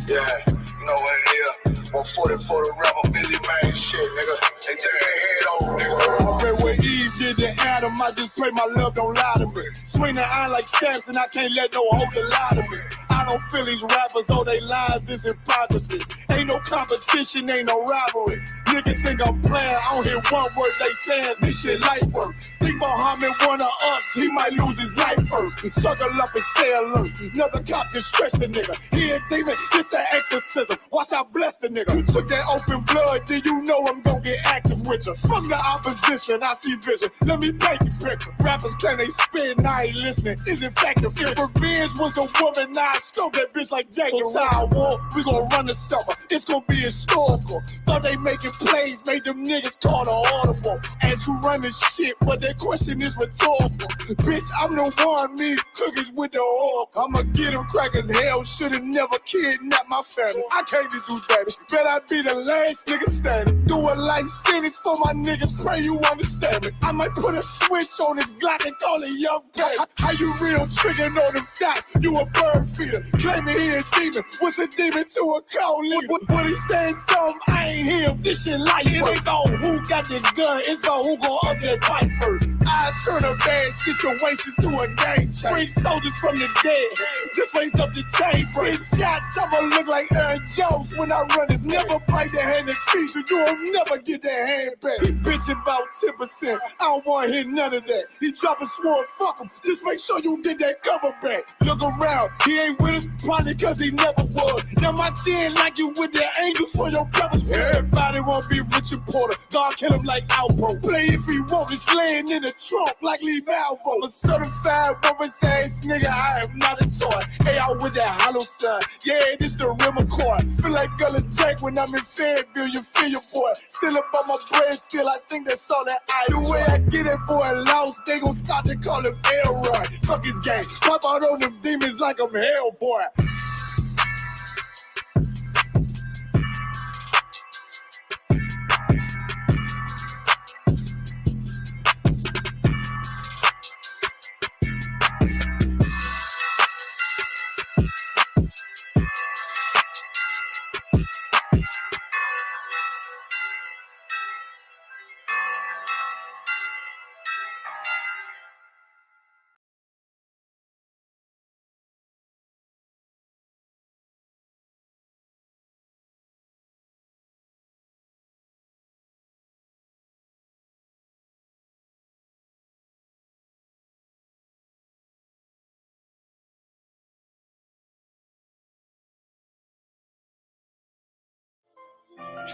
Yeah, you know what it is. 140 for the rebel, Billy man shit, nigga. They turn their head over, nigga. I read what Eve did to Adam, I just pray my love don't lie to me. Swing the iron like Samson, I can't let no holder lie to me. I don't feel these rappers, oh they lies is hypocrisy. Ain't no competition, ain't no rivalry. Niggas think I'm playing, I don't hear one word they saying, this shit light work. Think Muhammad one of us, he might lose his life first. Circle up and stay alert. Another cop can stretch the nigga. He a demon, this an exorcism. Watch I bless the nigga. You took that open blood, then you know I'm gonna get active with you. From the opposition, I see vision. Let me paint the picture. Rappers claim they spit and I ain't listening. Is in fact the fear. Revenge was a woman, now I scope that bitch like Jacob. So time war, we gonna run the summer. It's gonna be historical. Thought they making plays, made them niggas call the audible. As who run this shit, but their question is rhetorical. Bitch, I'm the one, me cookies with the oil. I'ma get them crackers, hell, should've never kidnapped my family. I can't do that. Bet I be the last nigga standing. Do a life sentence for my niggas, pray you understand me. I might put a switch on this Glock and call it young baby. How you real triggering on them dots? You a bird feeder, claiming he a demon. What's a demon to a cold leader? When he saying something, I ain't hear him. This shit like it ain't on who got this gun, it's on who gon' up that pipe first. I turn a bad situation to a game change. Bring soldiers from the dead, just raised up the chain. Bring shots, I'ma look like Aaron Jones when I run it. Never bite the hand and feet, you will never get that hand back. He bitching about 10%, I don't wanna hear none of that. He dropping sword, fuck him, just make sure you get that cover back. Look around, he ain't with us, probably cause he never was. Now my chin like you with the angels for your brothers. Everybody wanna be Richard Porter, God kill him like Alpo. Play if he want, it's laying in the trunk like Lee Malvo. A certified woman's ass nigga, I am not a toy. Hey, out with that hollow sign, yeah, this the real McCoy. Feel like Gullah Jack when I'm in Fayetteville, you feel your boy. Still up on my brain, still I think that's all that I do. The way I get it, boy, lost, they gon' start to call him Elroy. Fuck his game, pop out on them demons like I'm Hellboy.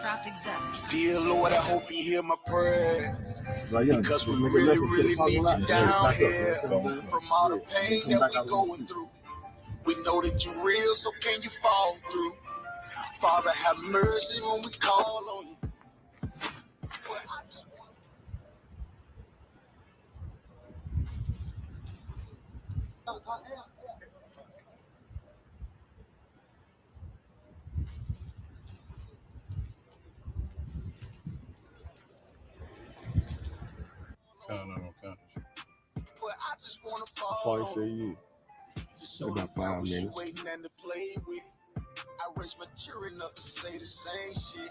Trap exempt. Dear Lord, I hope you hear my prayers. Because we really, really need you down here. From all the pain that we're going through. We know that you're real, so can you fall through? Father, have mercy when we call on you. How far you say you? About 5 minutes. Waiting and to play with. I raise my children up to say the same shit.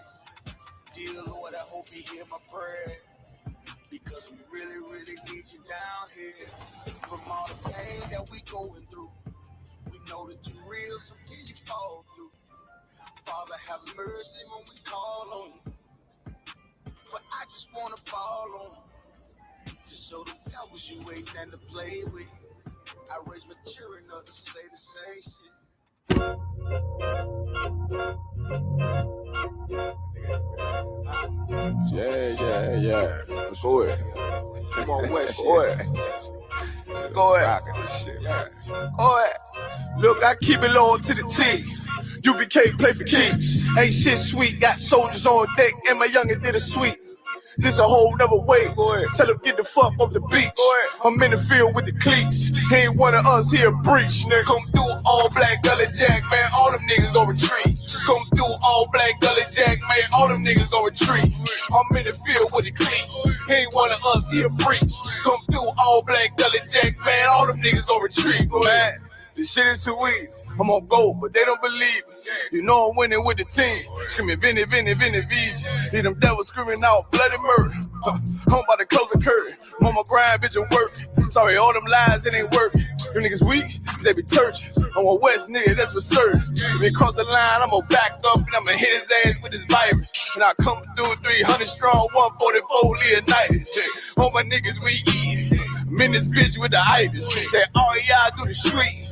Dear Lord, I hope you hear my prayers. Because we really, really need you down here. From all the pain that we going through. We know that you're real, so can you fall through? Father, have mercy when we call on you. But I just wanna fall on you. To show the devils you ain't nothing to play with. I raise my children up to say the same shit. Yeah. Go ahead. Come on, West. Go ahead. Go ahead. Yeah. Go ahead. Look, I keep it low to the T. UBK play for keeps. Ain't shit sweet. Got soldiers on deck, and my youngin' did a sweep. This a whole nother way. Tell him get the fuck off the beach. I'm in the field with the cleats. He ain't one of us here breach. Nigga, come through all black Gullah Jack, man. All them niggas gon' retreat. Come through all black Gullah Jack, man. All them niggas gon' retreat. I'm in the field with the cleats. He ain't one of us here breach. Come through all black Gullah Jack, man. All them niggas gon' retreat, man. This shit is too easy. I'm on go, but they don't believe me. You know I'm winning with the team. Screaming Vinny, Vinny, Vinny, VG. Hear them devils screaming out bloody murder. I'm about to close the curtain. Mama grind, bitch, and working. Sorry, all them lies, it ain't working. You niggas weak, cause they be churching. I'm a West nigga, that's for certain. If he cross the line, I'ma back up and I'ma hit his ass with this virus. And I come through 300 strong, 144 Leonidas. All my niggas, we eat. I'm in this bitch with the itis. Say, all y'all do the street.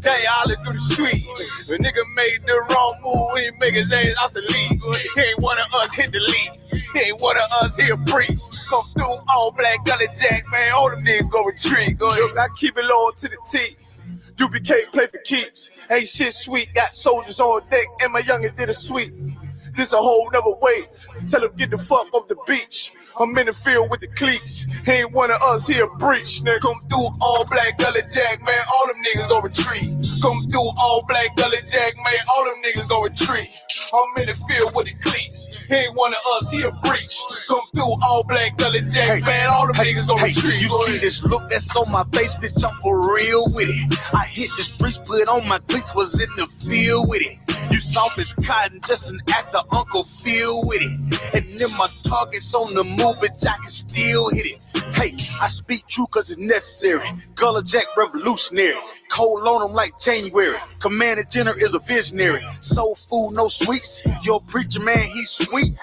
Tell y'all to do the street. The nigga made the wrong move, he make his ass out the league. He ain't one of us hit the league. He ain't one of us here preach. Come through all black gully jack, man. All them niggas go retreat. Go ahead. I keep it low to the T. UBK play for keeps. Ain't shit sweet. Got soldiers on deck, and my youngin' did a sweep. This a whole nother wave. Tell him get the fuck off the beach. I'm in the field with the cleats. Ain't one of us here breach. Nigga, come through all black gully jack, man. All them niggas go retreat. Come through all black gully jack, man. All them niggas go retreat. I'm in the field with the cleats. Ain't one of us here breach. Come through all black gully jack, man. All them niggas go retreat. You see this look that's on my face, bitch, I'm for real with it. I hit the streets, put on my cleats, was in the field with it. You soft as cotton, just an actor, Uncle Phil with it. And then my target's on the move, bitch, I can still hit it. Hey, I speak true cause it's necessary. Gullah Jack revolutionary. Cold on them like January. Commander General is a visionary. Soul food, no sweets. Your preacher man, he's sweet.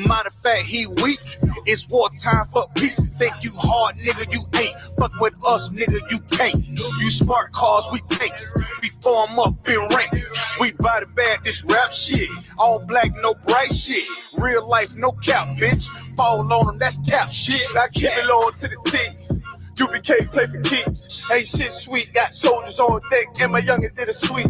Matter of fact, he weak. It's wartime for peace. Think you hard, nigga, you ain't. Fuck with us, nigga, you can't. You smart cars, we tanks. We form up in ranks. We buy the bag, this rap shit. All black, no bright shit. Real life, no cap, bitch. Fall on them, that's cap shit. I keep it low to the T. UBK play for keeps. Ain't shit sweet. Got soldiers on deck, and my youngin' did a sweep.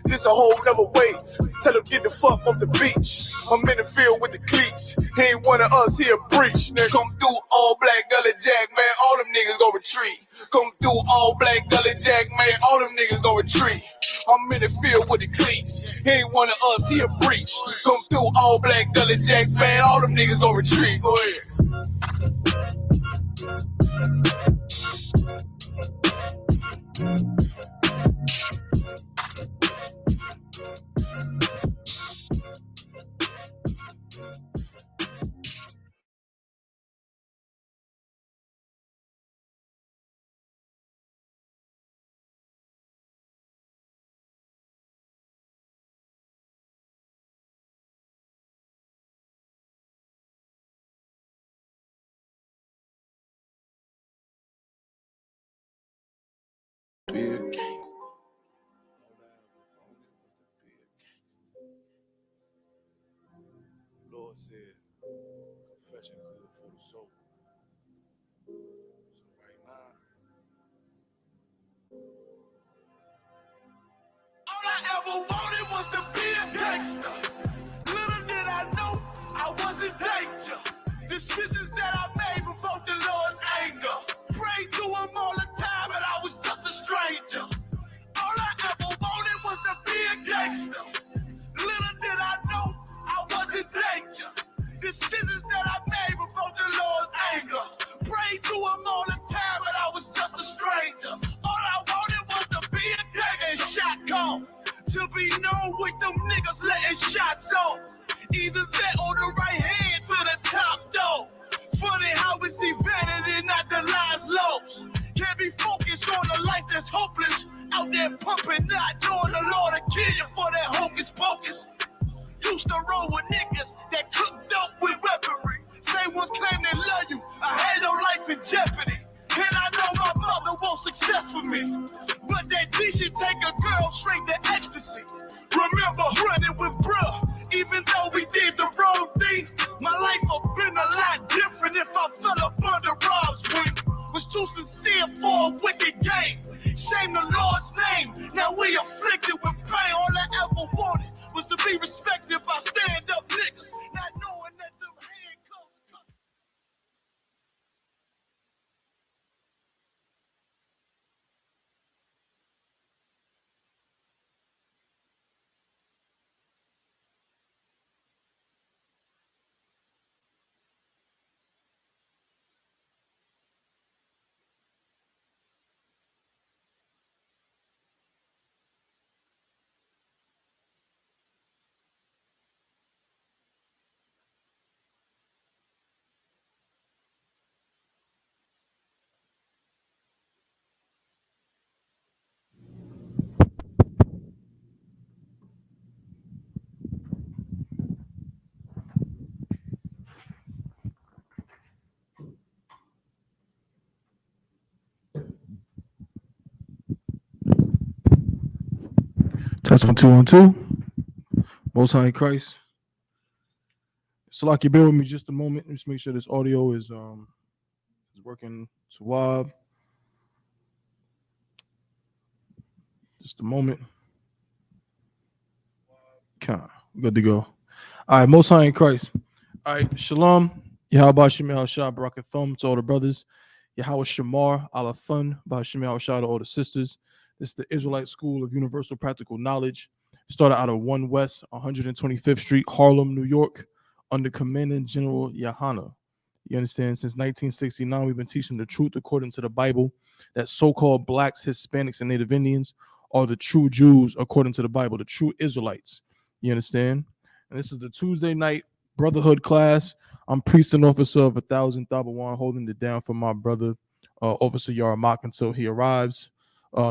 This a whole nother wave. Tell them get the fuck off the beach. I'm in the field with the cleats. Ain't one of us here breach. Nigga, come through all black gully jack, man. All them niggas go retreat. Come through all black gully jack, man. All them niggas go retreat. I'm in the field with the cleats. Ain't one of us here breach. Come through all black gully jack, man. All them niggas go retreat. Go ahead. Big gangster. Lord said, confession good for the soul. So right now, all I ever wanted was to be a gangster. Little did I know I was in danger. Decisions that I made provoked the Lord's anger. Prayed to him all the time, and I was just a stranger. All I ever wanted was to be a gangster. Little did I know I was in danger. Decisions that I made provoked the Lord's anger. Prayed to him all the time, and I was just a stranger. All I wanted was to be a gangster. And shot call to be known with them niggas letting shots off. Either that or the right hand to the top dog. Funny how we see vanity, not the lives lost. Can't be focused on the life that's hopeless. Out there pumping, not knowing the Lord to kill you for that hocus pocus. Used to roll with niggas that cooked up with weaponry. Same ones claim they love you. I had your life in jeopardy. And I know my mother wants success for me. But that G should take a girl straight to ecstasy. Remember running with bruh. Even though we did the wrong thing, my life would've been a lot different if I fell up under Rob's wing. Was too sincere for a wicked game. Shame the Lord's name. Now we afflicted with pain. All I ever wanted was to be respected by stand-up niggas. Not knowing that them handcuffs cut. Test 1 2 1 2. Most High in Christ. So like you bear with me just a moment. Just make sure this audio is working. Swab. Just a moment. Okay, good to go. All right, Most High in Christ. All right, Shalom. Yahweh Shemel Shah Barakathum to all the brothers. Yahweh Shamar Alathun Bahashemel Shah to all the sisters. This is the Israelite School of Universal Practical Knowledge. Started out of 1 West 125th Street, Harlem, New York, under Commandant General Yahana. You understand? Since 1969, we've been teaching the truth according to the Bible, that so-called blacks, Hispanics, and Native Indians are the true Jews according to the Bible, the true Israelites. You understand? And this is the Tuesday night Brotherhood class. I'm priest and officer of 1,000 Thabawan, holding it down for my brother, Officer Yaramak, until he arrives.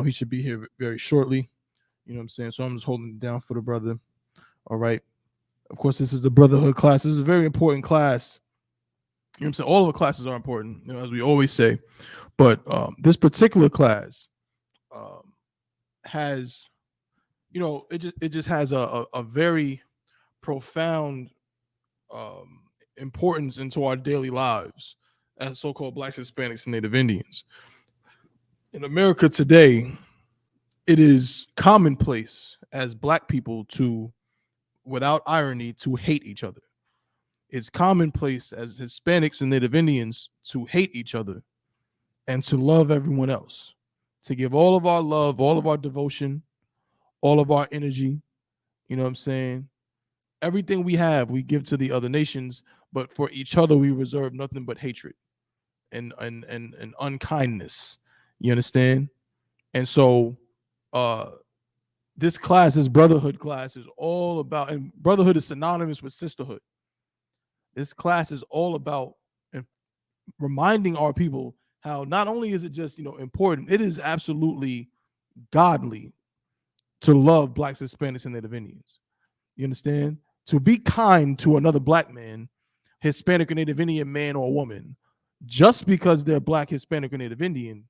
He should be here very shortly. You know what I'm saying? So I'm just holding it down for the brother. All right. Of course, this is the Brotherhood class. This is a very important class. You know what I'm saying? All of the classes are important, as we always say. But this particular class has, it just has a very profound importance into our daily lives as so-called blacks, Hispanics, and Native Indians. In America today, it is commonplace as black people to, without irony, to hate each other. It's commonplace as Hispanics and Native Indians to hate each other and to love everyone else, to give all of our love, all of our devotion, all of our energy, you know what I'm saying? Everything we have, we give to the other nations, but for each other, we reserve nothing but hatred and unkindness. You understand? And so this class, this Brotherhood class, is all about, and Brotherhood is synonymous with sisterhood. This class is all about reminding our people how not only is it just, important, it is absolutely godly to love blacks, Hispanics, and Native Indians. You understand? To be kind to another black man, Hispanic or Native Indian man or woman, just because they're black, Hispanic, or Native Indian,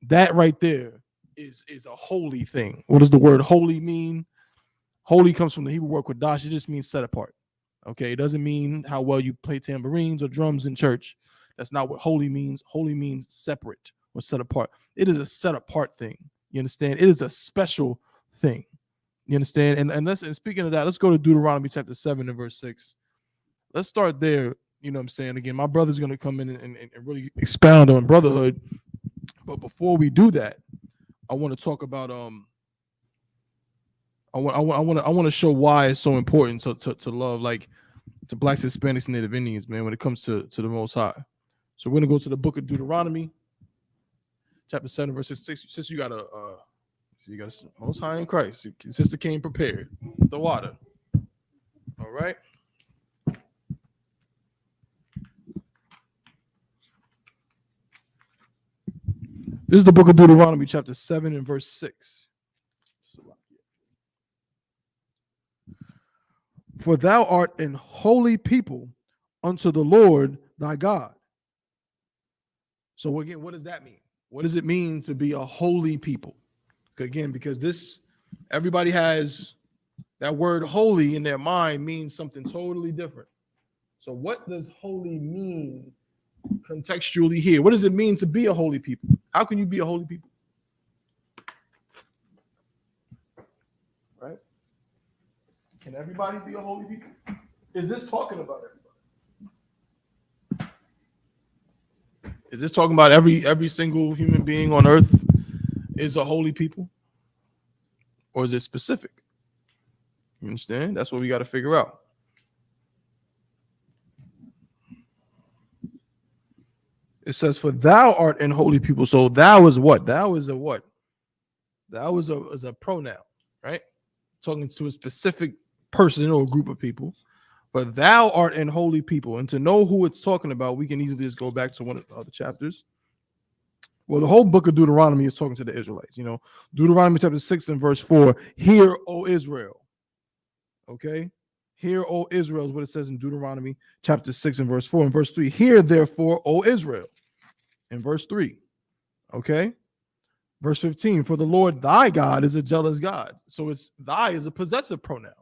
that right there is a holy thing. What does the word holy mean? Holy comes from the Hebrew word kodash. It just means set apart. Okay, it doesn't mean how well you play tambourines or drums in church. That's not what holy means. Holy means separate or set apart. It is a set apart thing. You understand? It is a special thing. You understand? And speaking of that, let's go to Deuteronomy chapter 7 and verse 6. Let's start there. You know what I'm saying? Again, my brother's going to come in and really expound on brotherhood. But before we do that, I want to talk about I want to show why it's so important to love, like, to blacks, Hispanics, and Native Indians, man, when it comes to the Most High. So we're gonna go to the book of Deuteronomy, chapter 7, verse 6. Since you got a Most High in Christ, sister came prepared, the water. All right. This is the book of Deuteronomy, chapter 7 and verse 6. For thou art an holy people unto the Lord thy God. So again, what does that mean? What does it mean to be a holy people? Again, because everybody has that word holy in their mind means something totally different. So what does holy mean contextually here? What does it mean to be a holy people? How can you be a holy people? Right? Can everybody be a holy people? Is this talking about everybody? Is this talking about every single human being on earth is a holy people? Or is it specific? You understand? That's what we got to figure out. It says, for thou art an holy people. So thou is what? Thou is a what? Thou is a pronoun, right? Talking to a specific person or group of people. But thou art an holy people. And to know who it's talking about, we can easily just go back to one of the other chapters. Well, the whole book of Deuteronomy is talking to the Israelites. Deuteronomy chapter 6 and verse 4, hear, O Israel. Okay? Hear, O Israel, is what it says in Deuteronomy chapter 6 and verse 4. And verse 3, hear, therefore, O Israel. In verse 3. Okay? Verse 15, for the Lord thy God is a jealous God. So it's thy is a possessive pronoun.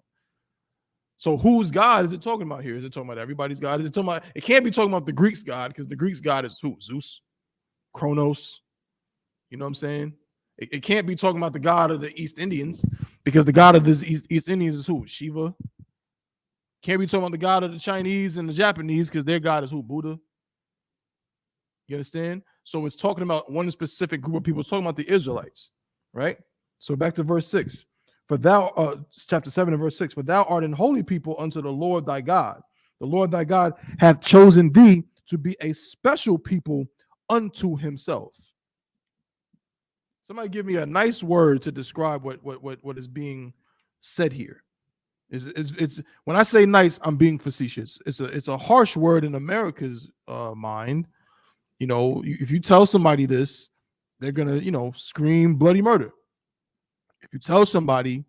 So whose God is it talking about here? Is it talking about everybody's God? Is it talking about, it can't be talking about the Greeks' God, because the Greeks' God is who? Zeus, Kronos. You know what I'm saying? It can't be talking about the God of the East Indians, because the God of this East Indians is who? Shiva. Can't be talking about the God of the Chinese and the Japanese, because their God is who? Buddha. You understand? So it's talking about one specific group of people. It's talking about the Israelites, right? So back to verse 6. For thou, chapter 7 and verse 6, for thou art an holy people unto the Lord thy God. The Lord thy God hath chosen thee to be a special people unto himself. Somebody give me a nice word to describe what is being said here. It's when I say nice, I'm being facetious. It's a harsh word in America's mind. You know, if you tell somebody this, they're gonna, you know, scream bloody murder. If you tell somebody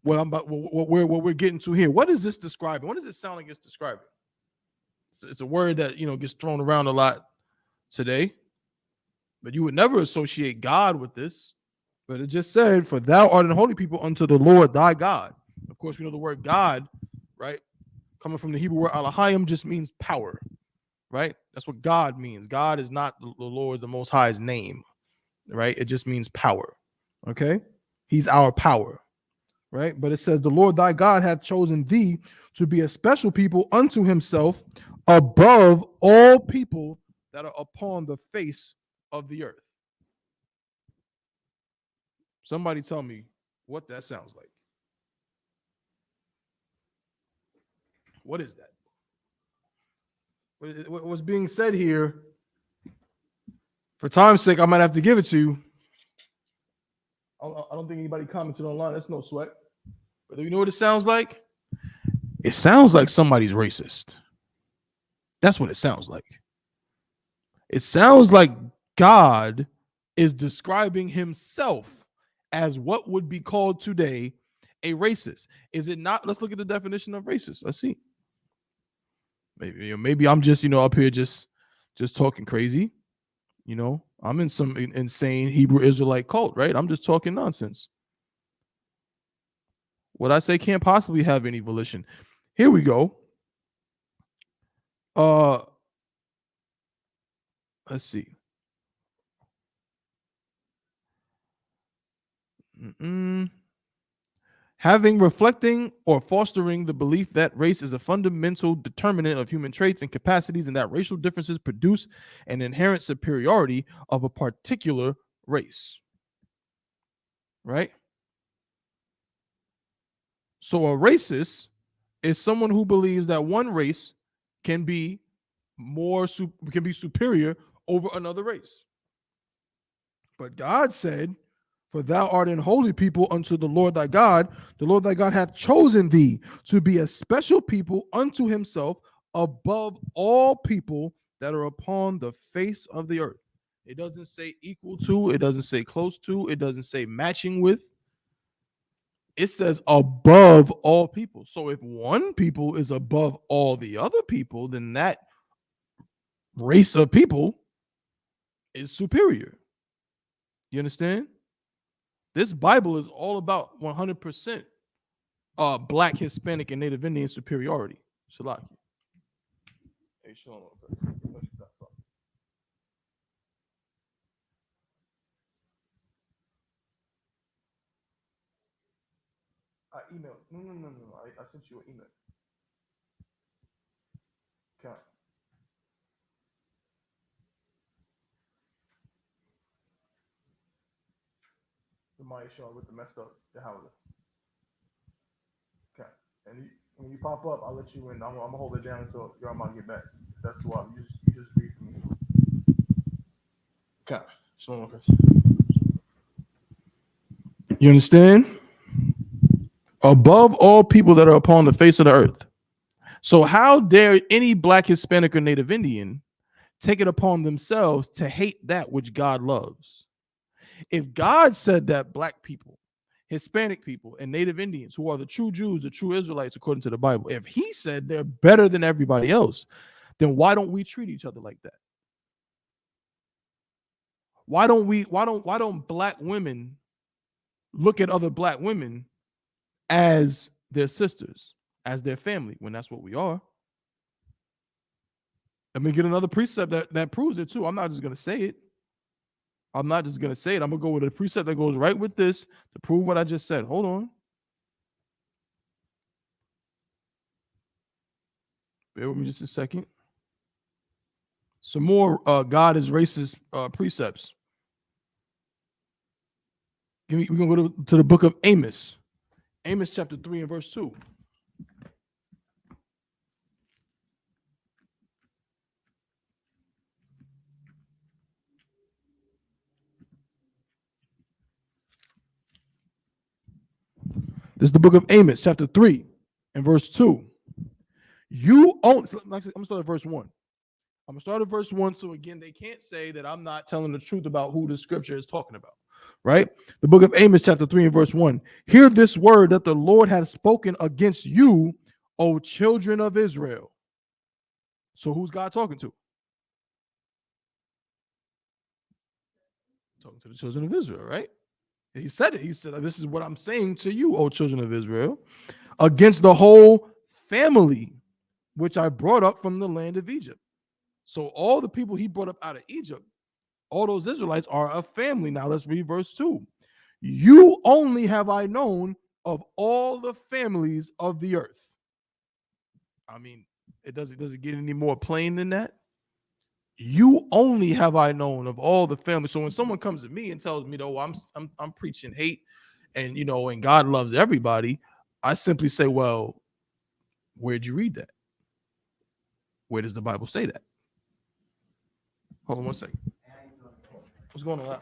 what we're getting to here, what is this describing? What does it sound like it's describing? It's a word that, you know, gets thrown around a lot today, but you would never associate God with this. But it just said, "For thou art an holy people unto the Lord thy God." Of course, we know the word God, right? Coming from the Hebrew word Elohim, just means power, right? That's what God means. God is not the Lord, the Most High's name, right? It just means power. Okay, He's our power, right? But it says, "The Lord thy God hath chosen thee to be a special people unto Himself, above all people that are upon the face of the earth." Somebody tell me what that sounds like. What is that? What's being said here? For time's sake, I might have to give it to you. I don't think anybody commented online. That's no sweat. But you know what it sounds like? It sounds like somebody's racist. That's what it sounds like. It sounds like God is describing Himself as what would be called today a racist. Is it not? Let's look at the definition of racist. Let's see. Maybe I'm just, up here just talking crazy. I'm in some insane Hebrew Israelite cult, right? I'm just talking nonsense. What I say can't possibly have any volition. Here we go. Let's see. Having, reflecting, or fostering the belief that race is a fundamental determinant of human traits and capacities, and that racial differences produce an inherent superiority of a particular race. Right? So a racist is someone who believes that one race can be superior over another race. But God said, "For thou art an holy people unto the Lord thy God. The Lord thy God hath chosen thee to be a special people unto Himself, above all people that are upon the face of the earth." It doesn't say equal to, it doesn't say close to, it doesn't say matching with. It says above all people. So if one people is above all the other people, then that race of people is superior. You understand? This Bible is all about 100% Black, Hispanic, and Native Indian superiority. Shalaki. Hey, Sean. I emailed. No. I sent you an email. Okay. The Maya Sean with the messed up the howler. Okay. And when you pop up, I'll let you in. I'm gonna hold it down until your mom get back. That's why you just read for me. Okay. Shalom, Chris. You understand? Above all people that are upon the face of the earth. So how dare any Black, Hispanic, or Native Indian take it upon themselves to hate that which God loves? If God said that Black people, Hispanic people, and Native Indians, who are the true Jews, the true Israelites, according to the Bible, if He said they're better than everybody else, then why don't we treat each other like that? Why don't black women look at other black women as their sisters, as their family, when that's what we are? Let me get another precept that proves it too. I'm not just gonna say it. I'm not just gonna say it. I'm gonna go with a precept that goes right with this to prove what I just said. Hold on. Bear with me just a second. Some more God is racist precepts. We're gonna go to the book of Amos. Amos chapter 3 and verse 2. This is the book of Amos, chapter 3 and verse 2. You own, I'm gonna start at verse 1. I'm gonna start at verse 1. So again, they can't say that I'm not telling the truth about who the scripture is talking about. Right? The book of Amos, chapter 3 and verse 1. Hear this word that the Lord has spoken against you, O children of Israel. So who's God talking to? Talking to the children of Israel, right? He said it. He said, this is what I'm saying to you, O children of Israel, against the whole family, which I brought up from the land of Egypt. So all the people he brought up out of Egypt, all those Israelites are a family. Now let's read verse 2. You only have I known of all the families of the earth. I mean, does it get any more plain than that? You only have I known of all the families. So when someone comes to me and tells me, "Oh, I'm preaching hate, and and God loves everybody," I simply say, "Well, where'd you read that? Where does the Bible say that?" Hold on one second. What's going on?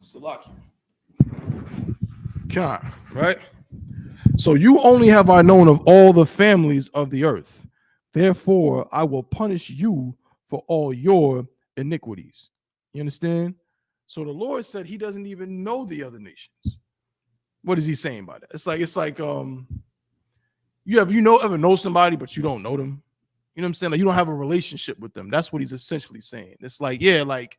Salaki. Khan, right? So you only have I known of all the families of the earth. Therefore, I will punish you for all your iniquities. You understand? So the Lord said he doesn't even know the other nations. What is he saying by that? It's like you ever know somebody, but you don't know them. You know what I'm saying? Like you don't have a relationship with them. That's what he's essentially saying. It's like, yeah, like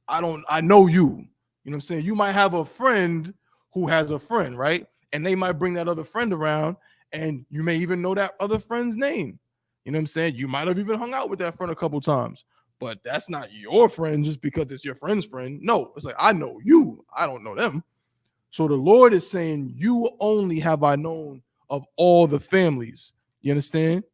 I know you. You know what I'm saying? You might have a friend who has a friend, right? And they might bring that other friend around, and you may even know that other friend's name. You know what I'm saying? You might have even hung out with that friend a couple times, but that's not your friend just because it's your friend's friend. No, it's like, I know you. I don't know them. So the Lord is saying, you only have I known of all the families. You understand?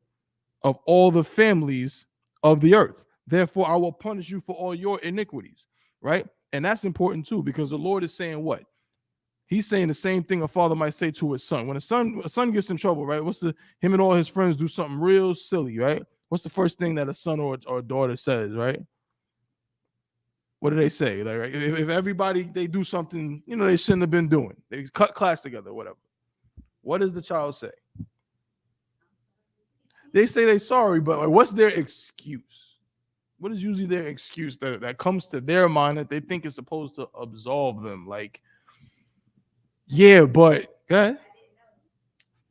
Of all the families of the earth. Therefore, I will punish you for all your iniquities, right? And that's important too, because the Lord is saying what? He's saying the same thing a father might say to his son. When a son gets in trouble, right? Him and all his friends do something real silly, right? What's the first thing that a son or daughter says, right? What do they say? Like, right? If everybody, they do something, they shouldn't have been doing. They cut class together, whatever. What does the child say? They say they're sorry, but like, what's their excuse? What is usually their excuse that comes to their mind that they think is supposed to absolve them? Like, yeah, but okay,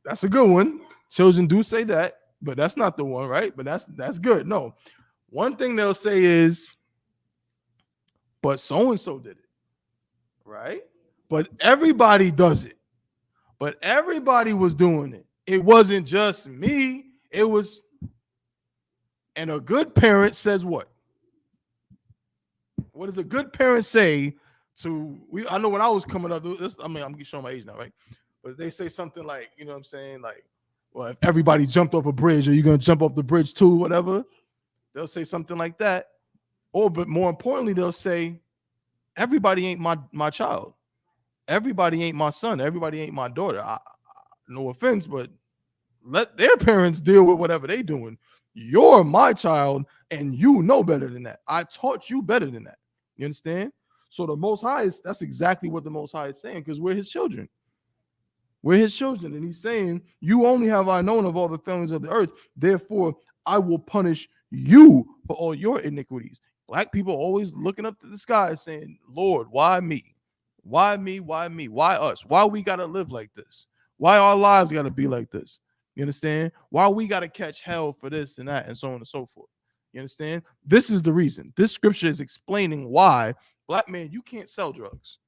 that's a good one. Children do say that, but that's not the one, right? But that's good. No, one thing they'll say is, but so-and-so did it, right? But everybody does it. But everybody was doing it. It wasn't just me. It was, and a good parent says what? What does a good parent say to, I know when I was coming up, I'm showing my age now, right? But they say something like, you know what I'm saying? Like, well, if everybody jumped off a bridge, are you going to jump off the bridge too? Whatever. They'll say something like that. Or, but more importantly, they'll say, everybody ain't my child. Everybody ain't my son. Everybody ain't my daughter. No offense, but Let their parents deal with whatever they doing. You're my child, and you know better than that. I taught you better than that. You understand? So the Most High that's exactly what the Most High is saying, because we're his children. We're his children. And he's saying, you only have I known of all the families of the earth. Therefore, I will punish you for all your iniquities. Black people always looking up to the sky saying, Lord, why me? Why me? Why me? Why us? Why we got to live like this? Why our lives got to be like this? You understand? Why we got to catch hell for this and that and so on and so forth. You understand? This is the reason. This scripture is explaining why, black man, you can't sell drugs.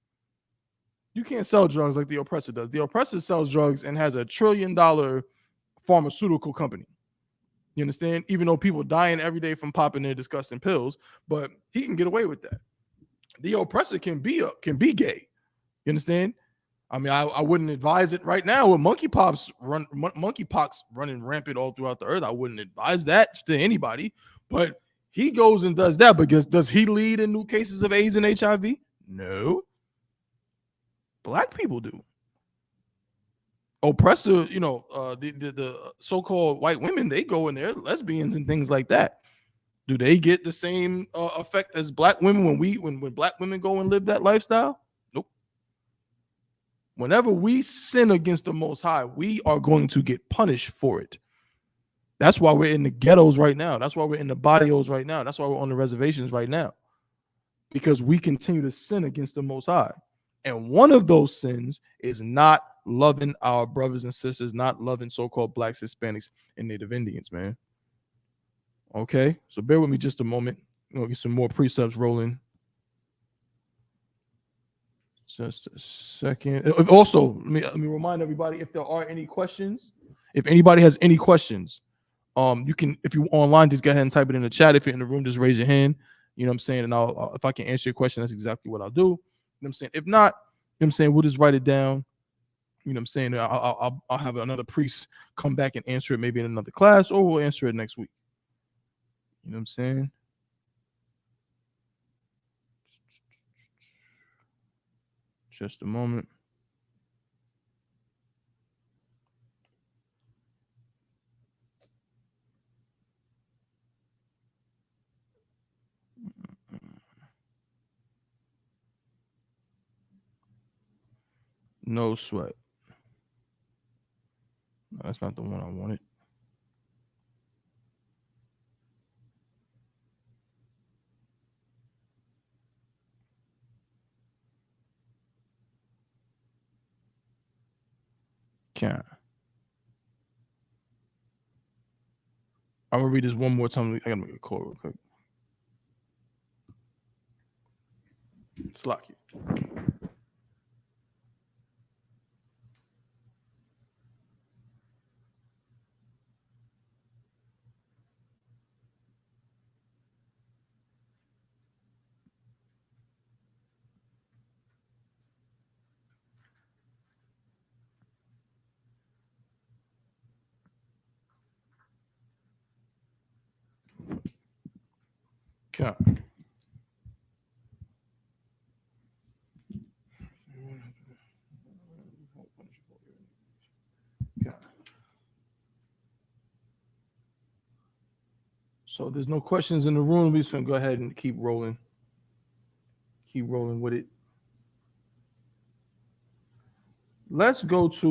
You can't sell drugs like the oppressor does. The oppressor sells drugs and has $1 trillion pharmaceutical company. You understand? Even though people dying every day from popping their disgusting pills, but he can get away with that. The oppressor can be gay. You understand? I mean, I wouldn't advise it right now with monkeypox running rampant all throughout the earth. I wouldn't advise that to anybody. But he goes and does that. But does he lead in new cases of AIDS and HIV? No. Black people do. Oppressor, the so-called white women, they go in there, lesbians and things like that. Do they get the same effect as black women when black women go and live that lifestyle? Nope. Whenever we sin against the Most High, we are going to get punished for it. That's why we're in the ghettos right now. That's why we're in the barrios right now. That's why we're on the reservations right now. Because we continue to sin against the Most High. And one of those sins is not loving our brothers and sisters, not loving so-called blacks, Hispanics, and Native Indians, man. Okay, so bear with me just a moment. We'll get some more precepts rolling. Just a second. Also, let me remind everybody, if there are any questions, if anybody has any questions, you can, if you're online, just go ahead and type it in the chat. If you're in the room, just raise your hand. You know what I'm saying? And I'll if I can answer your question, that's exactly what I'll do. You know what I'm saying? If not, you know what I'm saying, we'll just write it down. You know what I'm saying? I'll have another priest come back and answer it maybe in another class, or we'll answer it next week. You know what I'm saying? Just a moment. No sweat. No, that's not the one I wanted. Can't. I'm gonna read this one more time. I gotta make a call real quick. It's lucky. Can't. So there's no questions in the room. We're just gonna go ahead and keep rolling. Keep rolling with it. Let's go to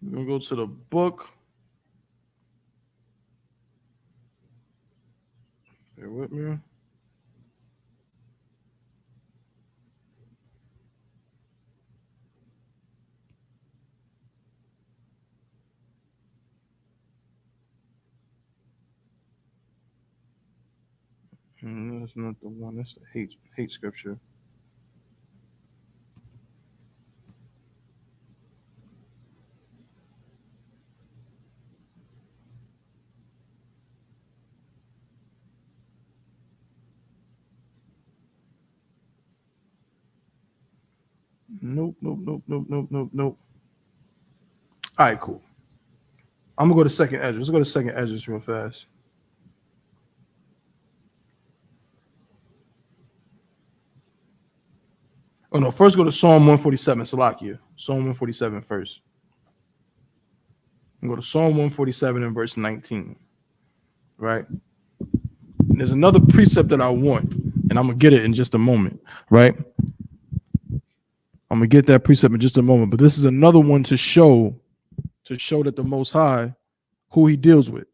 we're gonna go to the book. Bear with me. That's not the one. That's the hate scripture. Nope. All right, cool. I'm gonna go to second Ezra. Let's go to second Ezra real fast. Oh no, first go to Psalm 147, Salakia. Psalm 147 first. And go to Psalm 147 and verse 19. Right? And there's another precept that I want, and I'm gonna get it in just a moment, right? I'm gonna get that precept in just a moment, but this is another one to show that the Most High, who he deals with.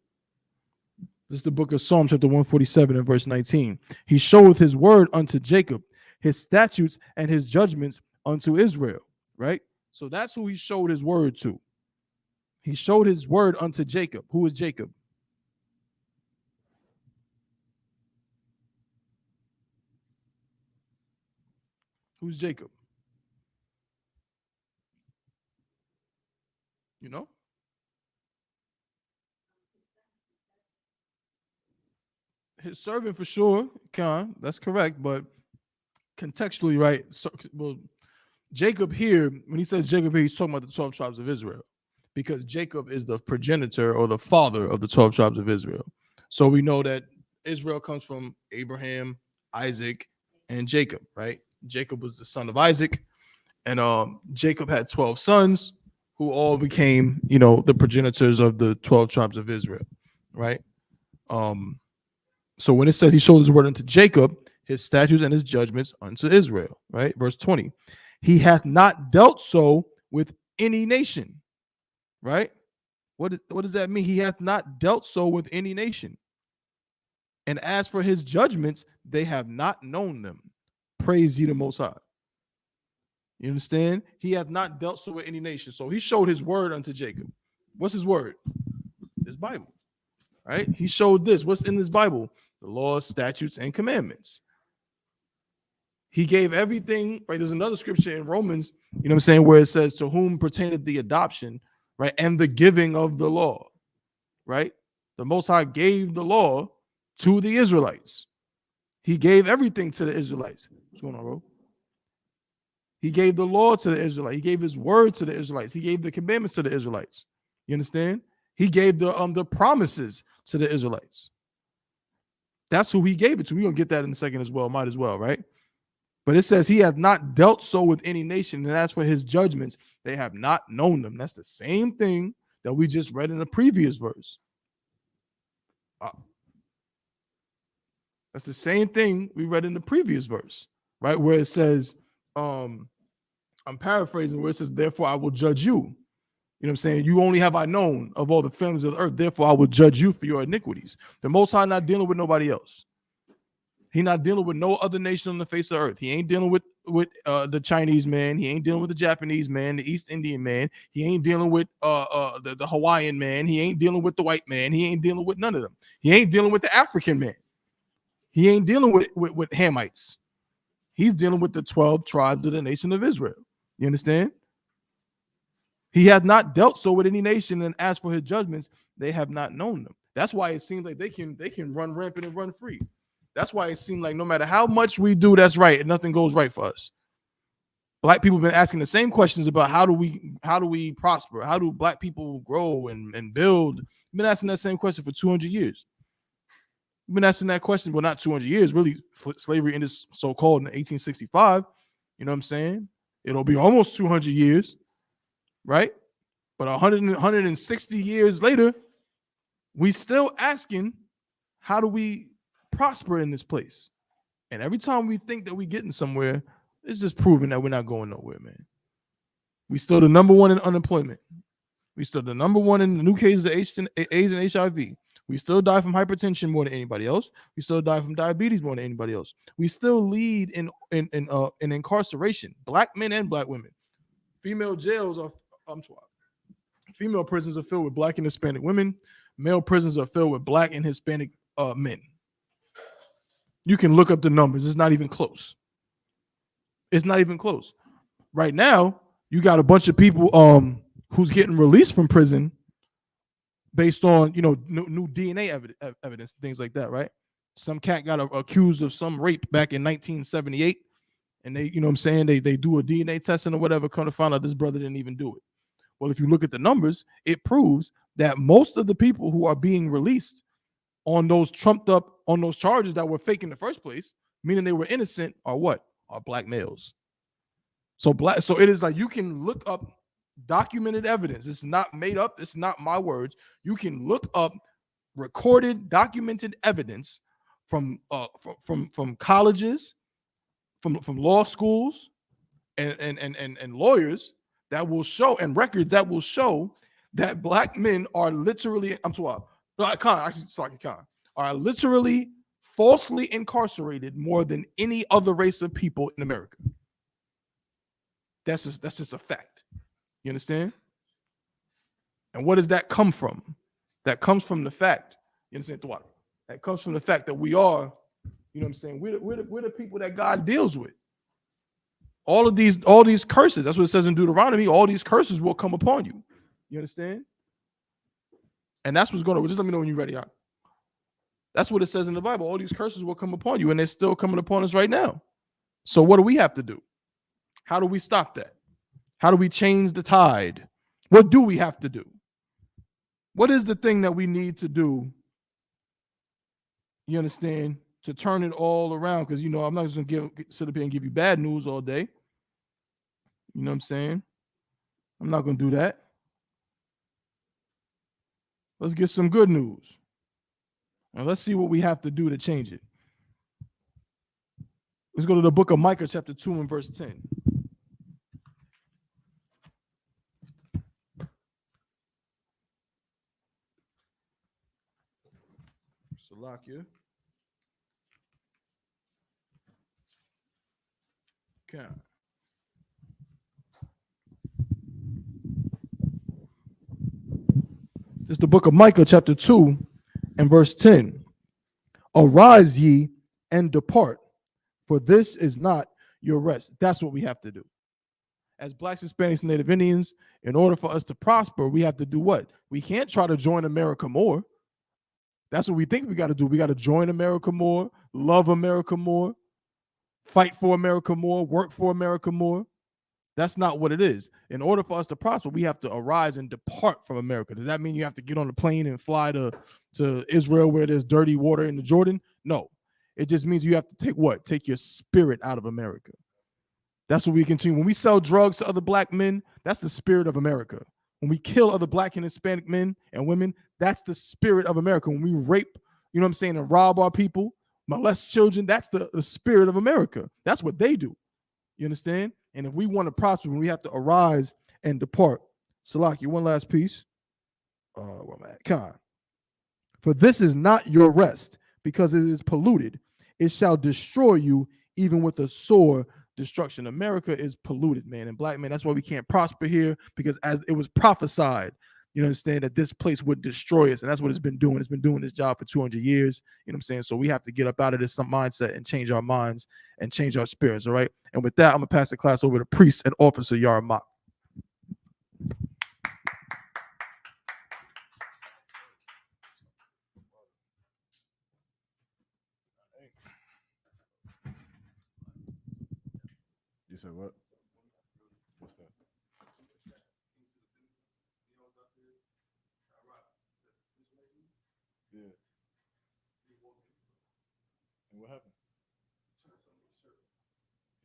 This is the book of Psalm, chapter 147 and verse 19. He showeth his word unto Jacob, his statutes and his judgments unto Israel, right? So that's who he showed his word to. He showed his word unto Jacob. Who is Jacob? Who's Jacob? You know? His servant for sure, Khan. That's correct, but contextually, right? So, well, Jacob here, when he says Jacob here, he's talking about the 12 tribes of Israel, because Jacob is the progenitor or the father of the 12 tribes of Israel. So we know that Israel comes from Abraham, Isaac, and Jacob, right? Jacob was the son of Isaac, and Jacob had 12 sons who all became, the progenitors of the 12 tribes of Israel, right? So when it says he showed his word unto Jacob, his statutes and his judgments unto Israel, right? Verse 20, he hath not dealt so with any nation, right? What does that mean? He hath not dealt so with any nation. And as for his judgments, they have not known them. Praise ye the Most High. You understand? He hath not dealt so with any nation. So he showed his word unto Jacob. What's his word? His Bible, right? He showed this. What's in this Bible? The laws, statutes, and commandments. He gave everything, right? There's another scripture in Romans, where it says, to whom pertaineth the adoption, right? And the giving of the law, right? The Most High gave the law to the Israelites. He gave everything to the Israelites. What's going on, bro? He gave the law to the Israelites. He gave his word to the Israelites. He gave the commandments to the Israelites. You understand? He gave the promises to the Israelites. That's who he gave it to. We're going to get that in a second as well. Might as well, right? But it says he hath not dealt so with any nation. And as for his judgments, they have not known them. That's the same thing that we just read in the previous verse. That's the same thing we read in the previous verse, right? Where it says, I'm paraphrasing, where it says, therefore I will judge you. You know what I'm saying? You only have I known of all the families of the earth. Therefore I will judge you for your iniquities. The Most High not dealing with nobody else. He not dealing with no other nation on the face of the earth. He ain't dealing with the Chinese man. He ain't dealing with the Japanese man, the East Indian man. He ain't dealing with the Hawaiian man. He ain't dealing with the white man. He ain't dealing with none of them. He ain't dealing with the African man. He ain't dealing with Hamites. He's dealing with the 12 tribes of the nation of Israel. You understand? He hath not dealt so with any nation, and as for his judgments, they have not known them. That's why it seems like they can run rampant and run free. That's why it seems like no matter how much we do that's right, nothing goes right for us. Black people have been asking the same questions about how do we prosper? How do black people grow and build? We've been asking that same question for 200 years. We've been asking that question, well, not 200 years, really. Slavery ended so-called in 1865. You know what I'm saying? It'll be almost 200 years, right? But 160 years later, we still asking, how do we prosper in this place? And every time we think that we're getting somewhere, it's just proving that we're not going nowhere, man. We still the number one in unemployment. We still the number one in the new cases of AIDS and HIV. We still die from hypertension more than anybody else. We still die from diabetes more than anybody else. We still lead in incarceration, black men and black women. Female jails are, female prisons are filled with black and Hispanic women. Male prisons are filled with black and Hispanic men. You can look up the numbers. It's not even close. It's not even close. Right now, you got a bunch of people who's getting released from prison based on, new DNA evidence, things like that, right? Some cat got accused of some rape back in 1978, and they, they do a DNA testing or whatever, come to find out this brother didn't even do it. Well, if you look at the numbers, it proves that most of the people who are being released on those charges that were fake in the first place, meaning they were innocent, are what? Are black males. So it is like you can look up documented evidence. It's not made up. It's not my words. You can look up recorded, documented evidence from colleges, from law schools, and lawyers that will show, and records that will show that black men are literally, are literally falsely incarcerated more than any other race of people in America. That's just a fact. You understand? And what does that come from? That comes from the fact, you understand, that comes from the fact that we are, you know what I'm saying, we're the people that God deals with. All these curses, that's what it says in Deuteronomy, all these curses will come upon you. You understand? And that's what's going to, just let me know when you're ready. That's what it says in the Bible. All these curses will come upon you, and they're still coming upon us right now. So what do we have to do? How do we stop that? How do we change the tide? What do we have to do? What is the thing that we need to do, you understand, to turn it all around? Because, you know, I'm not just going to sit up here and give you bad news all day. You know what I'm saying? I'm not going to do that. Let's get some good news. And let's see what we have to do to change it. Let's go to the book of Micah, chapter 2 and verse 10. Salakia. Okay. This is the book of Micah, chapter 2 and verse 10. Arise ye and depart, for this is not your rest. That's what we have to do. As Blacks, Hispanics, and Native Indians, in order for us to prosper, we have to do what? We can't try to join America more. That's what we think we got to do. We got to join America more, love America more, fight for America more, work for America more. That's not what it is. In order for us to prosper, we have to arise and depart from America. Does that mean you have to get on a plane and fly to Israel where there's dirty water in the Jordan? No. It just means you have to take what? Take your spirit out of America. That's what we continue. When we sell drugs to other black men, that's the spirit of America. When we kill other black and Hispanic men and women, that's the spirit of America. When we rape, you know what I'm saying, and rob our people, molest children, that's the spirit of America. That's what they do. You understand? And if we want to prosper, we have to arise and depart. Salaki, one last piece. Where am I at? Khan. For this is not your rest, because it is polluted. It shall destroy you, even with a sore destruction. America is polluted, man. And black men, that's why we can't prosper here, because as it was prophesied, you understand, that this place would destroy us. And that's what it's been doing. It's been doing this job for 200 years. You know what I'm saying? So we have to get up out of this mindset and change our minds and change our spirits. All right. And with that, I'm going to pass the class over to Priest and Officer Yarmak. You said what? What's that? Yeah. And what happened?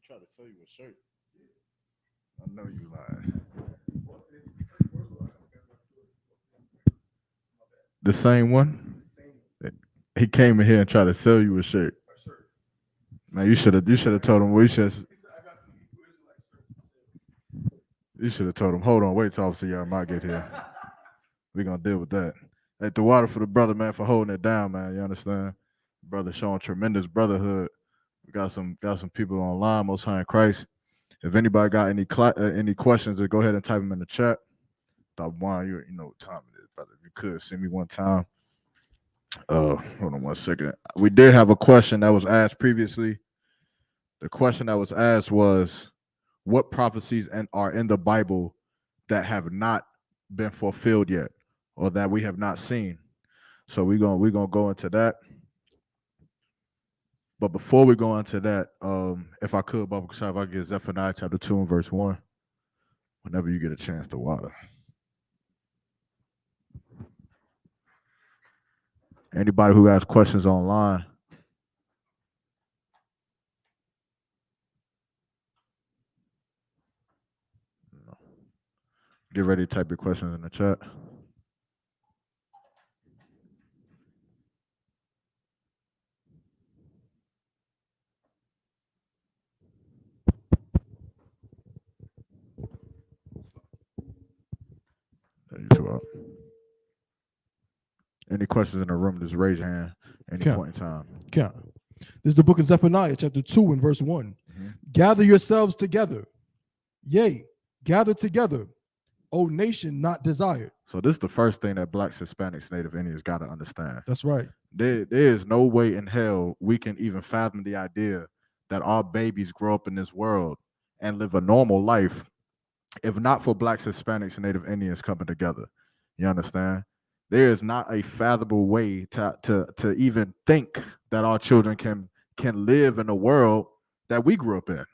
He tried to sell you a shirt. I know you lied. The same one? He came in here and tried to sell you a shirt. Man, you should have told him. You should have told him. Hold on, wait till Officer Yarmak get here. We're gonna deal with that. Hey, the water for the brother, man, for holding it down, man. You understand? Brother showing tremendous brotherhood. We got some people online, Most High in Christ. If anybody got any questions, go ahead and type them in the chat. Top one, you know what time it is, brother. If you could send me one time. Hold on 1 second. We did have a question that was asked previously. The question that was asked was, what prophecies are in the Bible that have not been fulfilled yet, or that we have not seen? So we're gonna go into that. But before we go into that, if I could, Baba Kashab, if I get Zephaniah chapter 2 and verse 1, whenever you get a chance to water. Anybody who has questions online, Get ready to type your questions in the chat. You two up. Any questions in the room, just raise your hand any Count. point in time. Count. This is the book of Zephaniah, chapter 2 and verse 1. Gather yourselves together. Yea, gather together, O nation not desired. So this is the first thing that Blacks, Hispanics, Native Indians got to understand. That's right. There is no way in hell we can even fathom the idea that our babies grow up in this world and live a normal life if not for Blacks, Hispanics, and Native Indians coming together. You understand? There is not a fathomable way to even think that our children can live in a world that we grew up in.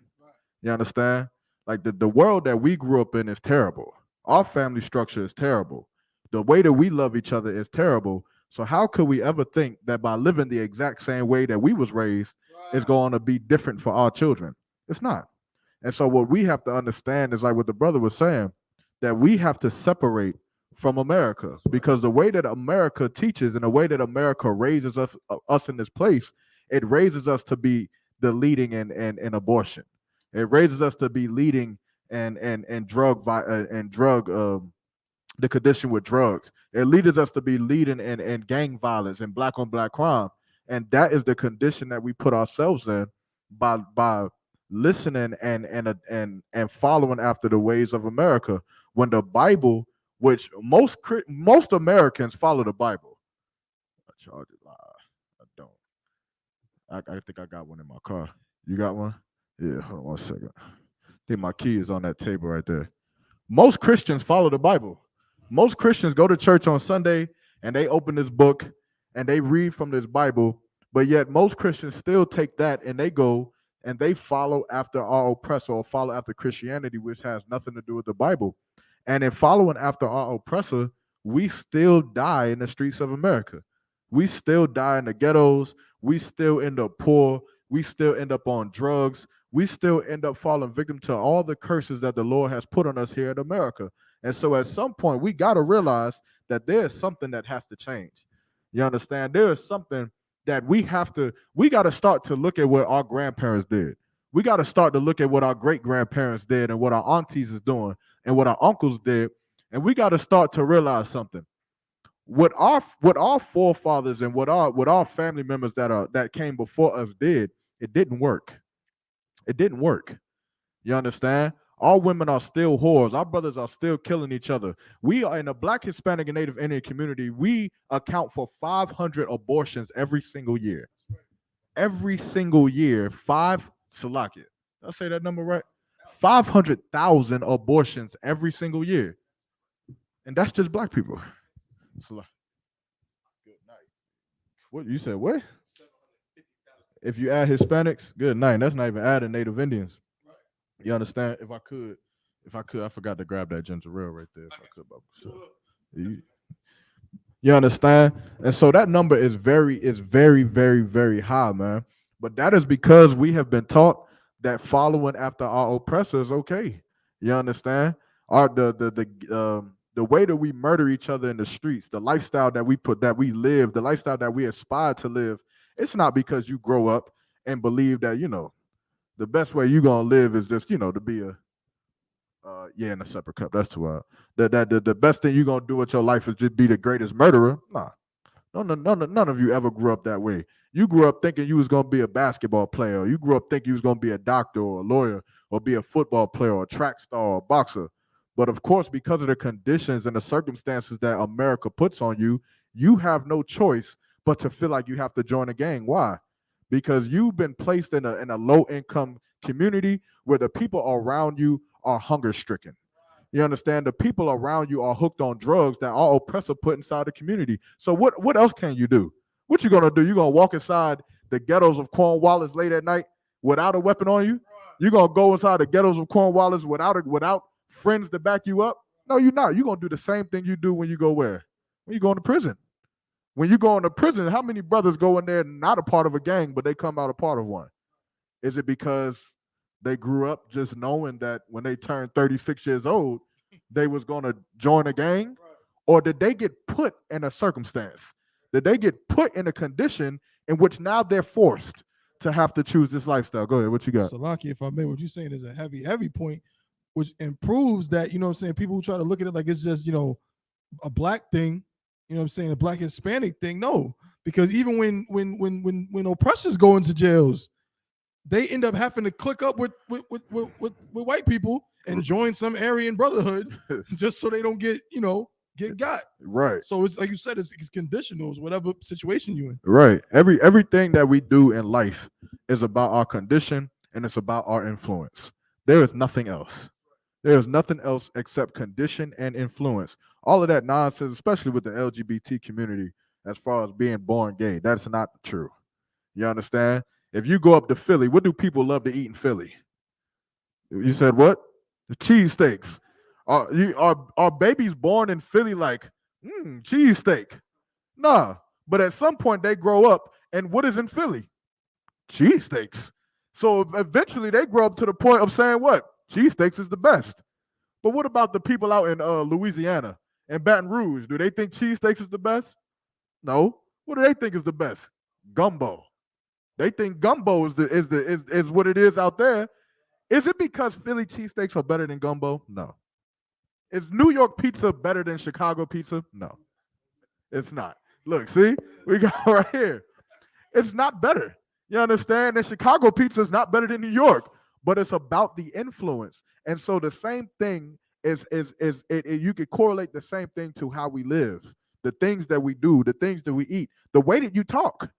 You understand? Like the world that we grew up in is terrible. Our family structure is terrible. The way that we love each other is terrible. So how could we ever think that by living the exact same way that we was raised is going to be different for our children? It's not. And so what we have to understand is like what the brother was saying, that we have to separate from America, because the way that America teaches and the way that America raises us in this place, it raises us to be the leading in abortion. It raises us to be leading and drug the condition with drugs. It leads us to be leading in gang violence and black on black crime. And that is the condition that we put ourselves in by listening and following after the ways of America, when the Bible, which most Americans follow the Bible. I don't. I think I got one in my car. You got one? Yeah, hold on 1 second. I think my key is on that table right there. Most Christians follow the Bible. Most Christians go to church on Sunday and they open this book and they read from this Bible, but yet most Christians still take that and they go and they follow after our oppressor or follow after Christianity, which has nothing to do with the Bible. And in following after our oppressor, we still die in the streets of America. We still die in the ghettos. We still end up poor. We still end up on drugs. We still end up falling victim to all the curses that the Lord has put on us here in America. And so at some point, we got to realize that there is something that has to change. You understand? There is something that we got to start to look at what our grandparents did. We got to start to look at what our great-grandparents did and what our aunties is doing and what our uncles did. And we got to start to realize something. What our forefathers and what our family members that came before us did, it didn't work. It didn't work. You understand? All women are still whores. Our brothers are still killing each other. We are in a Black, Hispanic, and Native Indian community. We account for 500 abortions every single year. Every single year, Salakia. Did I say that number right? 500,000 abortions every single year. And that's just Black people. Good night. What you said? What? If you add Hispanics, good night. That's not even adding Native Indians. You understand? If I could, I forgot to grab that ginger ale right there. If I could, so, you understand? And so that number is very, very, very high, man. But that is because we have been taught that following after our oppressor is okay. You understand? The way that we murder each other in the streets, the lifestyle that we live, the lifestyle that we aspire to live, it's not because you grow up and believe that, the best way you're gonna live is just, to be in a separate cup. That's too wild. The best thing you're gonna do with your life is just be the greatest murderer. Nah. None of you ever grew up that way. You grew up thinking you was gonna be a basketball player. You grew up thinking you was gonna be a doctor or a lawyer or be a football player or a track star or a boxer. But of course, because of the conditions and the circumstances that America puts on you, you have no choice but to feel like you have to join a gang. Why? Because you've been placed in a low-income community where the people around you are hunger-stricken. You understand? The people around you are hooked on drugs that our oppressor put inside the community. So what else can you do? What you gonna do? You gonna walk inside the ghettos of Cornwallis late at night without a weapon on you? You gonna go inside the ghettos of Cornwallis without friends to back you up? No, you're not. You're gonna do the same thing you do when you go where? When you go into prison. When you go into prison, how many brothers go in there not a part of a gang, but they come out a part of one? Is it because they grew up just knowing that when they turn 36 years old, they was going to join a gang, or did they get put in a circumstance? Did they get put in a condition in which now they're forced to have to choose this lifestyle? Go ahead, what you got? Salaki, if I may, what you're saying is a heavy point, which improves that, you know what I'm saying, people who try to look at it like it's just, you know, a black thing, you know what I'm saying, a black Hispanic thing. No, because even when oppressors go into jails, they end up having to click up with white people and join some Aryan Brotherhood just so they don't get got. Right. So it's like you said, it's conditional, it's whatever situation you in. Right. Everything that we do in life is about our condition and it's about our influence. There is nothing else. There is nothing else except condition and influence. All of that nonsense, especially with the LGBT community, as far as being born gay, that's not true. You understand? If you go up to Philly, what do people love to eat in Philly? You said what? The cheesesteaks. Are babies born in Philly like, cheesesteak? Nah. But at some point they grow up, and what is in Philly? Cheesesteaks. So eventually they grow up to the point of saying what? Cheesesteaks is the best. But what about the people out in Louisiana and Baton Rouge? Do they think cheesesteaks is the best? No. What do they think is the best? Gumbo. They think gumbo is what it is out there. Is it because Philly cheesesteaks are better than gumbo? No. Is New York pizza better than Chicago pizza? No. It's not. Look, see? We got right here. It's not better. You understand? And Chicago pizza is not better than New York, but it's about the influence. And so the same thing is you could correlate the same thing to how we live, the things that we do, the things that we eat, the way that you talk.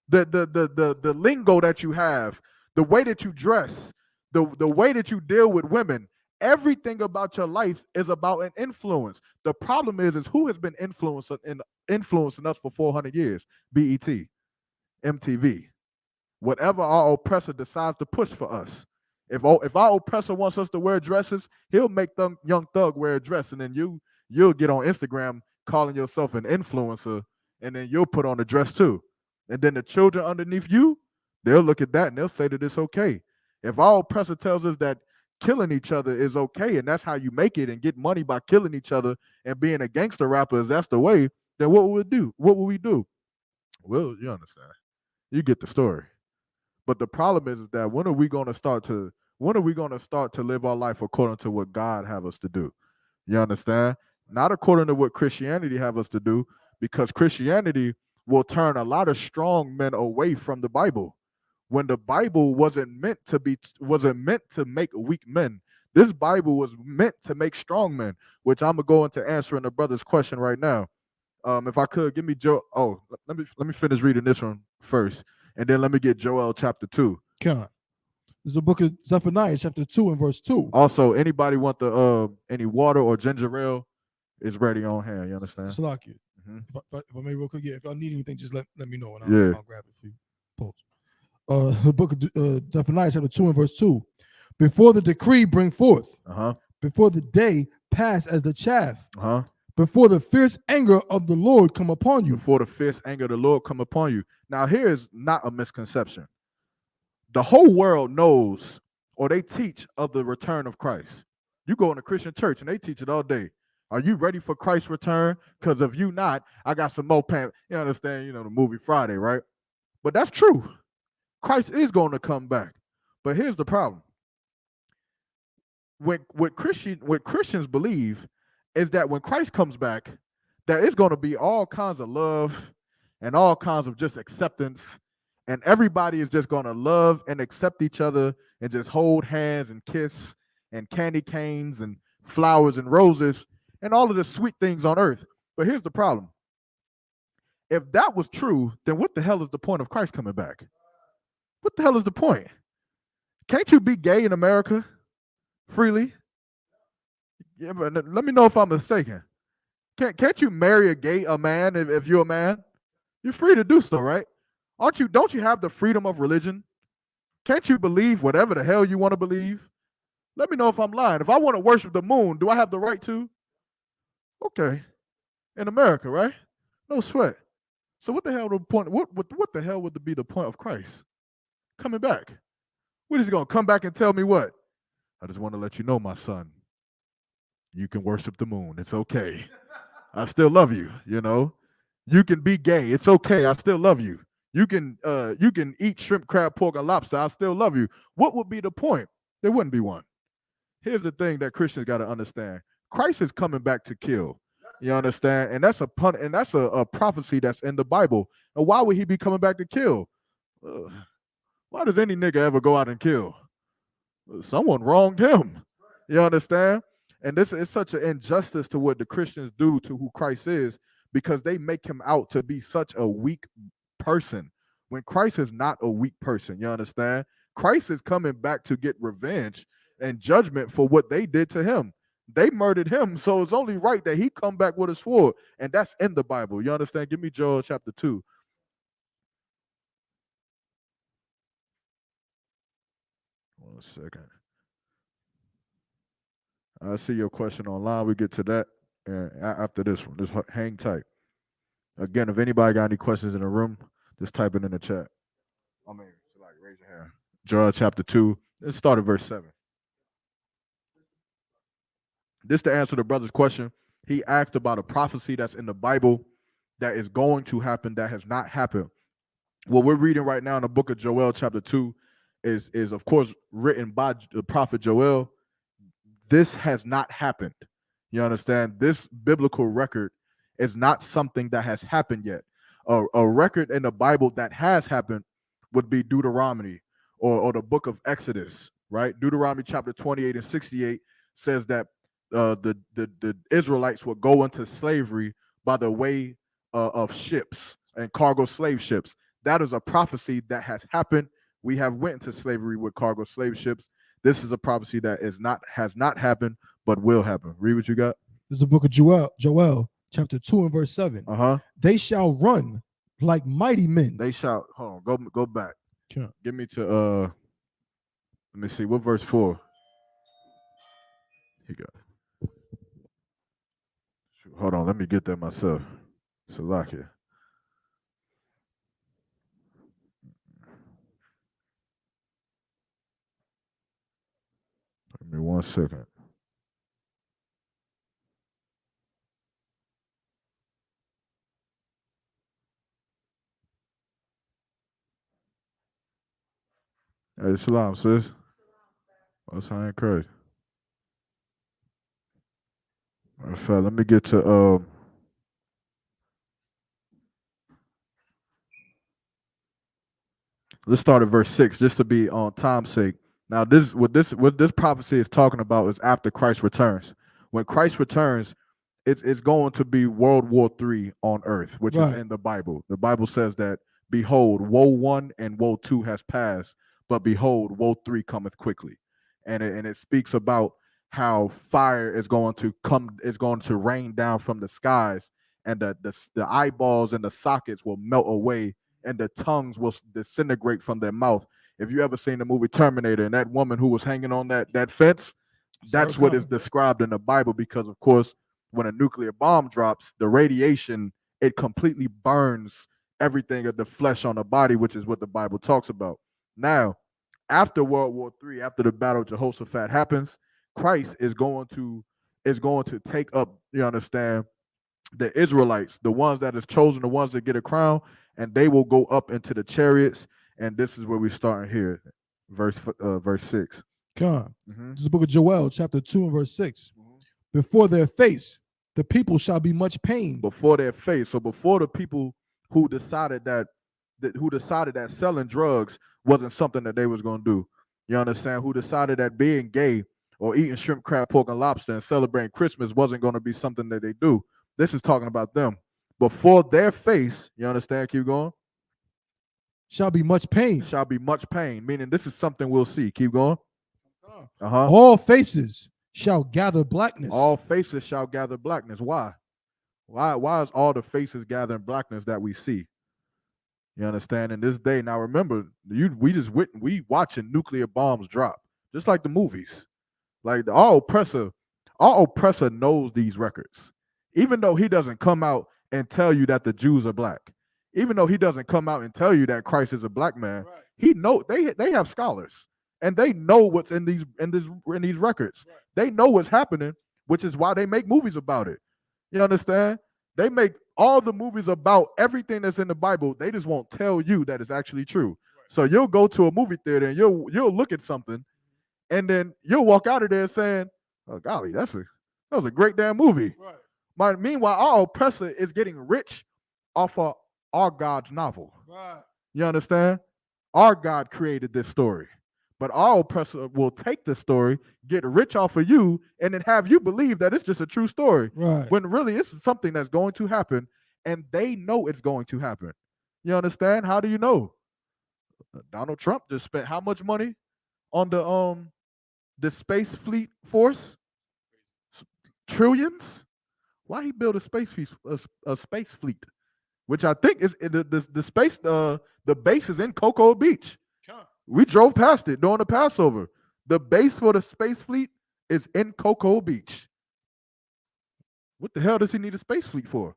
The lingo that you have, the way that you dress, the way that you deal with women, everything about your life is about an influence. The problem is who has been influencing us for 400 years? BET, MTV, whatever our oppressor decides to push for us. If our oppressor wants us to wear dresses, he'll make Young Thug wear a dress, and then you'll get on Instagram calling yourself an influencer, and then you'll put on a dress too. And then the children underneath you, they'll look at that and they'll say that it's okay. If our oppressor tells us that killing each other is okay and that's how you make it and get money by killing each other and being a gangster rapper is that's the way, then what will we do? What will we do? Well, you understand. You get the story. But the problem is that when are we going to start to live our life according to what God have us to do? You understand? Not according to what Christianity have us to do, because Christianity will turn a lot of strong men away from the Bible. When the Bible wasn't meant to make weak men. This Bible was meant to make strong men, which I'm gonna go into answering the brother's question right now. If I could, give me let me finish reading this one first, and then let me get Joel chapter 2. Come on. There's a book of Zephaniah chapter 2 and verse 2. Also, anybody want the any water or ginger ale is ready on hand. You understand? Salaki. If I may real quick, if y'all need anything, just let me know and I'll grab it for you. Post. The book of Zephaniah chapter 2 and verse 2. Before the decree bring forth, before the day pass as the chaff, before the fierce anger of the Lord come upon you. Before the fierce anger of the Lord come upon you. Now, here is not a misconception. The whole world knows, or they teach of the return of Christ. You go in a Christian church and they teach it all day. Are you ready for Christ's return? Because if you not, I got some more You understand, the movie Friday, right? But that's true. Christ is going to come back. But here's the problem. What Christians believe is that when Christ comes back, there is going to be all kinds of love and all kinds of just acceptance. And everybody is just going to love and accept each other and just hold hands and kiss and candy canes and flowers and roses and all of the sweet things on earth. But here's the problem. If that was true, then what the hell is the point of Christ coming back? What the hell is the point? Can't you be gay in America freely? Yeah, but let me know if I'm mistaken. Can't you marry a man if you're a man? You're free to do so, right? Don't you have the freedom of religion? Can't you believe whatever the hell you want to believe? Let me know if I'm lying. If I want to worship the moon, do I have the right to? Okay. In America, right? No sweat. So what the hell the point? What the hell would be the point of Christ coming back? What is he gonna come back and tell me what? I just want to let you know, my son. You can worship the moon. It's okay. I still love you, you know. You can be gay. It's okay. I still love you. You can eat shrimp, crab, pork, and lobster. I still love you. What would be the point? There wouldn't be one. Here's the thing that Christians got to understand. Christ is coming back to kill. You understand? And that's a prophecy that's in the Bible. And why would he be coming back to kill? Why does any nigga ever go out and kill? Someone wronged him. You understand? And this is such an injustice to what the Christians do to who Christ is, because they make him out to be such a weak person when Christ is not a weak person. You understand? Christ is coming back to get revenge and judgment for what they did to him. They murdered him, so it's only right that he come back with a sword, and that's in the Bible. You understand? Give me Joel chapter 2. One second. I see your question online. We get to that after this one. Just hang tight. Again, if anybody got any questions in the room, just type it in the chat. I mean, like, raise your hand. Joel chapter 2. Let's start at verse 7. This to answer the brother's question. He asked about a prophecy that's in the Bible that is going to happen that has not happened. What we're reading right now in the book of Joel chapter 2 is of course written by the prophet Joel. This has not happened. You understand? This biblical record is not something that has happened yet. A record in the Bible that has happened would be Deuteronomy or the book of Exodus, right? Deuteronomy chapter 28 and 68 says that the Israelites would go into slavery by the way of ships and cargo slave ships. That is a prophecy that has happened. We have went into slavery with cargo slave ships. This is a prophecy that has not happened, but will happen. Read what you got. This is the book of Joel, chapter 2 and verse 7. They shall run like mighty men. They shall, hold on, go back. Sure. Give me to let me see, what verse 4? Here you go. Hold on, let me get that myself. Salakia. Give me 1 second. Hey, shalom, sis. What's I encourage? Let me get to let's start at verse 6 just to be on time's sake. Now, what this prophecy is talking about is after Christ returns. When Christ returns, it's going to be World War III on earth, which is in the Bible. The Bible says that, behold, woe 1 and woe 2 has passed, but behold, woe 3 cometh quickly. And it speaks about how fire is going to rain down from the skies, and the eyeballs and the sockets will melt away, and the tongues will disintegrate from their mouth. If you ever seen the movie Terminator and that woman who was hanging on that fence, that's what is described in the Bible, because of course, when a nuclear bomb drops, the radiation, it completely burns everything of the flesh on the body, which is what the Bible talks about. Now, after World War III, after the Battle of Jehoshaphat happens, Christ is going to take up, you understand, the Israelites, the ones that is chosen, the ones that get a crown, and they will go up into the chariots. And this is where we start here, verse 6. Come. This is the book of Joel, chapter 2 and verse 6. Before their face, the people shall be much pain. Before their face. So before the people who decided that selling drugs wasn't something that they was going to do. You understand? Who decided that being gay or eating shrimp, crab, pork, and lobster and celebrating Christmas wasn't going to be something that they do. This is talking about them. Before their face, you understand? Keep going. Shall be much pain. Shall be much pain, meaning this is something we'll see. Keep going. All faces shall gather blackness. All faces shall gather blackness. Why? Why is all the faces gathering blackness that we see? You understand? In this day, now remember, we watching nuclear bombs drop, just like the movies. Like our oppressor knows these records, even though he doesn't come out and tell you that the Jews are black. Even though he doesn't come out and tell you that Christ is a black man, he know they have scholars and they know what's in these records. They know what's happening which is why they make movies about it. You understand? They make all the movies about everything that's in the Bible. They just won't tell you that it's actually true. So you'll go to a movie theater and you'll look at something, and then you'll walk out of there saying, "Oh golly, that was a great damn movie." Right. Meanwhile, our oppressor is getting rich off of our God's novel. Right. You understand? Our God created this story. But our oppressor will take the story, get rich off of you, and then have you believe that it's just a true story. Right. When really it's something that's going to happen, and they know it's going to happen. You understand? How do you know? Donald Trump just spent how much money on the space fleet force? Trillions? Why he build a space fleet? Which I think is the base is in Cocoa Beach. We drove past it during the Passover. The base for the space fleet is in Cocoa Beach. What the hell does he need a space fleet for?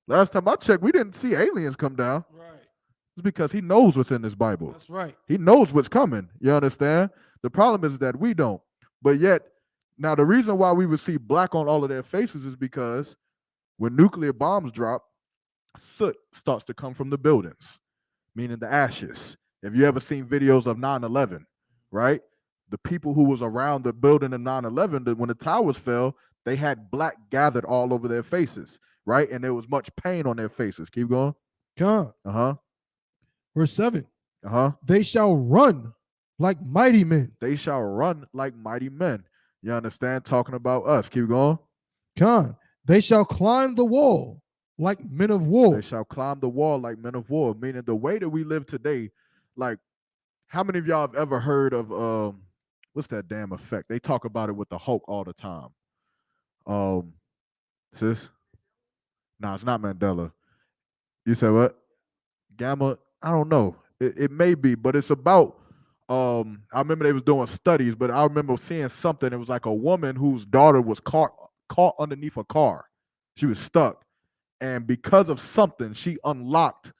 Last time I checked, we didn't see aliens come down. Right. It's because he knows what's in this Bible. That's right. He knows what's coming. You understand? The problem is that we don't. But yet, now the reason why we would see black on all of their faces is because when nuclear bombs drop, soot starts to come from the buildings, meaning the ashes. If you ever seen videos of 9/11, right? The people who was around the building in 9/11, when the towers fell, they had black gathered all over their faces, right? And there was much pain on their faces. Keep going. God. Uh-huh. Verse 7. Uh-huh. They shall run like mighty men. They shall run like mighty men. You understand? Talking about us. Keep going. God. They shall climb the wall like men of war. They shall climb the wall like men of war. Meaning the way that we live today, like, how many of y'all have ever heard of what's that damn effect? They talk about it with the Hulk all the time. Sis? No, it's not Mandela. You said what? Gamma? I don't know. It may be, but it's about I remember they was doing studies, but I remember seeing something. It was like a woman whose daughter was caught underneath a car. She was stuck. And because of something, she unlocked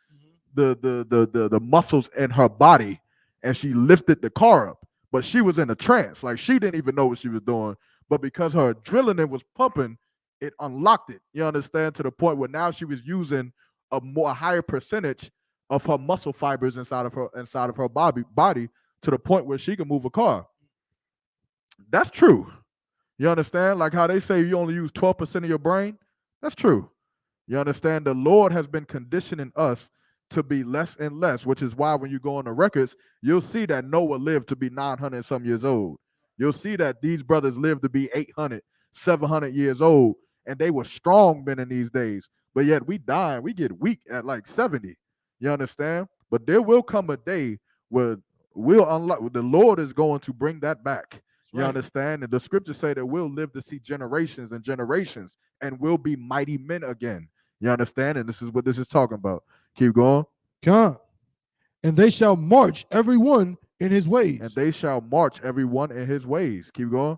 the muscles in her body, and she lifted the car up. But she was in a trance. Like, she didn't even know what she was doing. But because her adrenaline was pumping, it unlocked it. You understand? To the point where now she was using a higher percentage of her muscle fibers inside of her body to the point where she can move a car. That's true. You understand? Like how they say you only use 12% of your brain. That's true. You understand? The Lord has been conditioning us to be less and less, which is why when you go on the records, you'll see that Noah lived to be 900 some years old. You'll see that these brothers lived to be 800, 700 years old, and they were strong men in these days. But yet we die, we get weak at like 70. You understand? But there will come a day where the Lord is going to bring that back. You understand? And the scriptures say that we'll live to see generations and generations, and we'll be mighty men again. You understand? And this is what this is talking about. Keep going. Come. And they shall march every one in his ways. And they shall march every one in his ways. Keep going.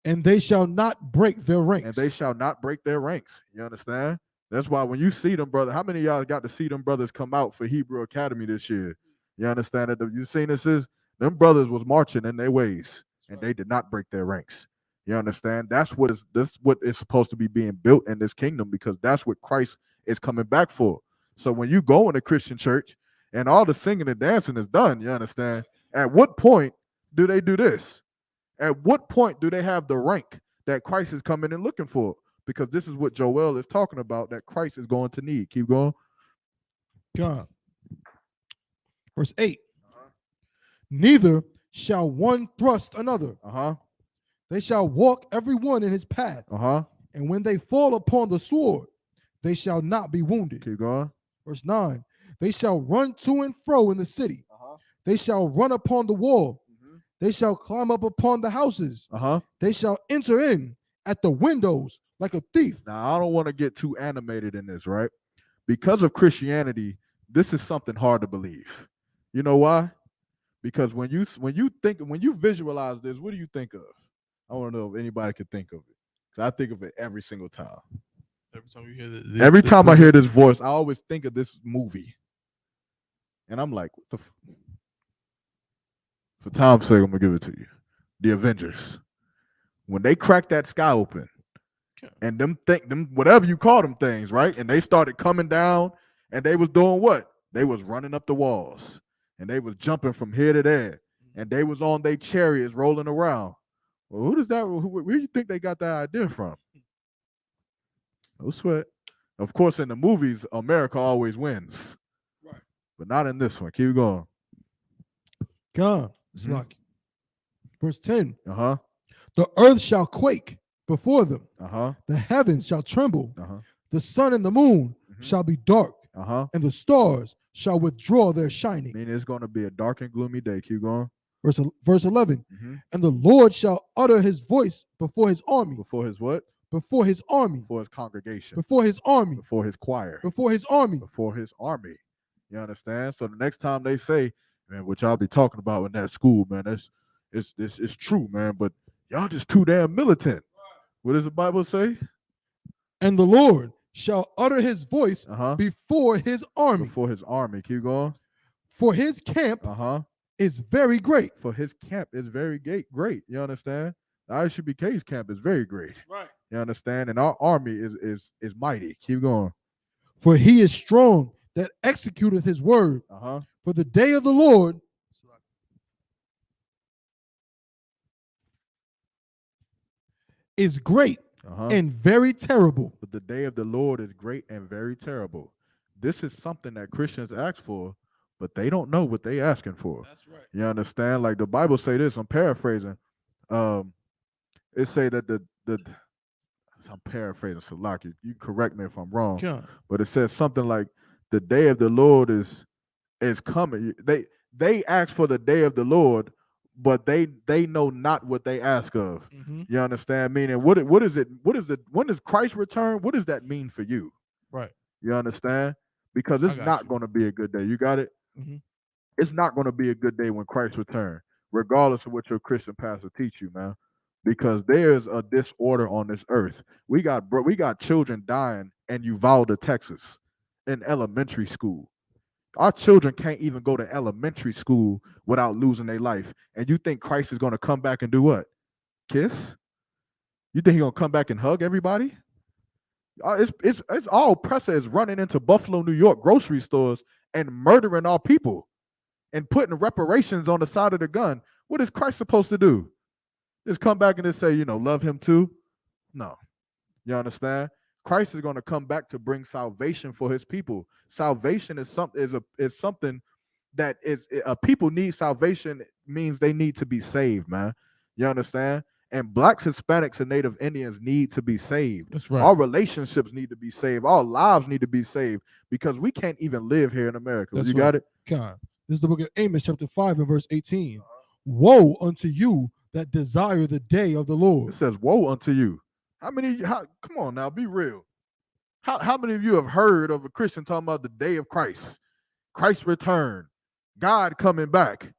And they shall not break their ranks. And they shall not break their ranks. You understand? That's why when you see them, brother, how many of y'all got to see them brothers come out for Hebrew Academy this year? You understand that? You seen this is them brothers was marching in their ways, and they did not break their ranks. You understand? That's what is supposed to be being built in this kingdom, because that's what Christ is coming back for. So when you go in a Christian church and all the singing and dancing is done, you understand? At what point do they do this? At what point do they have the rank that Christ is coming and looking for? Because this is what Joel is talking about, that Christ is going to need. Keep going. God. Verse 8. Neither shall one thrust another. They shall walk every one in his path. And when they fall upon the sword, they shall not be wounded. Keep going. Verse 9. They shall run to and fro in the city. They shall run upon the wall. They shall climb up upon the houses. They shall enter in at the windows like a thief. Now, I don't want to get too animated in this, right? Because of Christianity, this is something hard to believe. You know why? Because when you visualize this, what do you think of? I want to know if anybody could think of it. Because I think of it every single time. Every time you hear every time I hear this voice, I always think of this movie. And I'm like, what the for time's sake, I'm going to give it to you. The Avengers. When they crack that sky open And them whatever you call them things, right? And they started coming down, and they was doing what? They was running up the walls, and they was jumping from here to there, and they was on their chariots rolling around. Well, who does that? Where do you think they got that idea from? No sweat. Of course, in the movies, America always wins, Right. but not in this one. Keep going. God, it's like verse 10. Uh-huh. The earth shall quake before them. Uh-huh. The heavens shall tremble. Uh-huh. The sun and the moon shall be dark. Uh-huh. And the stars shall withdraw their shining. Meaning it's going to be a dark and gloomy day. Keep going. Verse 11. Mm-hmm. And the Lord shall utter his voice before his army. Before his what? Before his army. Before his congregation. Before his army. Before his choir. Before his army. Before his army. You understand? So the next time they say, man, what y'all be talking about in that school, man, it's true, man, but y'all just too damn militant. What does the Bible say? And the Lord shall utter his voice before his army. Before his army. Keep going. For his camp is very great. For his camp is very great. You understand? The ISUPK's camp is very great. Right. You understand? And our army is mighty. Keep going. For he is strong that executeth his word. For the day of the Lord is great and very terrible. But the day of the Lord is great and very terrible. This is something that Christians ask for, but they don't know what they asking for. That's right. You understand? Like the Bible say this, I'm paraphrasing. It say that I'm paraphrasing, so Salaki, you correct me if I'm wrong. Sure. But it says something like the day of the Lord is coming. They ask for the day of the Lord, but they know not what they ask of. You understand? Meaning, what is it? When does Christ return? What does that mean for you? Right. You understand? Because it's not going to be a good day. You got it? It's not going to be a good day when Christ returns, regardless of what your Christian pastor teach you, man. Because there's a disorder on this earth. We got children dying in Uvalde, Texas, in elementary school. Our children can't even go to elementary school without losing their life. And you think Christ is going to come back and do what? Kiss? You think he's going to come back and hug everybody? It's all pressure is running into Buffalo, New York grocery stores and murdering our people and putting reparations on the side of the gun. What is Christ supposed to do? Just come back and just say, love him too? No. You understand? Christ is going to come back to bring salvation for his people. Salvation is something that is people need salvation. It means they need to be saved, man. You understand? And blacks, Hispanics, and Native Indians need to be saved. That's right. Our relationships need to be saved. Our lives need to be saved because we can't even live here in America. That's you right. got it? God. This is the book of Amos, chapter 5 and verse 18. Woe unto you that desire the day of the Lord. It says, woe unto you. Come on now, be real. How many of you have heard of a Christian talking about the day of Christ? Christ's return. God coming back.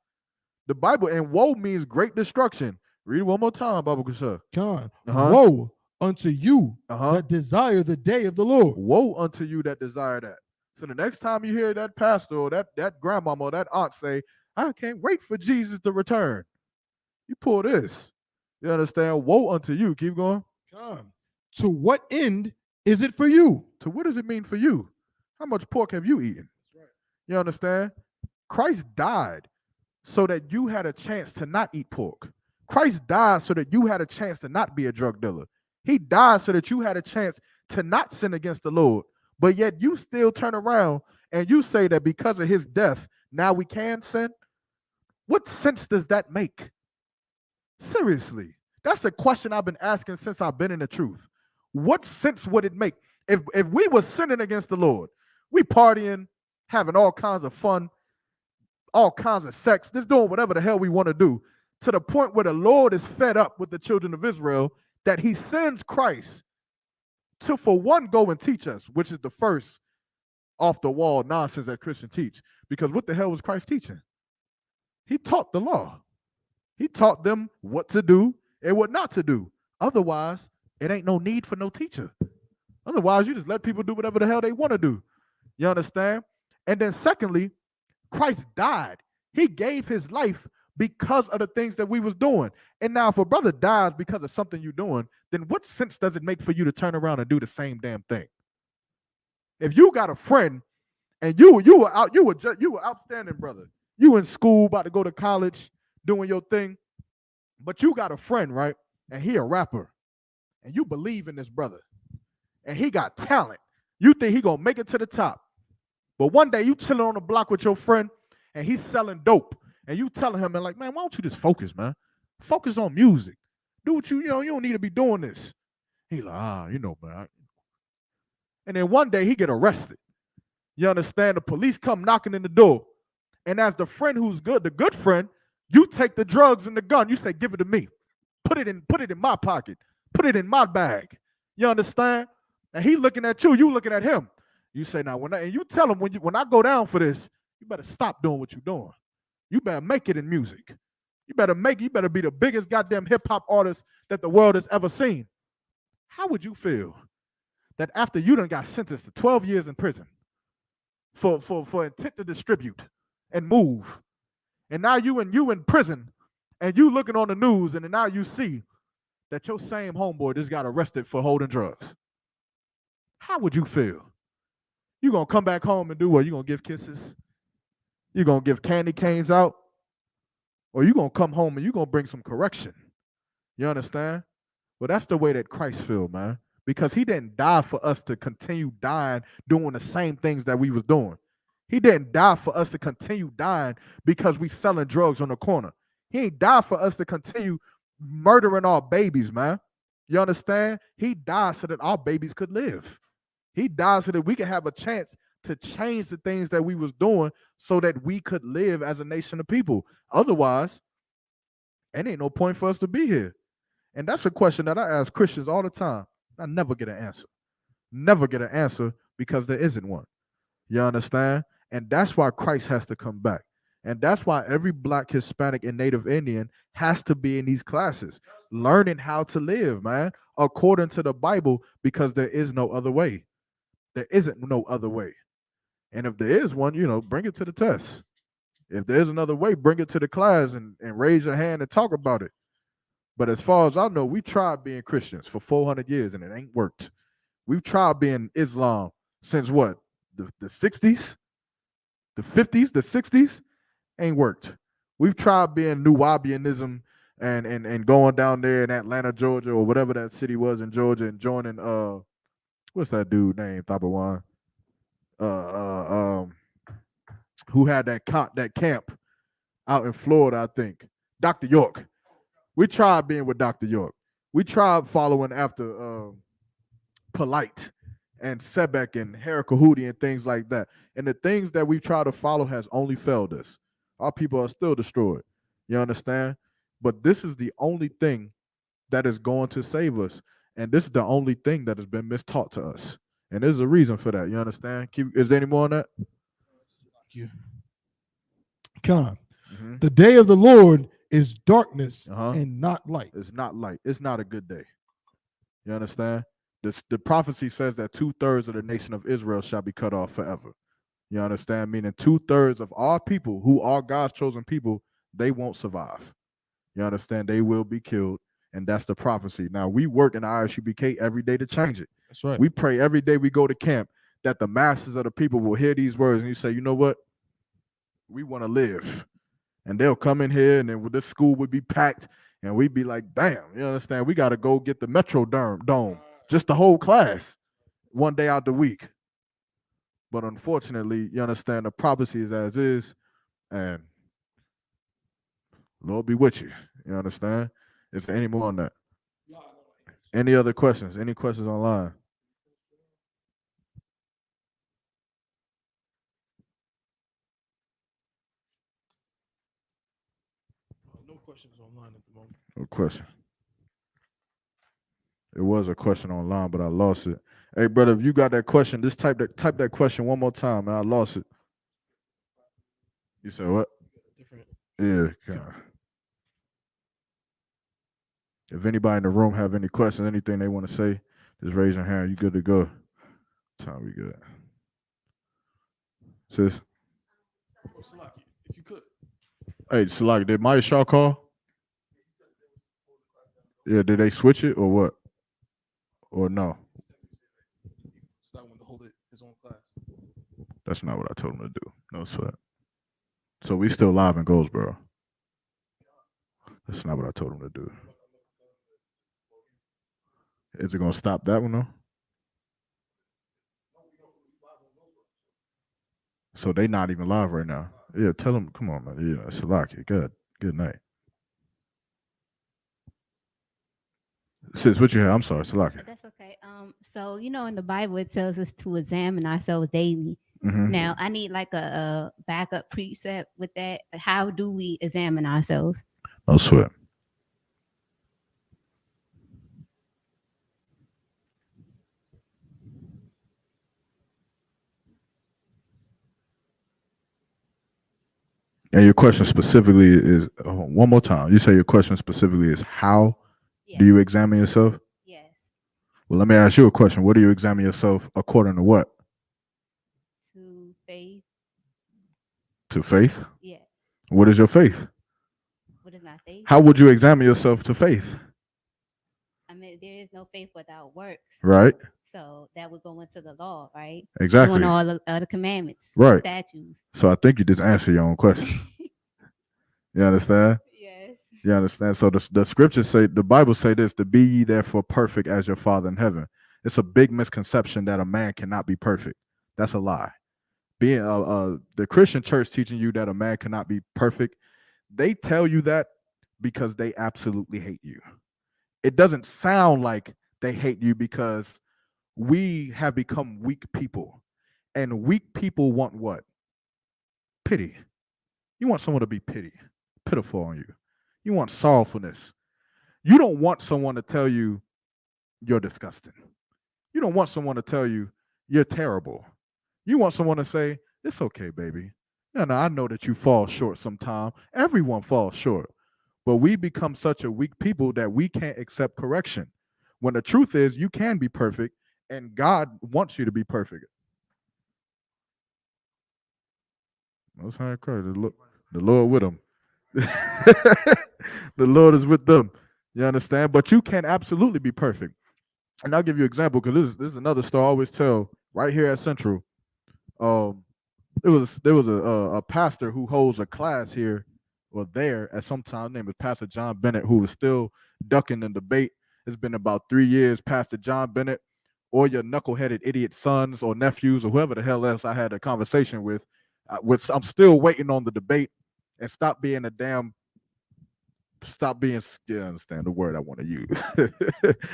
The Bible, and woe means great destruction. Read it one more time, Bible Kusha. God. Woe unto you that desire the day of the Lord. Woe unto you that desire that. So the next time you hear that pastor or that grandmama or that aunt say, I can't wait for Jesus to return, you pull this. You understand? Woe unto you. Keep going. God. To what end is it for you? To what does it mean for you? How much pork have you eaten? That's right. You understand? Christ died so that you had a chance to not eat pork. Christ died so that you had a chance to not be a drug dealer. He died so that you had a chance to not sin against the Lord. But yet you still turn around and you say that because of his death, now we can sin. What sense does that make? Seriously, that's a question I've been asking since I've been in the truth. What sense would it make if we were sinning against the Lord? We partying, having all kinds of fun, all kinds of sex, just doing whatever the hell we want to do, to the point where the Lord is fed up with the children of Israel that he sends Christ to, for one, go and teach us, which is the first off-the-wall nonsense that Christians teach. Because what the hell was Christ teaching? He taught the law. He taught them what to do and what not to do. Otherwise, it ain't no need for no teacher. Otherwise, you just let people do whatever the hell they want to do. You understand? And then secondly, Christ died. He gave his life because of the things that we was doing. And now if a brother dies because of something you're doing, then what sense does it make for you to turn around and do the same damn thing? If you got a friend and you were outstanding, brother. You in school, about to go to college, doing your thing, but you got a friend, right? And he a rapper, and you believe in this brother, and he got talent. You think he gonna make it to the top, but one day you chilling on the block with your friend, and he's selling dope, and you telling him, man, like, man, why don't you just focus, man? Focus on music. Do what you don't need to be doing this. He like, man. And then one day he get arrested. You understand? The police come knocking in the door. And as the friend who's good, the good friend, you take the drugs and the gun. You say, give it to me. Put it in my pocket. Put it in my bag. You understand? And he looking at you looking at him. You say, now, and you tell him when I go down for this, you better stop doing what you're doing. You better make it in music. You better be the biggest goddamn hip-hop artist that the world has ever seen. How would you feel that after you done got sentenced to 12 years in prison for intent to distribute and move, and now you in prison, and you looking on the news, and then now you see that your same homeboy just got arrested for holding drugs? How would you feel? You gonna come back home and do what? You gonna give kisses? You gonna give candy canes out? Or you gonna come home and you gonna bring some correction? You understand? Well, that's the way that Christ feel, man. Because he didn't die for us to continue dying doing the same things that we was doing. He didn't die for us to continue dying because we selling drugs on the corner. He ain't died for us to continue murdering our babies, man. You understand? He died so that our babies could live. He died so that we could have a chance to change the things that we was doing so that we could live as a nation of people. Otherwise, it ain't no point for us to be here. And that's a question that I ask Christians all the time. I never get an answer. Never get an answer because there isn't one. You understand? And that's why Christ has to come back. And that's why every Black, Hispanic, and Native Indian has to be in these classes, learning how to live, man, according to the Bible, because there is no other way. There isn't no other way. And if there is one, bring it to the test. If there's another way, bring it to the class and raise your hand and talk about it. But as far as I know, we tried being Christians for 400 years and it ain't worked. We've tried being Islam since what? The 60s? The 50s? The 60s? Ain't worked. We've tried being Nubianism and going down there in Atlanta, Georgia, or whatever that city was in Georgia, and joining what's that dude named Tabawan? Who had that camp out in Florida, I think. Dr. York. We tried being with Dr. York. We tried following after Polite and Sebek and Heracahudi and things like that. And the things that we've tried to follow has only failed us. Our people are still destroyed. You understand? But this is the only thing that is going to save us. And this is the only thing that has been mistaught to us. And there's a reason for that. You understand? Is there any more on that? Thank you. Con. Mm-hmm. The day of the Lord is darkness and not light. It's not light. It's not a good day. You understand? The prophecy says that 2/3 of the nation of Israel shall be cut off forever. You understand? Meaning 2/3 of our people who are God's chosen people, they won't survive. You understand? They will be killed. And that's the prophecy. Now, we work in the ISUBK every day to change it. That's right. We pray every day we go to camp that the masses of the people will hear these words and you say, you know what? We want to live. And they'll come in here and then this school would be packed and we'd be like, damn, you understand? We got to go get the Metro Dome, just the whole class, one day out the week. But unfortunately, you understand, the prophecy is as is, and Lord be with you. You understand? Is there any more on that? Any other questions? Any questions online? No questions online at the moment. No question. It was a question online, but I lost it. Hey, brother, if you got that question, just type that question one more time, man. I lost it. You said what? Different. Yeah. If anybody in the room have any questions, anything they want to say, just raise your hand. You good to go? Time we good. Sis? If you could. Hey, so like, did Maya Shaw call? Yeah, did they switch it or what? Or no? So that one to hold it his own class. That's not what I told him to do. No sweat. So we still live in Goldsboro. That's not what I told him to do. Is it gonna stop that one though? So they not even live right now. Yeah, tell them. Come on, man. Yeah, Salaki. Good night. Sis, what you have? I'm sorry, Salaki. That's okay. So in the Bible it tells us to examine ourselves daily. Mm-hmm. Now I need like a backup precept with that. How do we examine ourselves? No sweat. And your question specifically is one more time. You say your question specifically is how do you examine yourself? Yes. Well, let me ask you a question. What do you examine yourself according to what? To faith. To faith? Yes. What is your faith? What is my faith? How would you examine yourself to faith? I mean, there is no faith without works. Right. So that would go into the law, right? Exactly. Doing all the other commandments, right? Statutes. So I think you just answered your own question. You understand? Yes. You understand? So the scriptures say, the Bible say this: to be ye therefore perfect as your Father in heaven. It's a big misconception that a man cannot be perfect. That's a lie. Being the Christian church teaching you that a man cannot be perfect, they tell you that because they absolutely hate you. It doesn't sound like they hate you because we have become weak people. And weak people want what? Pity. You want someone to be pitiful on you. You want sorrowfulness. You don't want someone to tell you you're disgusting. You don't want someone to tell you you're terrible. You want someone to say, it's okay, baby. No, I know that you fall short sometime. Everyone falls short. But we become such a weak people that we can't accept correction. When the truth is, you can be perfect, and God wants you to be perfect. Most High Christ, the Lord with them. The Lord is with them. You understand? But you can absolutely be perfect. And I'll give you an example because this is another story I always tell right here at Central. There was a pastor who holds a class here or there at some time. His name is Pastor John Bennett, who is still ducking the debate. It's been about 3 years. Pastor John Bennett, or your knuckleheaded idiot sons or nephews or whoever the hell else I had a conversation with. I'm still waiting on the debate and stop being, you understand the word I want to use.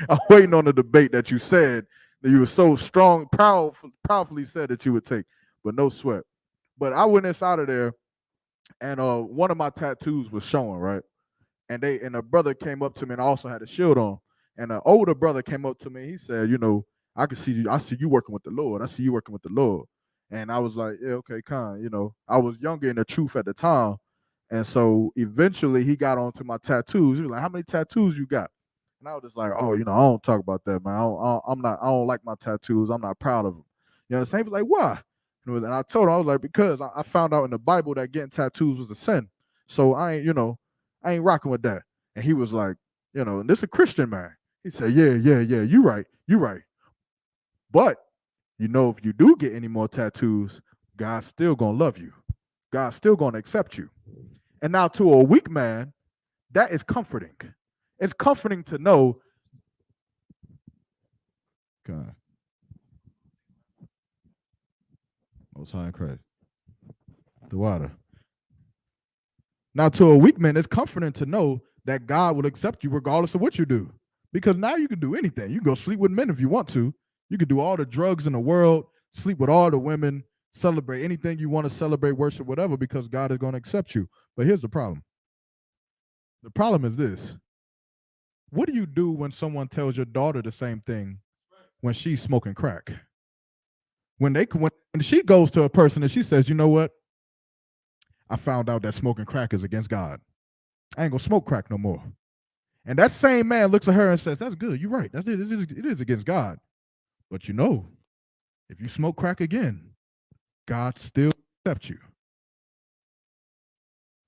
I'm waiting on the debate that you said that you were so strong, proudly said that you would take, but no sweat. But I went inside of there, and one of my tattoos was showing, right? And a brother came up to me, and I also had a shield on. And an older brother came up to me. He said, I can see you. I see you working with the Lord. I see you working with the Lord. And I was like, yeah, okay, kind. I was younger in the truth at the time. And so eventually he got onto my tattoos. He was like, how many tattoos you got? And I was just like, oh, I don't talk about that, man. I don't like my tattoos. I'm not proud of them. You understand? He was like, why? And I told him, I was like, because I found out in the Bible that getting tattoos was a sin. So I ain't rocking with that. And he was like, and this is a Christian man. He said, yeah, you right. But if you do get any more tattoos, God's still gonna love you. God's still gonna accept you. And now to a weak man, that is comforting. It's comforting to know. God. Most High in Christ. The water. Now to a weak man, it's comforting to know that God will accept you regardless of what you do. Because now you can do anything. You can go sleep with men if you want to. You can do all the drugs in the world, sleep with all the women, celebrate anything you want to celebrate, worship, whatever, because God is going to accept you. But here's the problem. The problem is this. What do you do when someone tells your daughter the same thing when she's smoking crack? When she goes to a person and she says, you know what? I found out that smoking crack is against God. I ain't going to smoke crack no more. And that same man looks at her and says, that's good. You're right. It is against God. But if you smoke crack again, God still accepts you.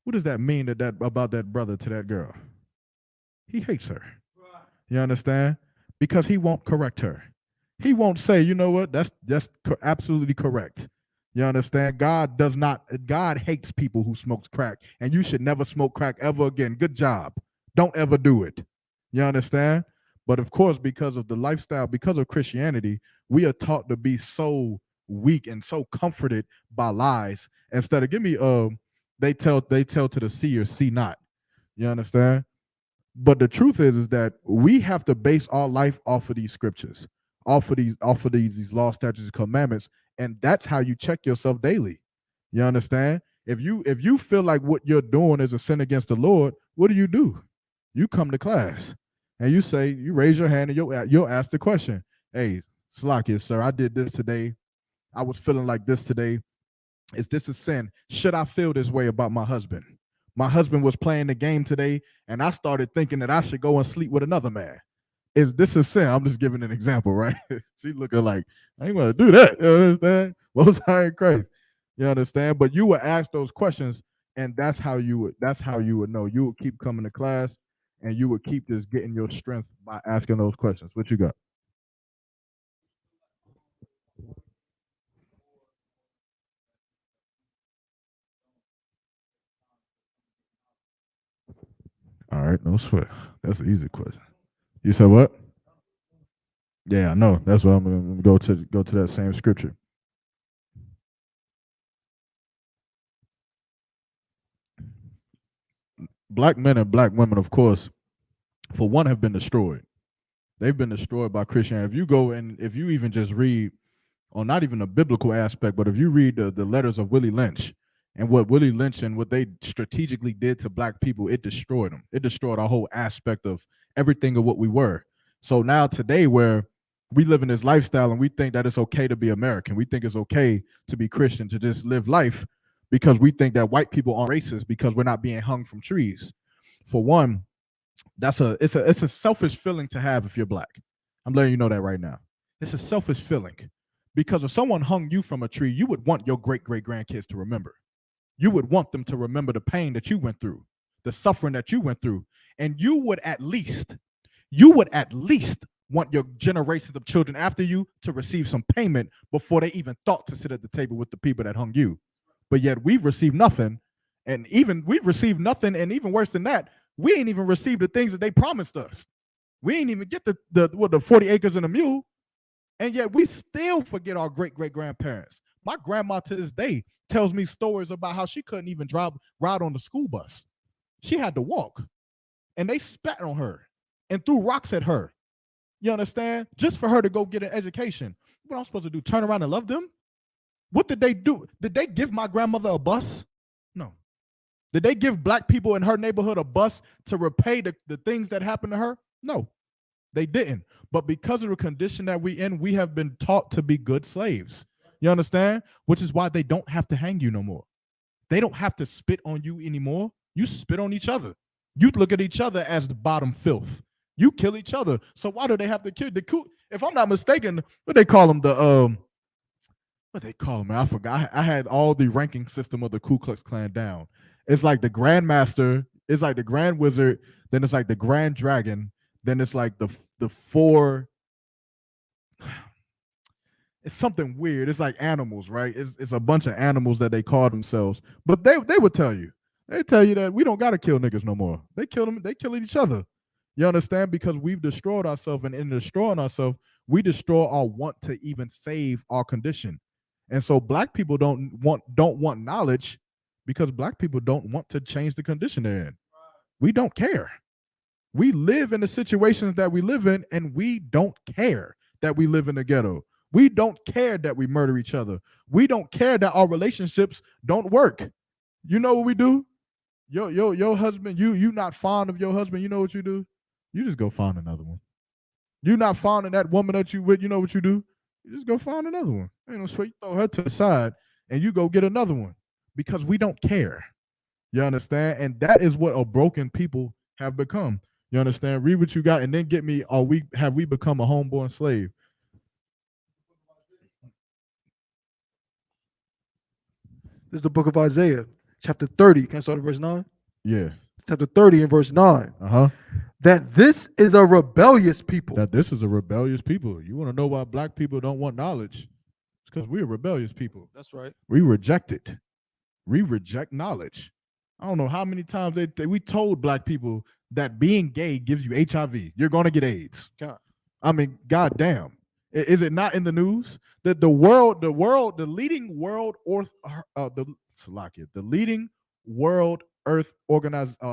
What does that mean about that brother to that girl? He hates her. You understand? Because he won't correct her. He won't say, you know what, that's absolutely correct. You understand? God hates people who smokes crack, and you should never smoke crack ever again. Good job. Don't ever do it. You understand? But of course, because of the lifestyle, because of Christianity, we are taught to be so weak and so comforted by lies. Instead of they tell to the seer, see not. You understand? But the truth is that we have to base our life off of these scriptures, off of these law, statutes, and commandments, and that's how you check yourself daily. You understand? If you feel like what you're doing is a sin against the Lord, what do? You come to class and you raise your hand and you'll ask the question, "Hey, Slakia, sir, I did this today. I was feeling like this today. Is this a sin? Should I feel this way about my husband? My husband was playing the game today, and I started thinking that I should go and sleep with another man. Is this a sin?" I'm just giving an example, right? She looking like, I ain't gonna do that. You understand? Most high in Christ. You understand? But you would ask those questions, and that's how you would know. You would keep coming to class, and you would keep just getting your strength by asking those questions. What you got? All right, no sweat. That's an easy question. You said what? Yeah, I know. That's why I'm gonna go to that same scripture. Black men and black women, of course, for one, have been destroyed. They've been destroyed by Christianity. If you go and if you even just read, or not even a biblical aspect, but if you read the letters of Willie Lynch and what Willie Lynch and what they strategically did to black people, it destroyed them. It destroyed our whole aspect of everything of what we were. So now today, where we live in this lifestyle and we think that it's okay to be American, we think it's okay to be Christian, to just live life because we think that white people aren't racist because we're not being hung from trees. For one, it's a selfish feeling to have if you're black. I'm letting you know that right now. It's a selfish feeling because if someone hung you from a tree, you would want your great great grandkids to remember. You would want them to remember the pain that you went through, the suffering that you went through, and you would at least want your generations of children after you to receive some payment before they even thought to sit at the table with the people that hung you. But yet we've received nothing, and even worse than that, we ain't even received the things that they promised us. We ain't even get the 40 acres and a mule, and yet we still forget our great great grandparents. My grandma to this day tells me stories about how she couldn't even ride on the school bus. She had to walk, and they spat on her and threw rocks at her. You understand? Just for her to go get an education. What I'm supposed to do? Turn around and love them? What did they do? Did they give my grandmother a bus? No. Did they give black people in her neighborhood a bus to repay the things that happened to her? No, they didn't. But because of the condition that we in, we have been taught to be good slaves. You understand? Which is why they don't have to hang you no more. They don't have to spit on you anymore. You spit on each other. You look at each other as the bottom filth. You kill each other. So why do they have to kill the coup? If I'm not mistaken, what they call them, what they call them? I forgot. I had all the ranking system of the Ku Klux Klan down. It's like the Grandmaster, it's like the Grand Wizard, then it's like the Grand Dragon, then it's like the four. It's something weird. It's like animals, right? It's a bunch of animals that they call themselves. But they would tell you. They tell you that we don't gotta kill niggas no more. They kill them, they kill each other. You understand? Because we've destroyed ourselves, and in destroying ourselves, we destroy our want to even save our condition. And so black people don't want knowledge because black people don't want to change the condition they're in. We don't care. We live in the situations that we live in, and we don't care that we live in the ghetto. We don't care that we murder each other. We don't care that our relationships don't work. You know what we do? Your husband, you not fond of your husband, you know what you do? You just go find another one. You're not fond of that woman that you with, you know what you do? You just go find another one. Ain't no sweat. You throw her to the side and you go get another one because we don't care. You understand? And that is what a broken people have become. You understand? Read what you got and then get me, have we become a homeborn slave? This is the book of Isaiah, chapter 30. Can I start at verse 9? Yeah. Chapter 30 and verse 9. Uh-huh. That this is a rebellious people. That this is a rebellious people. You want to know why black people don't want knowledge? It's because we're rebellious people. That's right. We reject it. We reject knowledge. I don't know how many times we told black people that being gay gives you HIV. You're going to get AIDS. God. I mean, goddamn. Is it not in the news that the leading world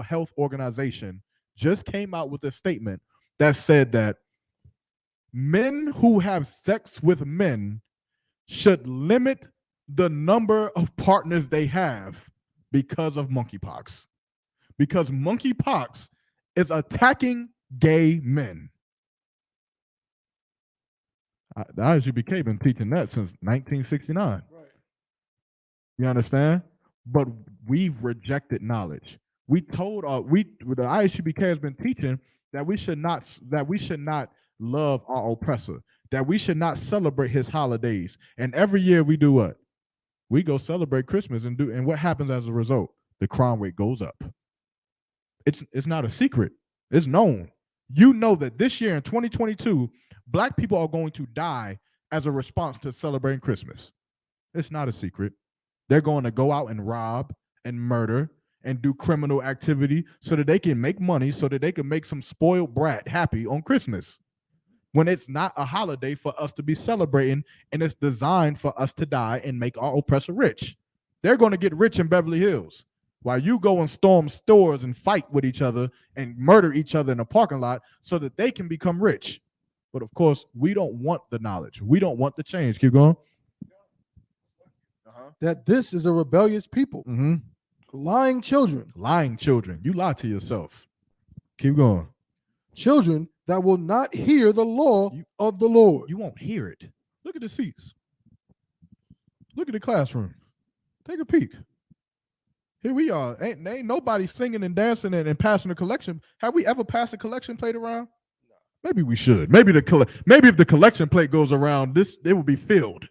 health organization just came out with a statement that said that men who have sex with men should limit the number of partners they have because of monkeypox. Because monkeypox is attacking gay men. The Isupk been teaching that since 1969. Right. You understand? But we've rejected knowledge. We told the Isupk has been teaching that we should not love our oppressor, that we should not celebrate his holidays. And every year we do what? We go celebrate Christmas and what happens as a result? The crime rate goes up. It's not a secret. It's known. You know that this year in 2022, black people are going to die as a response to celebrating Christmas. It's not a secret. They're going to go out and rob and murder and do criminal activity so that they can make money, so that they can make some spoiled brat happy on Christmas. When it's not a holiday for us to be celebrating, and it's designed for us to die and make our oppressor rich. They're going to get rich in Beverly Hills while you go and storm stores and fight with each other and murder each other in a parking lot so that they can become rich. But of course, we don't want the knowledge. We don't want the change. Keep going. That this is a rebellious people. Mm-hmm. Lying children. Lying children. You lie to yourself. Keep going. Children that will not hear the law of the Lord. You won't hear it. Look at the seats. Look at the classroom. Take a peek. Here we are. Ain't nobody singing and dancing and passing a collection. Have we ever passed a collection plate around? No. Maybe we should. Maybe if the collection plate goes around, it will be filled.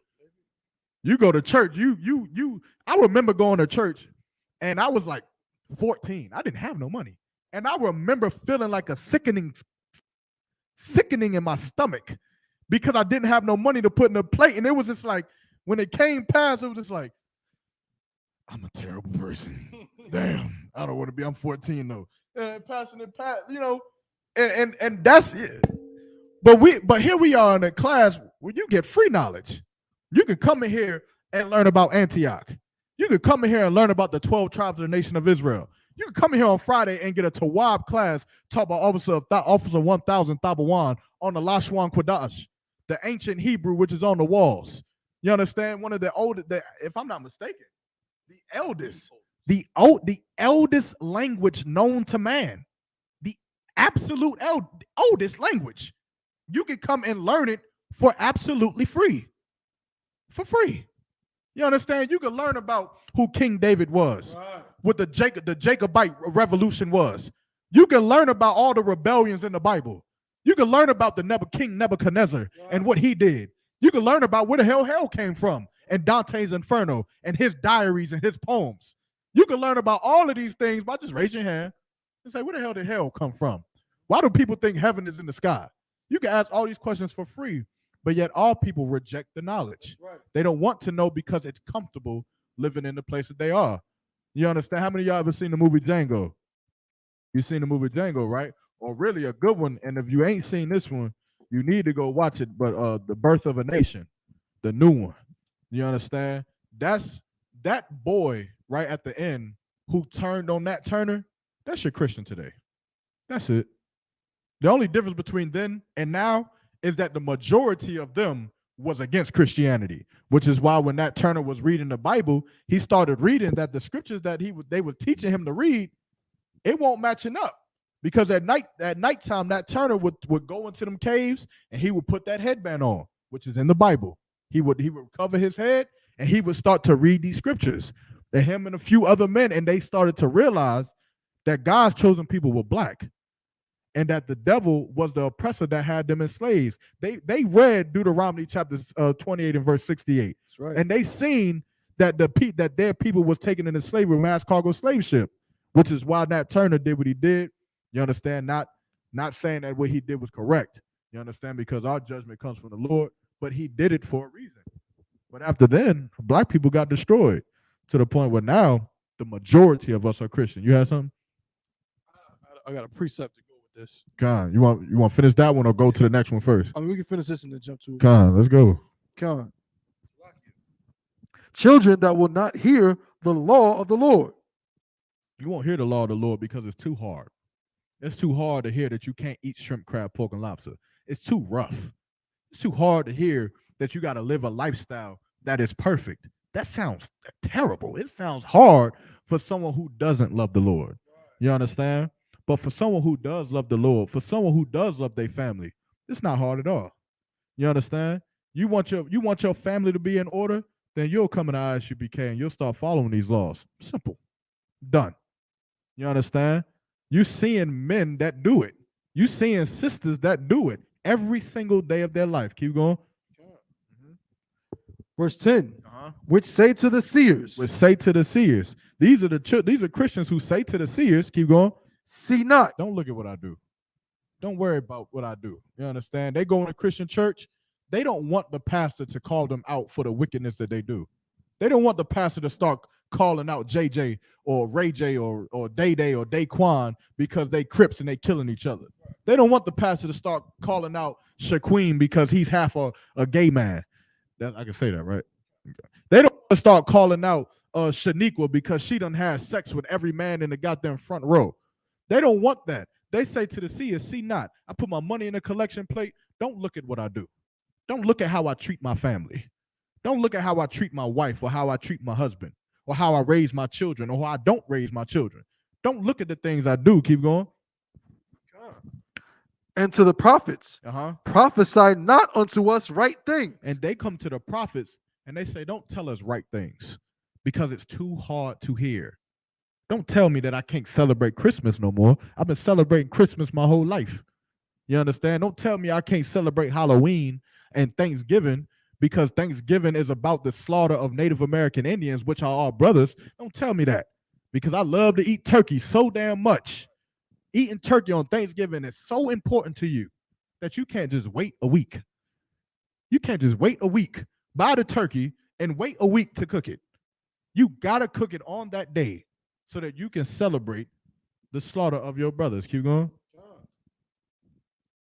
You go to church. I remember going to church, and I was like 14. I didn't have no money, and I remember feeling like a sickening in my stomach because I didn't have no money to put in a plate, and it was just like when it came past, it was just like, I'm a terrible person. Damn, I don't want to be. I'm 14 though. And passing it past, and that's it. But here we are in a class where you get free knowledge. You can come in here and learn about Antioch. You can come in here and learn about the 12 tribes of the nation of Israel. You can come in here on Friday and get a Tawab class taught by Officer 1000 Thabawan on the Lashwan Kodash, the ancient Hebrew which is on the walls. You understand? One of the oldest, if I'm not mistaken, the eldest language known to man, the absolute oldest language. You can come and learn it for absolutely free. For free. You understand? You can learn about who King David was, what the Jacobite revolution was. You can learn about all the rebellions in the Bible. You can learn about the King Nebuchadnezzar and what he did. You can learn about where the hell came from and Dante's Inferno and his diaries and his poems. You can learn about all of these things by just raising your hand and say, where the hell did hell come from? Why do people think heaven is in the sky? You can ask all these questions for free, but yet all people reject the knowledge. Right. They don't want to know because it's comfortable living in the place that they are. You understand? How many of y'all ever seen the movie Django? You seen the movie Django, right? Or really a good one. And if you ain't seen this one, you need to go watch it. But The Birth of a Nation, the new one. You understand? That's that boy right at the end who turned on that Turner. That's your Christian today. That's it. The only difference between then and now is that the majority of them was against Christianity, which is why when that Turner was reading the Bible, he started reading that the scriptures that they were teaching him to read, it won't matching up. Because at nighttime, that Turner would go into them caves and he would put that headband on, which is in the Bible. He would cover his head and he would start to read these scriptures. And him and a few other men, and they started to realize that God's chosen people were black and that the devil was the oppressor that had them as slaves. They read Deuteronomy chapter 28 and verse 68. That's right. And they seen that their people was taken into slavery, mass cargo slave ship, which is why Nat Turner did what he did. You understand? Not saying that what he did was correct. You understand? Because our judgment comes from the Lord, but he did it for a reason. But after then, black people got destroyed to the point where now the majority of us are Christian. You have something? I got a precept to go with this. Con, you want to finish that one or go to the next one first? I mean, we can finish this and then jump to it. Con, let's go. Con. Children that will not hear the law of the Lord. You won't hear the law of the Lord because it's too hard. It's too hard to hear that you can't eat shrimp, crab, pork, and lobster. It's too rough. It's too hard to hear that you got to live a lifestyle that is perfect. That sounds terrible. It sounds hard for someone who doesn't love the Lord. You understand? But for someone who does love the Lord, for someone who does love their family, it's not hard at all. You understand? You want your family to be in order, then you'll come in the Isupk and you'll start following these laws. Simple. Done. You understand? You seeing men that do it. You seeing sisters that do it every single day of their life. Keep going. Verse 10, which say to the seers. Which say to the seers. These are Christians who say to the seers, keep going. See not. Don't look at what I do. Don't worry about what I do. You understand? They go in a Christian church. They don't want the pastor to call them out for the wickedness that they do. They don't want the pastor to start calling out JJ or Ray J or Day Day or Daquan because they Crips and they killing each other. They don't want the pastor to start calling out Shaquem because he's half a gay man. I can say that, right? Okay. They don't want to start calling out Shaniqua because she done had sex with every man in the goddamn front row. They don't want that. They say to the seers, see not. I put my money in a collection plate. Don't look at what I do. Don't look at how I treat my family. Don't look at how I treat my wife or how I treat my husband or how I raise my children or how I don't raise my children. Don't look at the things I do. Keep going. And to the prophets, prophesy not unto us right things. And they come to the prophets and they say, don't tell us right things because it's too hard to hear. Don't tell me that I can't celebrate Christmas no more. I've been celebrating Christmas my whole life. You understand? Don't tell me I can't celebrate Halloween and Thanksgiving because Thanksgiving is about the slaughter of Native American Indians, which are our brothers. Don't tell me that because I love to eat turkey so damn much. Eating turkey on Thanksgiving is so important to you that you can't just wait a week. You can't just wait a week, buy the turkey, and wait a week to cook it. You got to cook it on that day so that you can celebrate the slaughter of your brothers. Keep going.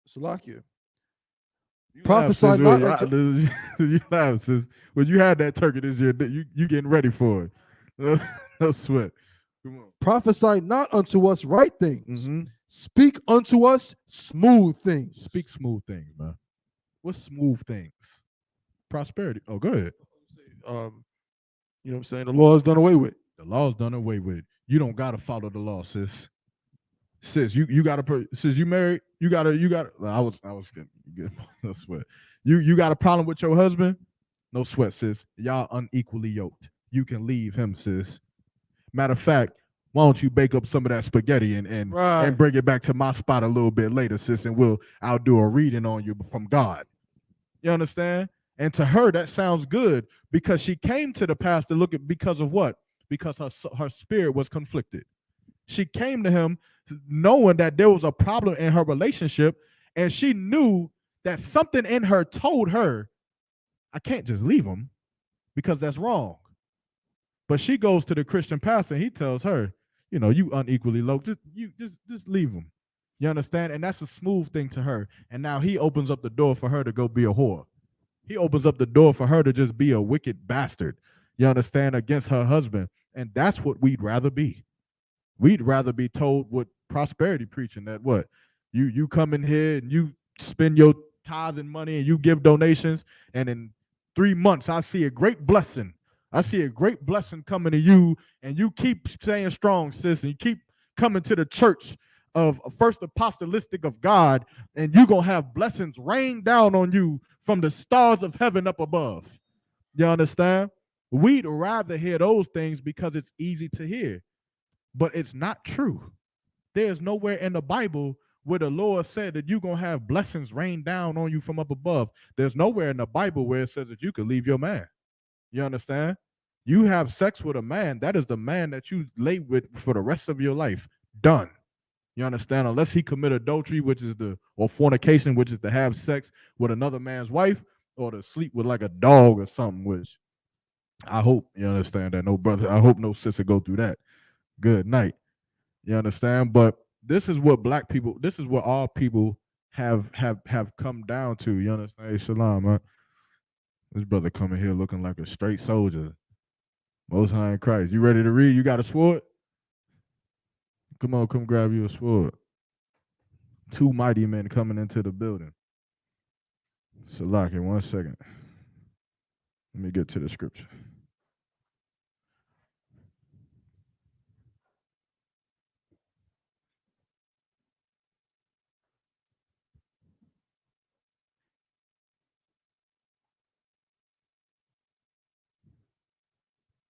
Salakia. Prophesy not unto... You laugh, sis. When you had that turkey this year, you getting ready for it. No sweat. Come on. Prophesy not unto us right things. Speak unto us smooth things. Speak smooth things, man. What's smooth things? Prosperity. Oh, go ahead. You know what I'm saying? The law is done away with. The law is done away with. You don't gotta follow the law, sis. Sis, you gotta. Sis, you married. You gotta. I was good. No sweat. You got a problem with your husband? No sweat, sis. Y'all unequally yoked. You can leave him, sis. Matter of fact, why don't you bake up some of that spaghetti and bring it back to my spot a little bit later, sis, and I'll do a reading on you from God. You understand? And to her, that sounds good because she came to the pastor because of what? Because her spirit was conflicted. She came to him knowing that there was a problem in her relationship, and she knew that something in her told her, I can't just leave him because that's wrong. But she goes to the Christian pastor and he tells her, you unequally yoked. Just leave him. You understand? And that's a smooth thing to her. And now he opens up the door for her to go be a whore. He opens up the door for her to just be a wicked bastard. You understand? Against her husband. And that's what we'd rather be. We'd rather be told with prosperity preaching that what? You come in here and you spend your tithing money and you give donations. And in 3 months, I see a great blessing. I see a great blessing coming to you, and you keep staying strong, sis, and you keep coming to the church of First Apostolistic of God, and you're going to have blessings rain down on you from the stars of heaven up above. You understand? We'd rather hear those things because it's easy to hear, but it's not true. There's nowhere in the Bible where the Lord said that you're going to have blessings rain down on you from up above. There's nowhere in the Bible where it says that you could leave your man. You understand? You have sex with a man, that is the man that you lay with for the rest of your life. Done. You understand? Unless he commit adultery, or fornication, which is to have sex with another man's wife, or to sleep with like a dog or something, which I hope you understand that no brother, I hope no sister go through that. Good night. You understand? But this is what black people, this is what all people have come down to. You understand? Hey, shalom, man. This brother coming here looking like a straight soldier. Most High in Christ. You ready to read? You got a sword? Come on, come grab you a sword. Two mighty men coming into the building. Salaki, 1 second. Let me get to the scripture.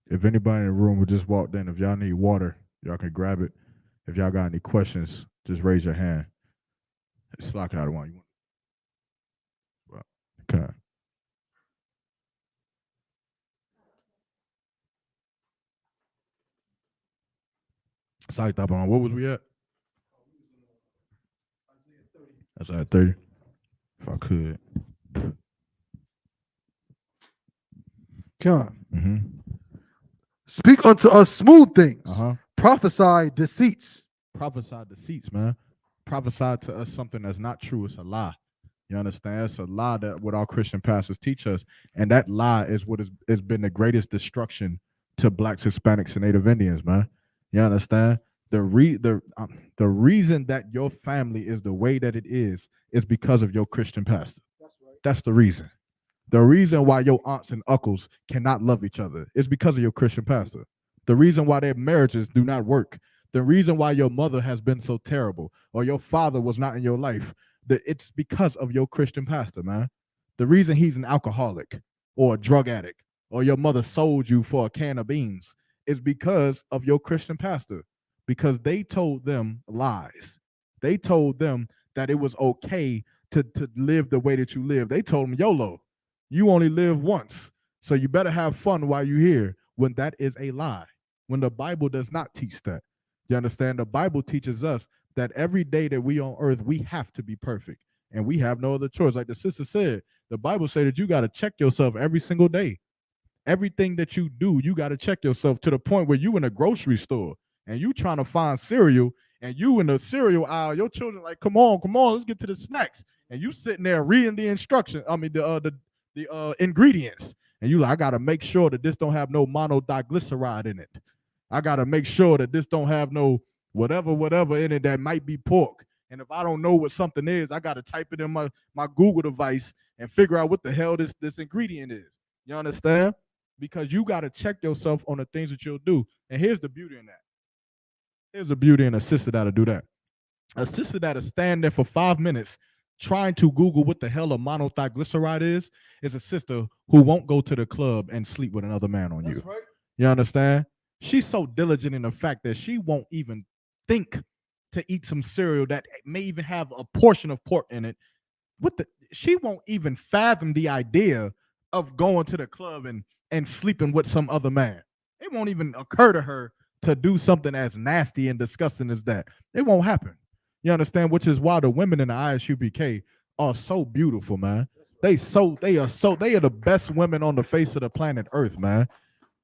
If anybody in the room who just walked in, if y'all need water, y'all can grab it. If y'all got any questions, just raise your hand. It's lock out of one. You want? Okay. Sorry, Taban. What was we at? That's at 30. If I could. Come. Mm-hmm. Speak unto us smooth things. Uh-huh. Prophesy deceits. Prophesy deceits, man. Prophesy to us something that's not true. It's a lie. You understand? It's a lie that what our Christian pastors teach us. And that lie is what has been the greatest destruction to blacks, Hispanics, and Native Indians, man. You understand? The reason that your family is the way that it is because of your Christian pastor. That's right. That's the reason. The reason why your aunts and uncles cannot love each other is because of your Christian pastor. The reason why their marriages do not work. The reason why your mother has been so terrible or your father was not in your life, it's because of your Christian pastor, man. The reason he's an alcoholic or a drug addict or your mother sold you for a can of beans is because of your Christian pastor, because they told them lies. They told them that it was okay to live the way that you live. They told them, YOLO, you only live once, so you better have fun while you're here, when that is a lie, when the Bible does not teach that. You understand? The Bible teaches us that every day that we on earth, we have to be perfect, and we have no other choice. Like the sister said, the Bible says that you got to check yourself every single day. Everything that you do, you got to check yourself, to the point where you in a grocery store and you trying to find cereal, and you in the cereal aisle, your children like, come on, let's get to the snacks. And you sitting there reading the instructions, the ingredients, and you like, I got to make sure that this don't have no monodiglyceride in it. I got to make sure that this don't have no whatever in it that might be pork. And if I don't know what something is, I got to type it in my Google device and figure out what the hell this ingredient is. You understand? Because you got to check yourself on the things that you'll do. And here's the beauty in that. Here's the beauty in a sister that'll do that. A sister that'll stand there for 5 minutes trying to Google what the hell a monodiglyceride is a sister who won't go to the club and sleep with another man on you. Right. You understand? She's so diligent in the fact that she won't even think to eat some cereal that may even have a portion of pork in it. She won't even fathom the idea of going to the club and sleeping with some other man. It won't even occur to her to do something as nasty and disgusting as that. It won't happen. You understand? Which is why the women in the Isupk are so beautiful, man. They are the best women on the face of the planet Earth, man.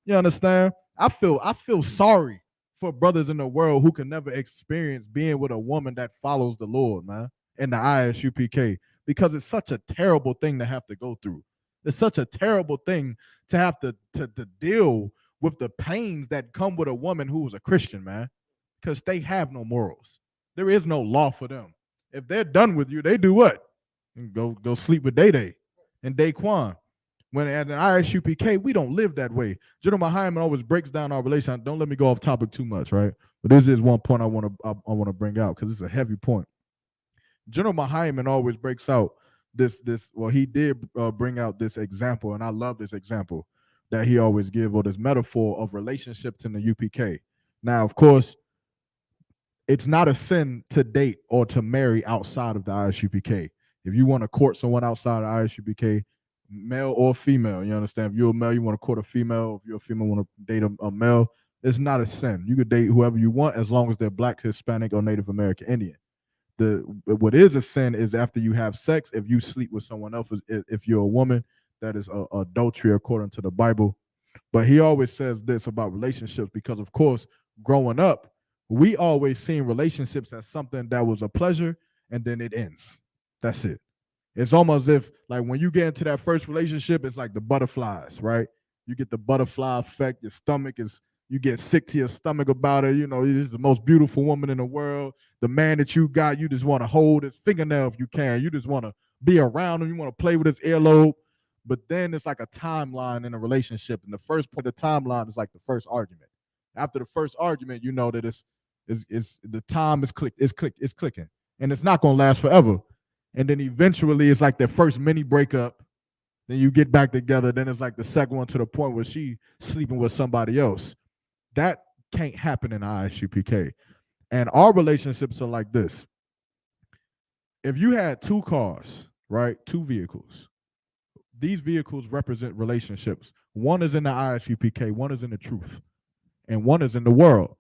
You understand? I feel sorry for brothers in the world who can never experience being with a woman that follows the Lord, man, in the Isupk, because it's such a terrible thing to have to go through. It's such a terrible thing to have to deal with the pains that come with a woman who is a Christian, man, because they have no morals. There is no law for them. If they're done with you, they do what? Go sleep with Day and Daquan. When at an Isupk, we don't live that way. General Hyman always breaks down our relationship. Don't let me go off topic too much, right? But this is one point I want to bring out, because it's a heavy point. General Hyman always breaks out this. Well, he did bring out this example, and I love this example that he always gives, or this metaphor of relationships in the UPK. Now, of course, it's not a sin to date or to marry outside of the Isupk. If you want to court someone outside of the Isupk, male or female. You understand? If you're a male, you want to court a female. If you're a female, want to date a male. It's not a sin. You could date whoever you want as long as they're Black, Hispanic, or Native American Indian. What is a sin is after you have sex, if you sleep with someone else, if you're a woman, that is adultery according to the Bible. But he always says this about relationships because, of course, growing up, we always seen relationships as something that was a pleasure and then it ends. That's it. It's almost as if, like, when you get into that first relationship, it's like the butterflies, right? You get the butterfly effect. Your stomach is, you get sick to your stomach about it. You know, he's the most beautiful woman in the world. The man that you got, you just want to hold his fingernail if you can. You just want to be around him. You want to play with his earlobe. But then it's like a timeline in a relationship. And the first point of the timeline is like the first argument. After the first argument, you know that it's the time is clicking. And it's not going to last forever. And then eventually it's like their first mini breakup. Then you get back together. Then it's like the second one to the point where she's sleeping with somebody else. That can't happen in ISUPK. And our relationships are like this. If you had two cars, right, two vehicles, these vehicles represent relationships. One is in the ISUPK, one is in the truth, and one is in the world.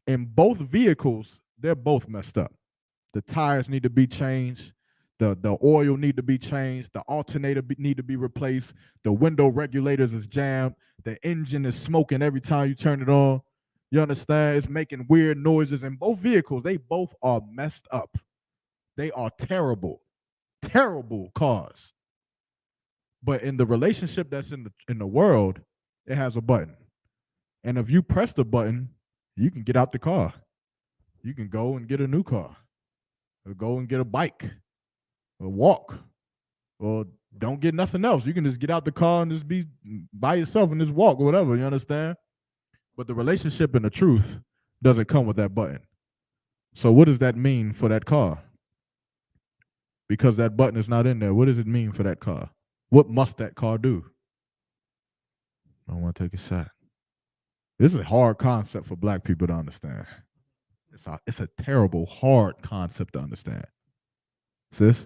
In both vehicles, they're both messed up. The tires need to be changed. The oil need to be changed. The alternator need to be replaced. The window regulators is jammed. The engine is smoking every time you turn it on. You understand? It's making weird noises. In both vehicles, they both are messed up. They are terrible, terrible cars. But in the relationship that's in the world, it has a button. And if you press the button, you can get out the car. You can go and get a new car. Or go and get a bike. Or walk. Or don't get nothing else. You can just get out the car and just be by yourself and just walk or whatever, you understand? But the relationship and the truth doesn't come with that button. So what does that mean for that car? Because that button is not in there, what does it mean for that car? What must that car do? I want to take a shot. This is a hard concept for Black people to understand. It's a terrible, hard concept to understand. Sis?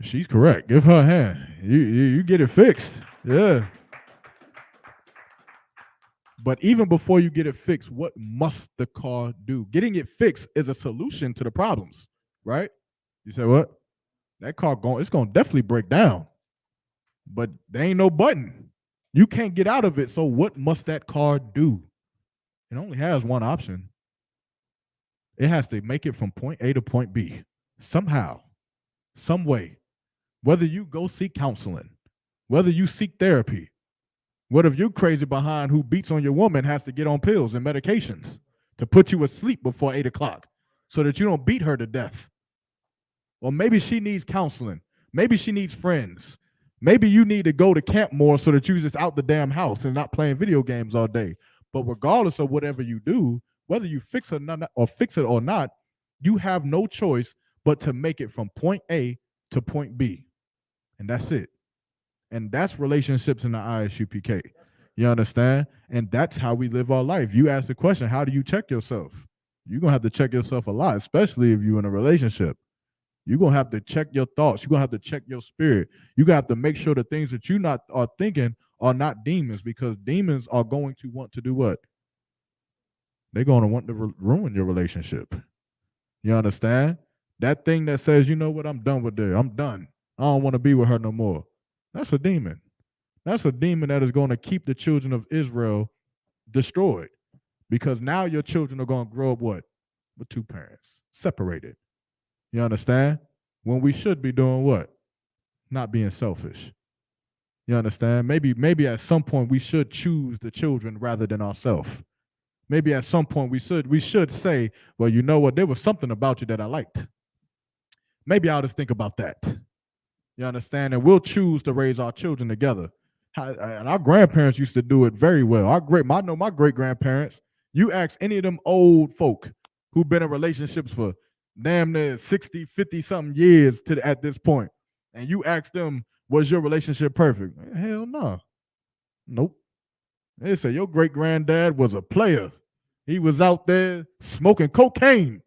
She's correct. Give her a hand. You get it fixed. Yeah. But even before you get it fixed, what must the car do? Getting it fixed is a solution to the problems, right? You say what? That car it's going to definitely break down. But there ain't no button. You can't get out of it. So what must that car do? It only has one option. It has to make it from point A to point B. Somehow. Some way. Whether you go seek counseling. Whether you seek therapy. What if you're crazy behind who beats on your woman has to get on pills and medications to put you asleep before 8 o'clock so that you don't beat her to death? Or maybe she needs counseling. Maybe she needs friends. Maybe you need to go to camp more so that you're just out the damn house and not playing video games all day. But regardless of whatever you do, whether you fix it or not, you have no choice but to make it from point A to point B. And that's it. And that's relationships in the ISUPK. You understand? And that's how we live our life. You ask the question, how do you check yourself? You're going to have to check yourself a lot, especially if you're in a relationship. You're going to have to check your thoughts. You're going to have to check your spirit. You're going to have to make sure the things that you are thinking are not demons, because demons are going to want to do what? They're going to want to ruin your relationship. You understand? That thing that says, you know what, I'm done with her. I'm done. I don't want to be with her no more. That's a demon. That's a demon that is going to keep the children of Israel destroyed, because now your children are going to grow up what? With two parents, separated. You understand? When we should be doing what? Not being selfish. You understand? Maybe at some point we should choose the children rather than ourselves. Maybe at some point we should say, well, you know what? There was something about you that I liked. Maybe I'll just think about that. You understand? And we'll choose to raise our children together. And our grandparents used to do it very well. I know my great-grandparents. You ask any of them old folk who've been in relationships for damn near 60, 50-something years at this point, and you ask them, was your relationship perfect? Hell no. Nope. They say your great-granddad was a player. He was out there smoking cocaine.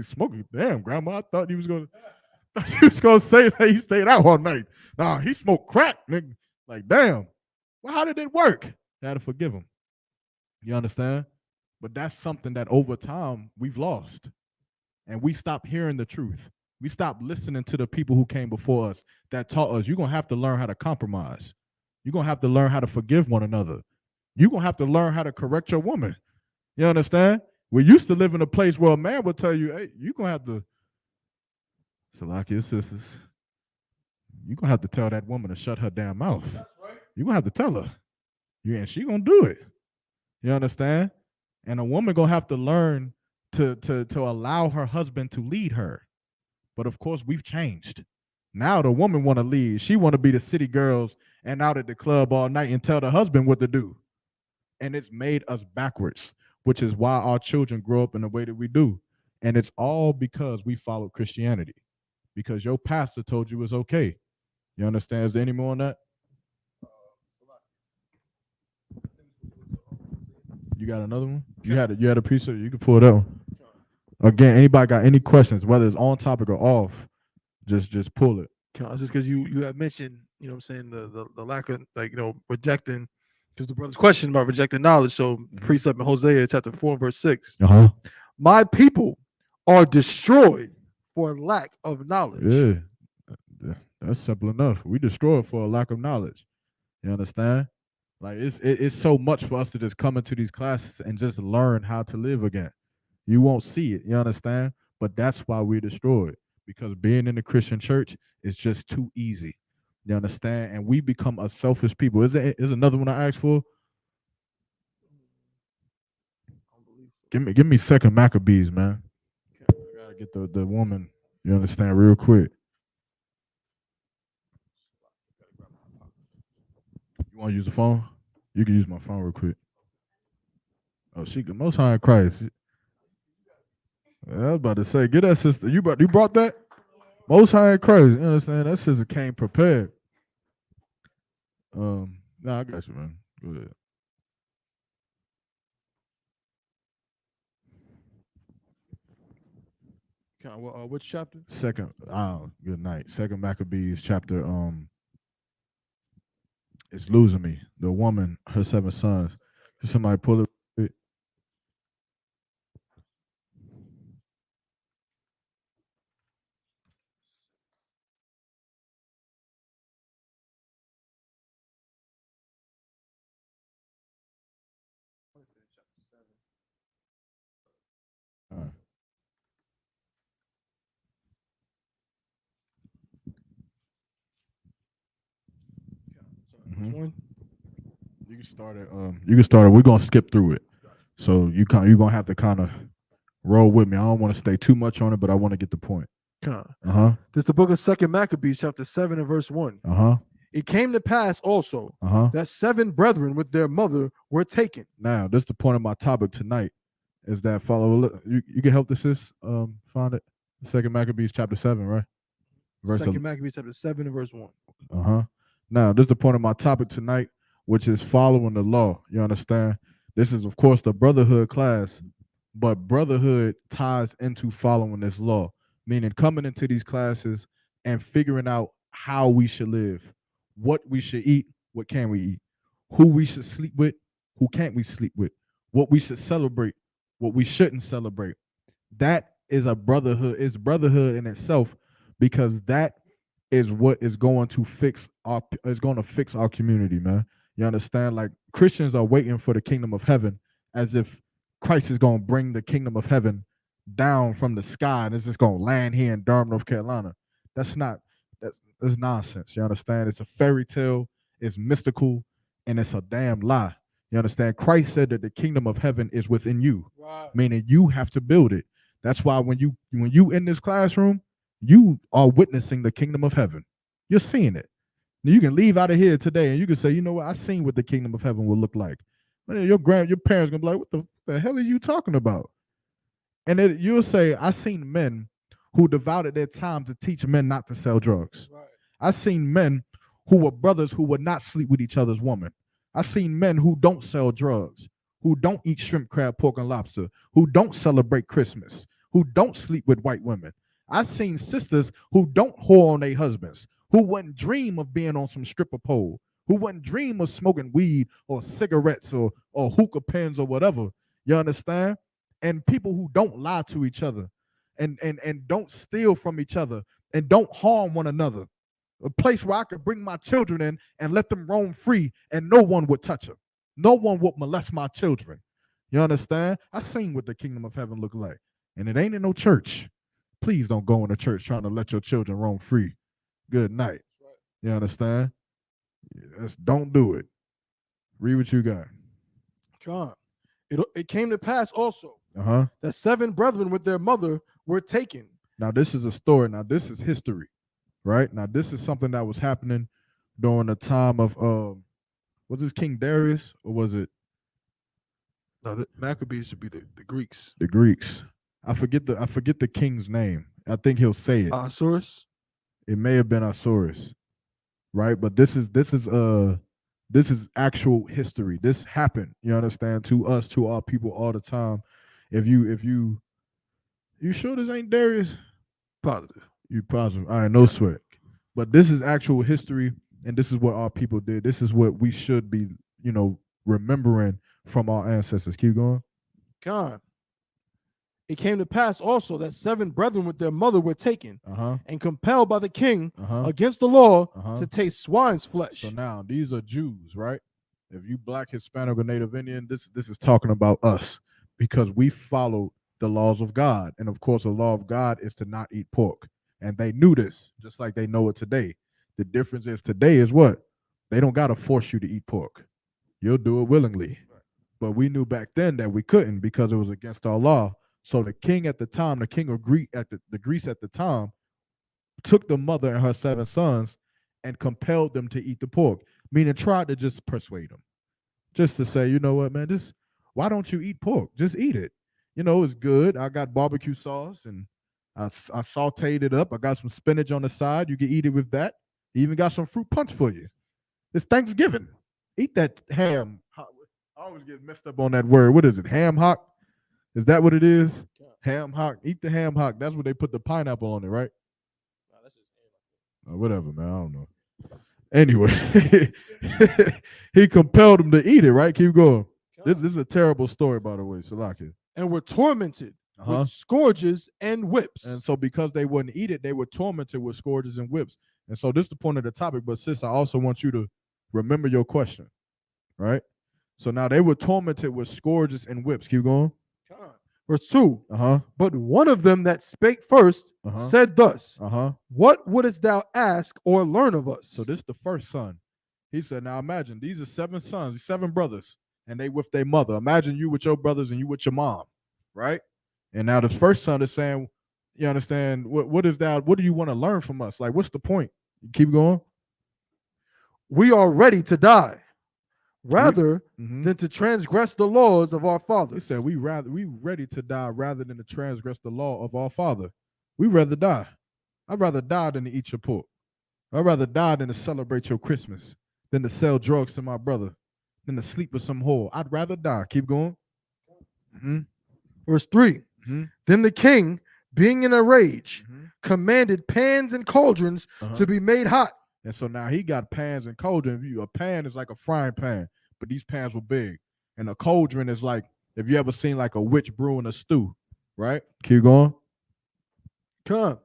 be smoking. Damn, grandma, I thought you was gonna say that he stayed out all night. Nah, he smoked crack, nigga. Like, damn. Well, how did it work? I had to forgive him. You understand? But that's something that over time we've lost. And we stopped hearing the truth. We stopped listening to the people who came before us that taught us you're going to have to learn how to compromise. You're going to have to learn how to forgive one another. You're going to have to learn how to correct your woman. You understand? We used to live in a place where a man would tell you, hey, you're going to have to, Salakia sisters, you're going to have to tell that woman to shut her damn mouth. That's right. You're going to have to tell her. And she going to do it. You understand? And a woman going to have to learn to allow her husband to lead her. But of course, we've changed. Now the woman want to lead. She want to be the city girls and out at the club all night and tell the husband what to do. And it's made us backwards, which is why our children grow up in the way that we do. And it's all because we followed Christianity. Because your pastor told you it's okay. You understand? Is there any more on that? You got another one? You had a piece of it. You can pull it out. Again, anybody got any questions, whether it's on topic or off, just pull it. Just because you had mentioned, you know what I'm saying, the lack of, like, you know, rejecting, because the brother's question about rejecting knowledge. So precept in Hosea chapter 4 verse 6. My people are destroyed for lack of knowledge. Yeah, that's simple enough. We destroy it for a lack of knowledge. You understand? Like, it's so much for us to just come into these classes and just learn how to live again. You won't see it, you understand? But that's why we're destroyed, because being in the Christian church is just too easy. You understand? And we become a selfish people. Is another one I asked for? Give me 2nd Maccabees, man. I gotta get the woman, you understand, real quick. You want to use the phone? You can use my phone real quick. Oh, she can. Most High in Christ. I was about to say, get that sister. You brought that? Most High in Christ. You understand? That sister came prepared. Nah, I got you, man. Go ahead. Which chapter? Second. Good night. 2nd Maccabees chapter. It's losing me. The woman, her 7 sons. Can somebody pull it? One? You can start it. We're gonna skip through it, so you're gonna have to kind of roll with me. I don't want to stay too much on it, but I want to get the point. This is the book of 2nd Maccabees, chapter 7 and verse 1. It came to pass also that 7 brethren with their mother were taken. Now, this is the point of my topic tonight. Is that you can help the sis find it? 2nd Maccabees chapter 7, right? 2nd Maccabees chapter 7 and verse 1. Now, this is the point of my topic tonight, which is following the law. You understand? This is, of course, the Brotherhood class, but Brotherhood ties into following this law, meaning coming into these classes and figuring out how we should live, what we should eat, what can we eat, who we should sleep with, who can't we sleep with, what we should celebrate, what we shouldn't celebrate. That is a brotherhood. It's brotherhood in itself, because that is what is going to fix our community, man. You understand? Like, Christians are waiting for the kingdom of heaven as if Christ is going to bring the kingdom of heaven down from the sky and it's just going to land here in Durham, North Carolina. That's nonsense. You understand? It's a fairy tale, it's mystical, and it's a damn lie. You understand? Christ said that the kingdom of heaven is within you, meaning you have to build it. That's why when you in this classroom, you are witnessing the kingdom of heaven. You're seeing it. Now, you can leave out of here today and you can say, you know what? I seen what the kingdom of heaven will look like. Your parents gonna be like, what the hell are you talking about? And you'll say, I seen men who devoted their time to teach men not to sell drugs. I seen men who were brothers who would not sleep with each other's woman. I seen men who don't sell drugs, who don't eat shrimp, crab, pork, and lobster, who don't celebrate Christmas, who don't sleep with white women. I've seen sisters who don't whore on their husbands, who wouldn't dream of being on some stripper pole, who wouldn't dream of smoking weed or cigarettes or hookah pens or whatever. You understand? And people who don't lie to each other and don't steal from each other and don't harm one another. A place where I could bring my children in and let them roam free and no one would touch them. No one would molest my children. You understand? I seen what the kingdom of heaven look like. And it ain't in no church. Please don't go in a church trying to let your children roam free. Good night. You understand? Yes, don't do it. Read what you got. God. It came to pass also Uh-huh. that 7 brethren with their mother were taken. Now, this is a story. Now, this is history, right? Now, this is something that was happening during the time of, was this King Darius or was it? No, the Maccabees should be the Greeks. The Greeks. I forget the king's name. I think he'll say it. Ahasuerus? It may have been Ahasuerus, right? But this is actual history. This happened, you understand, to us, to our people all the time. If you sure this ain't Darius? Positive. You positive. All right, no sweat. But this is actual history, and this is what our people did. This is what we should be, remembering from our ancestors. Keep going. God. It came to pass also that 7 brethren with their mother were taken and compelled by the king against the law to taste swine's flesh. So now these are Jews, right? If you Black, Hispanic, or Native Indian, this is talking about us because we followed the laws of God. And of course, the law of God is to not eat pork. And they knew this, just like they know it today. The difference is today is what? They don't got to force you to eat pork. You'll do it willingly. But we knew back then that we couldn't because it was against our law. So the king at the time, the king of Greece at the time, took the mother and her 7 sons and compelled them to eat the pork, meaning tried to just persuade them. Just to say, you know what, man, why don't you eat pork? Just eat it. It's good. I got barbecue sauce and I sauteed it up. I got some spinach on the side. You can eat it with that. Even got some fruit punch for you. It's Thanksgiving. Eat that ham. I always get messed up on that word. What is it? Ham hock? Is that what it is? Ham hock. Eat the ham hock. That's what they put the pineapple on it, right? No, that's just whatever, man. I don't know. Anyway, he compelled them to eat it, right? Keep going. This is a terrible story, by the way, Salaki. And were tormented with scourges and whips. And so because they wouldn't eat it, they were tormented with scourges and whips. And so this is the point of the topic. But sis, I also want you to remember your question, right? So now they were tormented with scourges and whips. Keep going. Verse 2. But one of them that spake first said thus, What wouldest thou ask or learn of us? So this is the first son. He said, now imagine these are 7 sons, 7 brothers, and they with their mother. Imagine you with your brothers and you with your mom, right? And now this first son is saying, you understand, what is that? What do you want to learn from us? Like, what's the point? Keep going. We are ready to die rather than to transgress the laws of our father. He said, we ready to die rather than to transgress the law of our father. We rather die. I'd rather die than to eat your pork. I'd rather die than to celebrate your Christmas, than to sell drugs to my brother, than to sleep with some whore. I'd rather die. Keep going. Verse 3. Then the king, being in a rage, commanded pans and cauldrons to be made hot. And so now he got pans and cauldrons. A pan is like a frying pan, but these pans were big. And a cauldron is like, if you ever seen like a witch brewing a stew, right? Keep going. Come.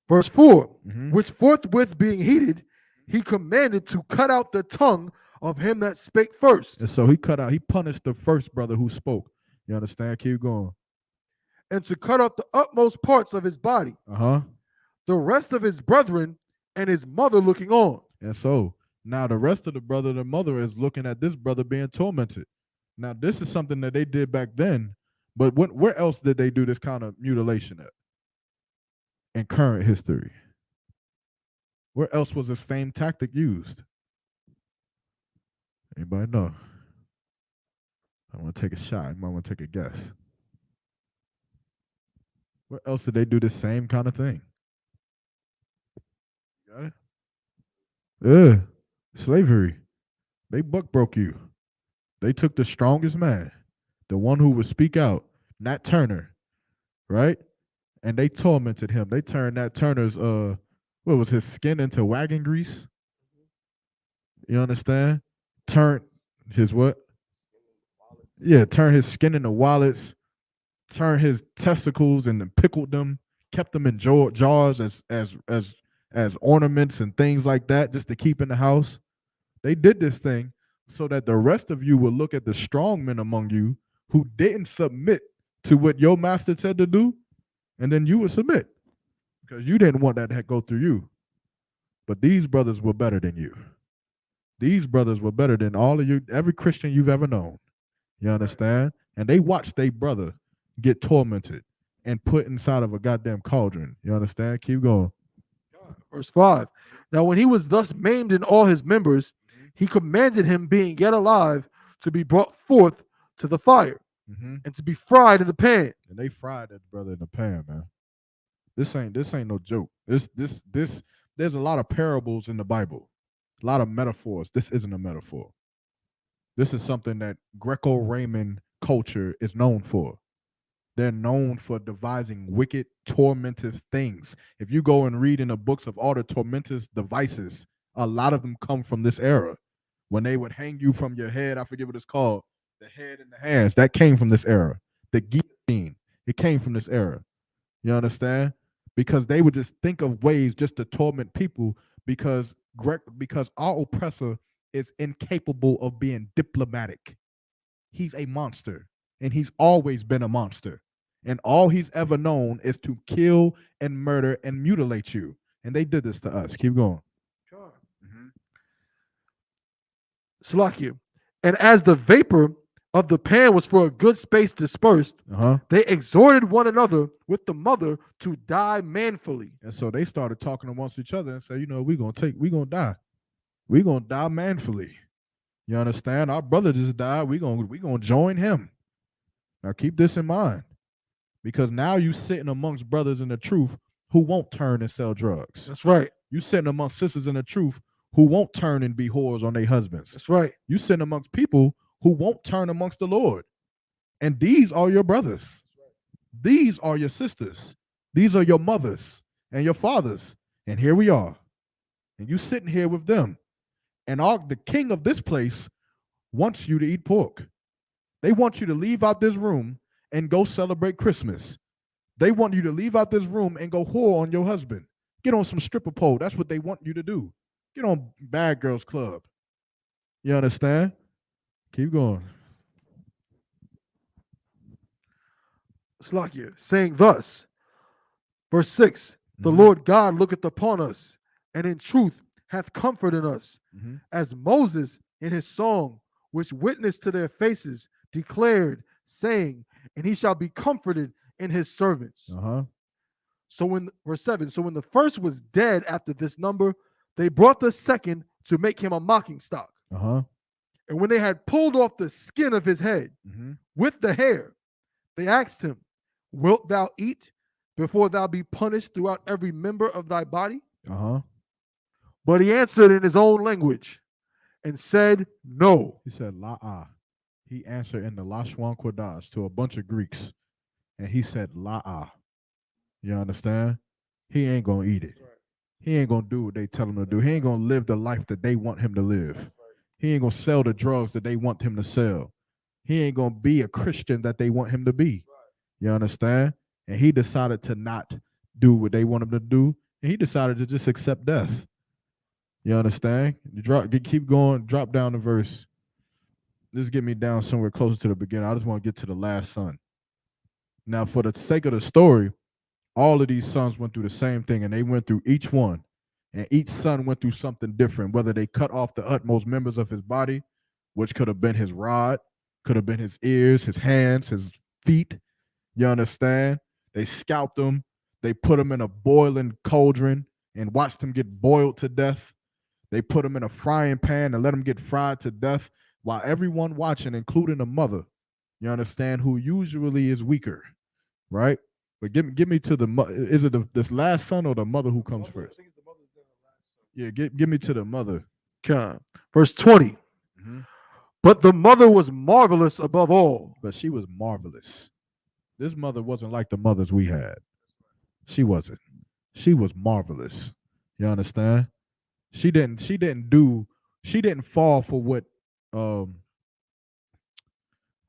Verse 4, which forthwith being heated, he commanded to cut out the tongue of him that spake first. And so he punished the first brother who spoke. You understand? Keep going. And to cut off the utmost parts of his body. The rest of his brethren and his mother looking on. And so now the rest of the brother, the mother is looking at this brother being tormented. Now this is something that they did back then, but where else did they do this kind of mutilation at? In current history. Where else was the same tactic used? Anybody know? I want to take a shot. I might want to take a guess. Where else did they do the same kind of thing? Got it? Yeah. Slavery. They buck broke you. They took the strongest man, the one who would speak out, Nat Turner, right? And they tormented him. They turned that Turner's what was his skin into wagon grease? You understand? Turned his what? Yeah, turned his skin into wallets, turned his testicles and then pickled them, kept them in jars as ornaments and things like that, just to keep in the house. They did this thing so that the rest of you will look at the strong men among you who didn't submit to what your master said to do, and then you would submit because you didn't want that to go through you. But these brothers were better than you. These brothers were better than all of you, every Christian you've ever known. You understand? And they watched their brother get tormented and put inside of a goddamn cauldron. You understand? Keep going. Verse 5. Now, when he was thus maimed in all his members, he commanded him, being yet alive, to be brought forth to the fire and to be fried in the pan. And they fried that brother in the pan, man. This ain't no joke. This there's a lot of parables in the Bible, a lot of metaphors. This isn't a metaphor. This is something that Greco-Roman culture is known for. They're known for devising wicked, tormentive things. If you go and read in the books of all the tormentous devices, a lot of them come from this era. When they would hang you from your head, I forget what it's called, the head and the hands, that came from this era. The guillotine, it came from this era. You understand? Because they would just think of ways just to torment people because our oppressor is incapable of being diplomatic. He's a monster, and he's always been a monster. And all he's ever known is to kill and murder and mutilate you. And they did this to us. Keep going. Slakia. And as the vapor of the pan was for a good space dispersed, they exhorted one another with the mother to die manfully. And so they started talking amongst each other and say, we're gonna die. We're gonna die manfully. You understand? Our brother just died. We're gonna join him. Now keep this in mind. Because now you sitting amongst brothers in the truth who won't turn and sell drugs. That's right. You sitting amongst sisters in the truth who won't turn and be whores on their husbands. That's right. You sitting amongst people who won't turn amongst the Lord. And these are your brothers. These are your sisters. These are your mothers and your fathers. And here we are. And you sitting here with them. And the king of this place wants you to eat pork. They want you to leave out this room and go celebrate Christmas. They want you to leave out this room and go whore on your husband. Get on some stripper pole. That's what they want you to do. Get on Bad Girls Club. You understand? Keep going. Slakia, saying thus, verse 6, the Lord God looketh upon us, and in truth hath comforted us, as Moses in his song, which witnessed to their faces, declared, saying, and he shall be comforted in his servants. So when, verse 7, so when the first was dead after this number, they brought the second to make him a mocking stock. And when they had pulled off the skin of his head with the hair, they asked him, wilt thou eat before thou be punished throughout every member of thy body? But he answered in his own language and said, no. He said, la'ah. He answered in the Lashwan Kodash to a bunch of Greeks. And he said, la'ah. You understand? He ain't going to eat it. He ain't going to do what they tell him to do. He ain't going to live the life that they want him to live. He ain't going to sell the drugs that they want him to sell. He ain't going to be a Christian that they want him to be. You understand? And he decided to not do what they want him to do. And he decided to just accept death. You understand? Keep going. Drop down the verse. Just get me down somewhere closer to the beginning. I just want to get to the last son. Now, for the sake of the story, all of these sons went through the same thing, and they went through each one. And each son went through something different, whether they cut off the utmost members of his body, which could have been his rod, could have been his ears, his hands, his feet. You understand? They scalped him. They put him in a boiling cauldron and watched him get boiled to death. They put him in a frying pan and let him get fried to death while everyone watching, including the mother, you understand, who usually is weaker, right? But give me to the mother. Is it this last son or the mother who comes first? Yeah, give me to the mother. Verse 20. But the mother was marvelous above all. But she was marvelous. This mother wasn't like the mothers we had. She wasn't. She was marvelous. You understand? She didn't fall for what um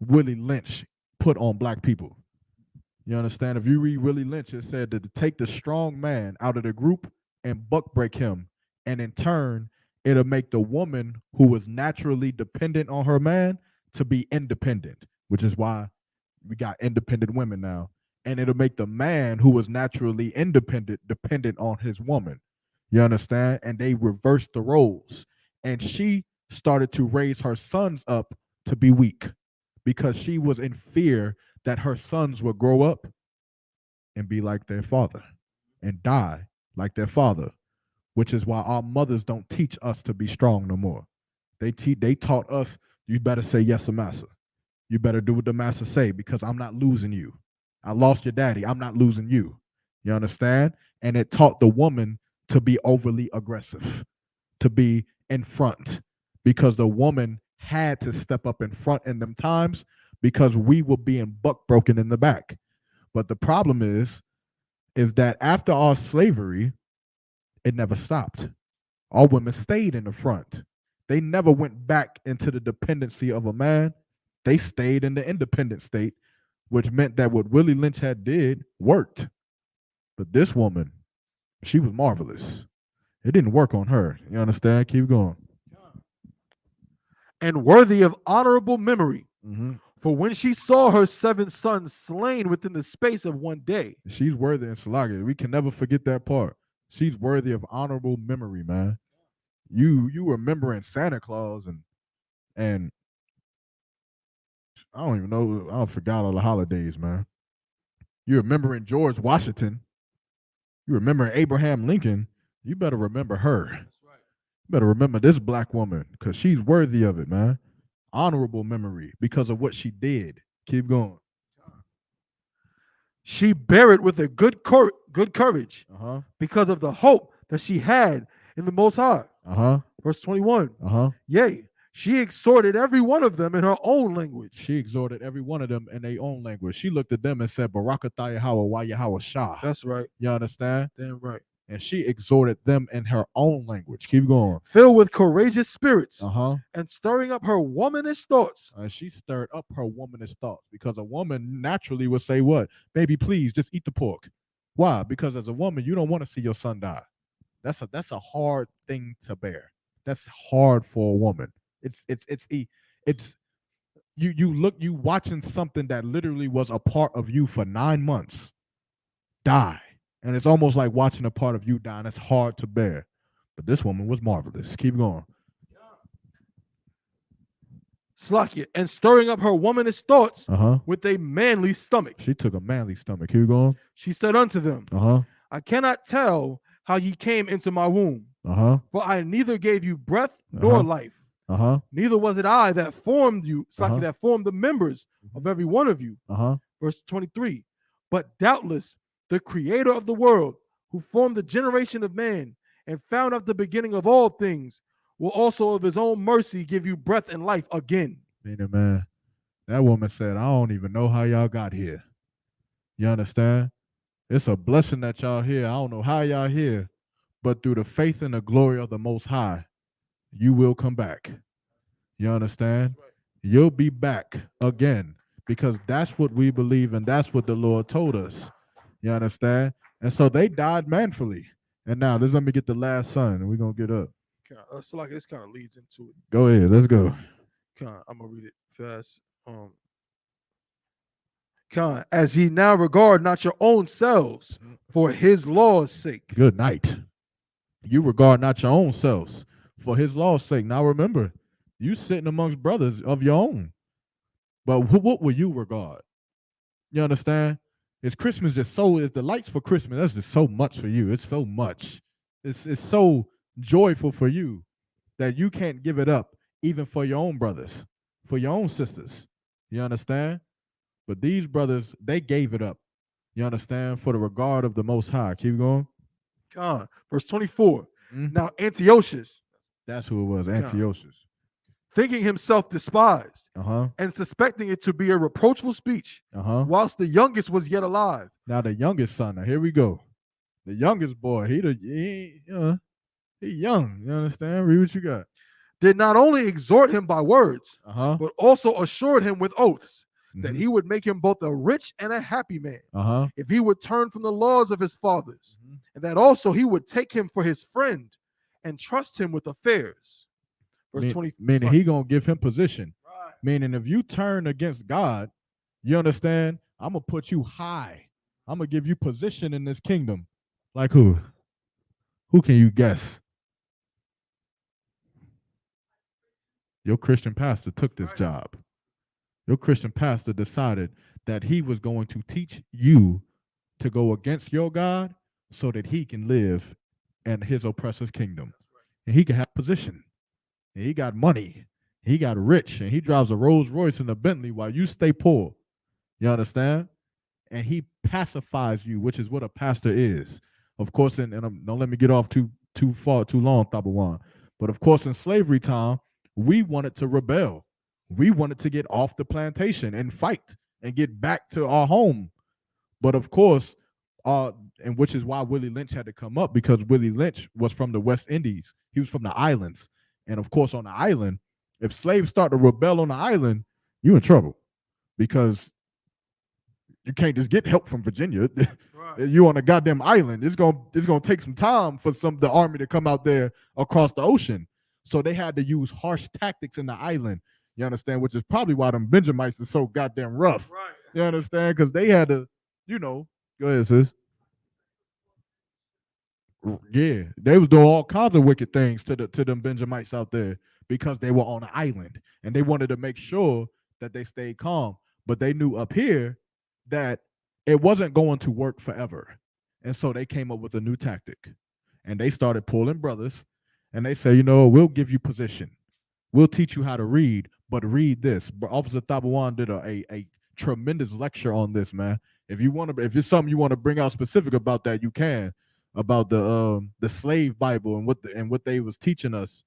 Willie Lynch put on black people. You understand? If you read Willie Lynch, it said that to take the strong man out of the group and buck break him, and in turn, it'll make the woman who was naturally dependent on her man to be independent, which is why we got independent women now. And it'll make the man who was naturally independent dependent on his woman. You understand? And they reversed the roles. And she started to raise her sons up to be weak because she was in fear that her sons would grow up and be like their father and die like their father, which is why our mothers don't teach us to be strong no more. They taught us, you better say yes to massa. You better do what the master say because I'm not losing you. I lost your daddy. I'm not losing you. You understand? And it taught the woman to be overly aggressive, to be in front, because the woman had to step up in front in them times because we were being buck broken in the back. But the problem is that after our slavery, it never stopped. All women stayed in the front. They never went back into the dependency of a man. They stayed in the independent state, which meant that what Willie Lynch had did worked. But this woman, she was marvelous. It didn't work on her. You understand? Keep going. And worthy of honorable memory. Mm-hmm. For when she saw her 7 sons slain within the space of one day. She's worthy in Salaga. We can never forget that part. She's worthy of honorable memory, man. You remembering Santa Claus and I don't even know. I forgot all the holidays, man. You remembering George Washington. You remember Abraham Lincoln. You better remember her. That's right. You better remember this black woman because she's worthy of it, man. Honorable memory because of what she did. Keep going. She bare it with a good courage because of the hope that she had in the Most High. Verse 21. Yea, she exhorted every one of them in her own language. She exhorted every one of them in their own language. She looked at them and said, Barakatah Yahweh wa Yahweh Shah. That's right. You understand? Damn right. And she exhorted them in her own language. Keep going. Filled with courageous spirits and stirring up her womanish thoughts. She stirred up her womanish thoughts because a woman naturally would say what? Baby, please just eat the pork. Why? Because as a woman, you don't want to see your son die. That's a hard thing to bear. That's hard for a woman. It's you watching something that literally was a part of you for 9 months die. And it's almost like watching a part of you die, and it's hard to bear. But this woman was marvelous. Keep going. Slakia, and stirring up her womanish thoughts with a manly stomach. She took a manly stomach. Keep going. She said unto them, I cannot tell how ye came into my womb, for I neither gave you breath nor life. Neither was it I that formed you, Slakia, that formed the members of every one of you. Verse 23. But doubtless the creator of the world, who formed the generation of man and found out the beginning of all things, will also of his own mercy give you breath and life again. Man, that woman said, I don't even know how y'all got here. You understand? It's a blessing that y'all here. I don't know how y'all here, but through the faith and the glory of the Most High, you will come back. You understand? You'll be back again because that's what we believe and that's what the Lord told us. You understand? And so they died manfully. And now, let me get the last son, and we're going to get up. So like this kind of leads into it. Go ahead. Let's go. I'm going to read it fast. As ye now regard not your own selves for his law's sake. Good night. You regard not your own selves for his law's sake. Now remember, you sitting amongst brothers of your own. But what will you regard? You understand? Is Christmas just is the lights for Christmas? That's just so much for you. It's so much. It's so joyful for you that you can't give it up even for your own brothers, for your own sisters. You understand? But these brothers, they gave it up. You understand? For the regard of the Most High. Keep going. Verse 24. Now Antiochus. That's who it was, Antiochus. thinking himself despised, Uh-huh. and suspecting it to be a reproachful speech, Uh-huh. whilst the youngest was yet alive. Now the youngest son. Now here we go. The youngest boy. He young. You understand? Read what you got. Did not only exhort him by words, Uh-huh. but also assured him with oaths that Mhm. he would make him both a rich and a happy man Uh-huh. if he would turn from the laws of his fathers, Mhm. and that also he would take him for his friend and trust him with affairs. Verse 20. Meaning he gonna give him position. Right. Meaning if you turn against God, you understand, I'm gonna put you high. I'm gonna give you position in this kingdom. Like who? Who can you guess? Your Christian pastor took this job. Your Christian pastor decided that he was going to teach you to go against your God so that he can live in his oppressor's kingdom. And he can have position. And he got money. He got rich. And he drives a Rolls Royce and a Bentley while you stay poor. You understand? And he pacifies you, which is what a pastor is. Of course, and don't let me get off too long, Tabawan. But of course, in slavery time, we wanted to rebel. We wanted to get off the plantation and fight and get back to our home. But of course, and which is why Willie Lynch had to come up, because Willie Lynch was from the West Indies. He was from the islands. And of course, on the island, if slaves start to rebel on the island, you in trouble, because you can't just get help from Virginia. Right. You on a goddamn island. It's gonna take some time for the army to come out there across the ocean. So they had to use harsh tactics in the island. You understand? Which is probably why them Benjamites are so goddamn rough. Right. You understand? Because they had to, go ahead, sis. Yeah, they was doing all kinds of wicked things to them Benjamites out there because they were on an island and they wanted to make sure that they stayed calm. But they knew up here that it wasn't going to work forever. And so they came up with a new tactic. And they started pulling brothers and they say, we'll give you position. We'll teach you how to read, but read this. Officer Tabawan did a tremendous lecture on this, man. If it's something you want to bring out specific about that, you can, about the slave Bible and what they was teaching us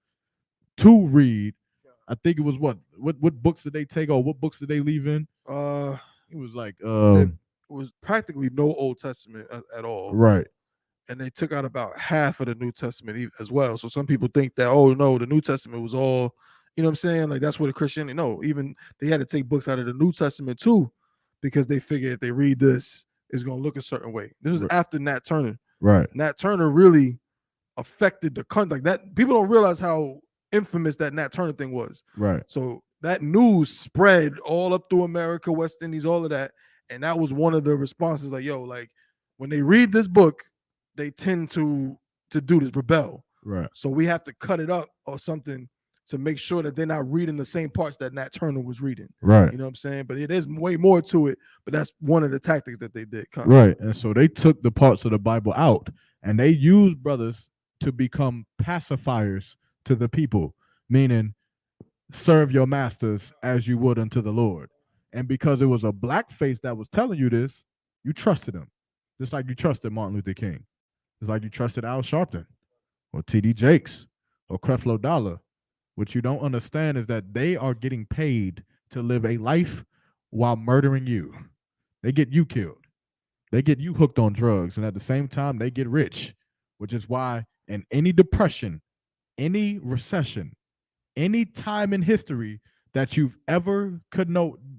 to read. I think it was what books did they take, or what books did they leave in? It was like it was practically no Old Testament at all. Right. And they took out about half of the New Testament as well. So some people think that, oh no, the New Testament was all, you know what I'm saying? Like that's where the Christianity, no, even they had to take books out of the New Testament too, because they figured if they read this, it's gonna look a certain way. This was after Nat Turner. Right. Nat Turner really affected the country. Like that, people don't realize how infamous that Nat Turner thing was. Right. So that news spread all up through America, West Indies, all of that. And that was one of the responses, like, yo, like when they read this book, they tend to do this, rebel. Right. So we have to cut it up or something to make sure that they're not reading the same parts that Nat Turner was reading. Right. You know what I'm saying? But it is way more to it. But that's one of the tactics that they did. Right. And so they took the parts of the Bible out and they used brothers to become pacifiers to the people, meaning serve your masters as you would unto the Lord. And because it was a black face that was telling you this, you trusted him. Just like you trusted Martin Luther King. Just like you trusted Al Sharpton or T.D. Jakes or Creflo Dollar. What you don't understand is that they are getting paid to live a life while murdering you. They get you killed. They get you hooked on drugs. And at the same time, they get rich, which is why in any depression, any recession, any time in history that you've ever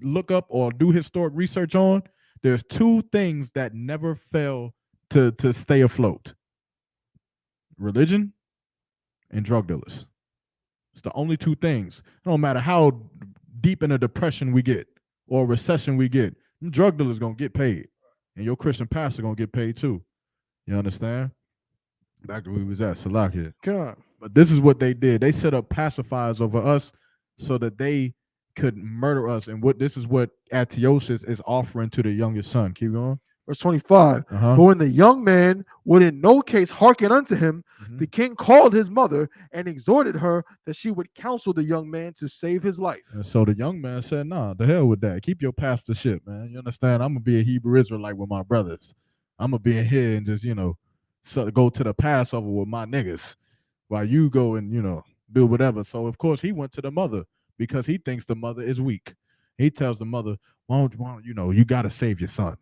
look up or do historic research on, there's two things that never fail to stay afloat: religion and drug dealers. It's the only two things. It don't matter how deep in a depression we get or a recession we get, drug dealers gonna get paid, and your Christian pastor gonna get paid too. You understand? Back to where we was at, Salakia. God. But this is what they did. They set up pacifiers over us so that they could murder us. And this is what Antiochus is offering to the youngest son. Keep going. Verse 25. But when the young man would in no case hearken unto him, the king called his mother and exhorted her that she would counsel the young man to save his life. And so the young man said, nah, the hell with that. Keep your pastorship, man. You understand? I'm going to be a Hebrew Israelite with my brothers. I'm going to be in here and just, go to the Passover with my niggas while you go and, do whatever. So, of course, he went to the mother. because he thinks the mother is weak. He tells the mother, why don't you got to save your son.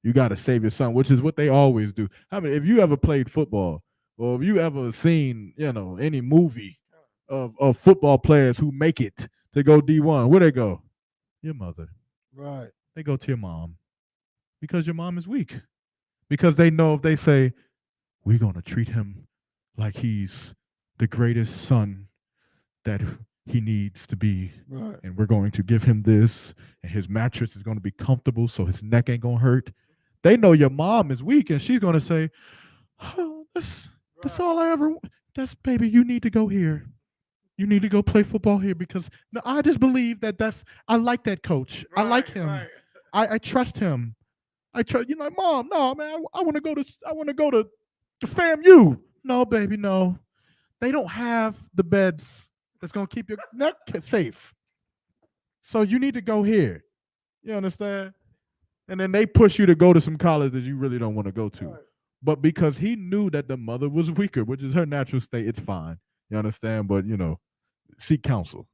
You got to save your son, which is what they always do. I mean, if you ever played football or if you ever seen, any movie of football players who make it to go D1, where they go? Your mother. Right. They go to your mom because your mom is weak. Because they know if they say, we're going to treat him like he's the greatest son that he needs to be. Right. And we're going to give him this, and his mattress is going to be comfortable so his neck ain't going to hurt. They know your mom is weak, and she's going to say, oh, that's all I ever want. That's, baby, you need to go here. You need to go play football here because I just believe I like that coach. I like him. Right. I trust him. I trust, Mom, no, man, I want to go to FAMU. No, baby, no. They don't have the beds that's going to keep your neck safe. So you need to go here. You understand? And then they push you to go to some college that you really don't want to go to. Right. But because he knew that the mother was weaker, which is her natural state, it's fine. You understand? But, seek counsel.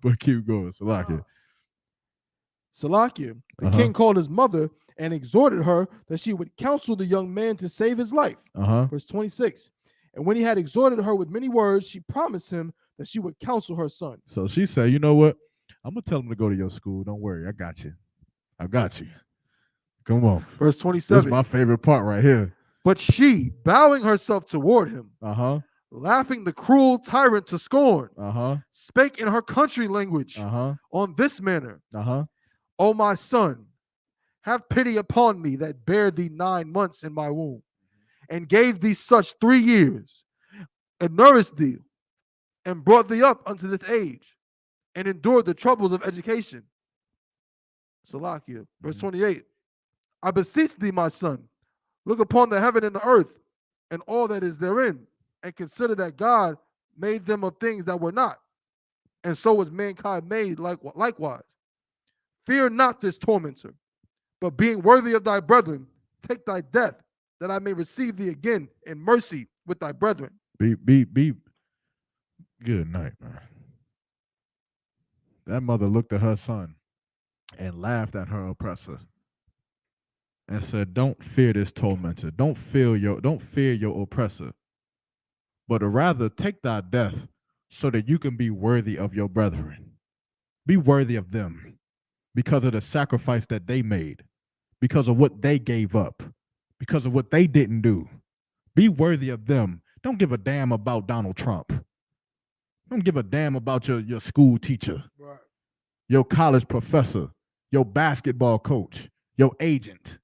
But keep going. Salakia. The king called his mother and exhorted her that she would counsel the young man to save his life. Verse 26. And when he had exhorted her with many words, she promised him that she would counsel her son. So she said, you know what? I'm going to tell him to go to your school. Don't worry. I got you. Come on. Verse 27. This is my favorite part right here. But she, bowing herself toward him, laughing the cruel tyrant to scorn, spake in her country language on this manner. O my son, have pity upon me that bare thee 9 months in my womb, and gave thee such 3 years, and nourished thee, and brought thee up unto this age, and endured the troubles of education. Salakia. Verse 28. I beseech thee, my son, look upon the heaven and the earth, and all that is therein, and consider that God made them of things that were not, and so was mankind made likewise. Fear not this tormentor, but being worthy of thy brethren, take thy death, that I may receive thee again in mercy with thy brethren. Be good night, man. That mother looked at her son and laughed at her oppressor and said, don't fear this tormentor. Don't fear your oppressor, but rather take thy death so that you can be worthy of your brethren. Be worthy of them because of the sacrifice that they made, because of what they gave up, because of what they didn't do. Be worthy of them. Don't give a damn about Donald Trump. Don't give a damn about your school teacher, your college professor, your basketball coach, your agent.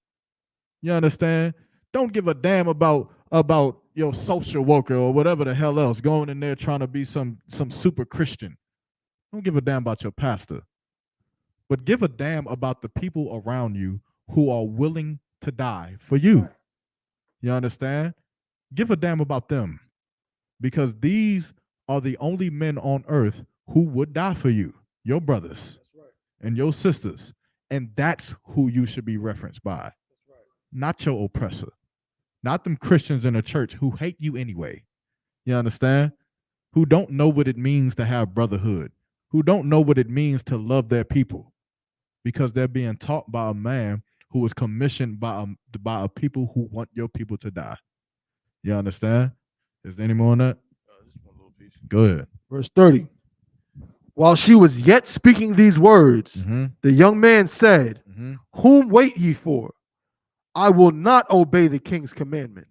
You understand? Don't give a damn about your social worker or whatever the hell else going in there trying to be some super Christian. Don't give a damn about your pastor. But give a damn about the people around you who are willing to die for you. You understand? Give a damn about them, because these are the only men on earth who would die for you, your brothers and your sisters. And that's who you should be referenced by, not your oppressor, not them Christians in the church who hate you anyway. You understand? Who don't know what it means to have brotherhood, who don't know what it means to love their people, because they're being taught by a man who was commissioned by a people who want your people to die. You understand? Is there any more on that? Just one little piece. Go ahead. Verse 30. While she was yet speaking these words, the young man said, whom wait ye for? I will not obey the king's commandment,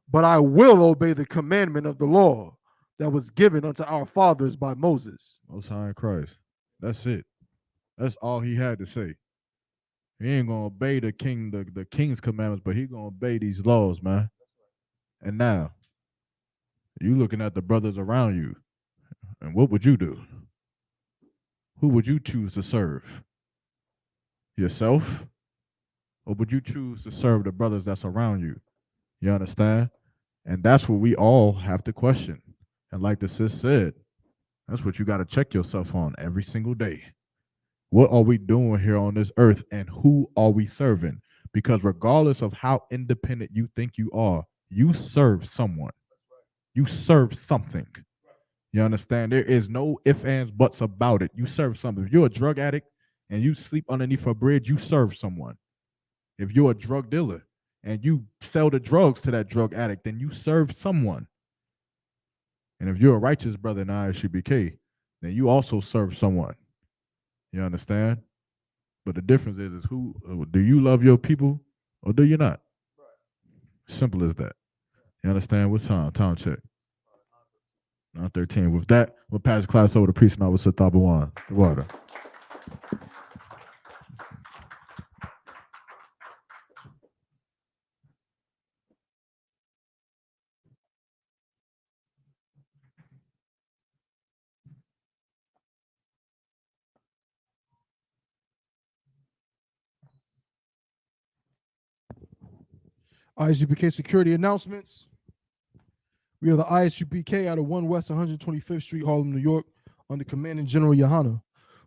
but I will obey the commandment of the law that was given unto our fathers by Moses. Most High in Christ. That's it. That's all he had to say. He ain't gonna obey the king's commandments, but he gonna obey these laws, man. And now, you looking at the brothers around you, and what would you do? Who would you choose to serve? Yourself? Or would you choose to serve the brothers that's around you? You understand? And that's what we all have to question. And like the sis said, that's what you got to check yourself on every single day. What are we doing here on this earth, and who are we serving? Because regardless of how independent you think you are, you serve someone. You serve something. You understand? There is no ifs, ands, buts about it. You serve something. If you're a drug addict and you sleep underneath a bridge, you serve someone. If you're a drug dealer and you sell the drugs to that drug addict, then you serve someone. And if you're a righteous brother in ISUBK, then you also serve someone. You understand? But the difference is who do you love your people or do you not? Simple as that. You understand? What time? Time check. 9:13. With that, we'll pass the class over to Priest and Officer Tabawan. The water. ISUPK security announcements. We are the ISUPK out of 1 West 125th Street, Harlem, New York, under Commanding General Yohana.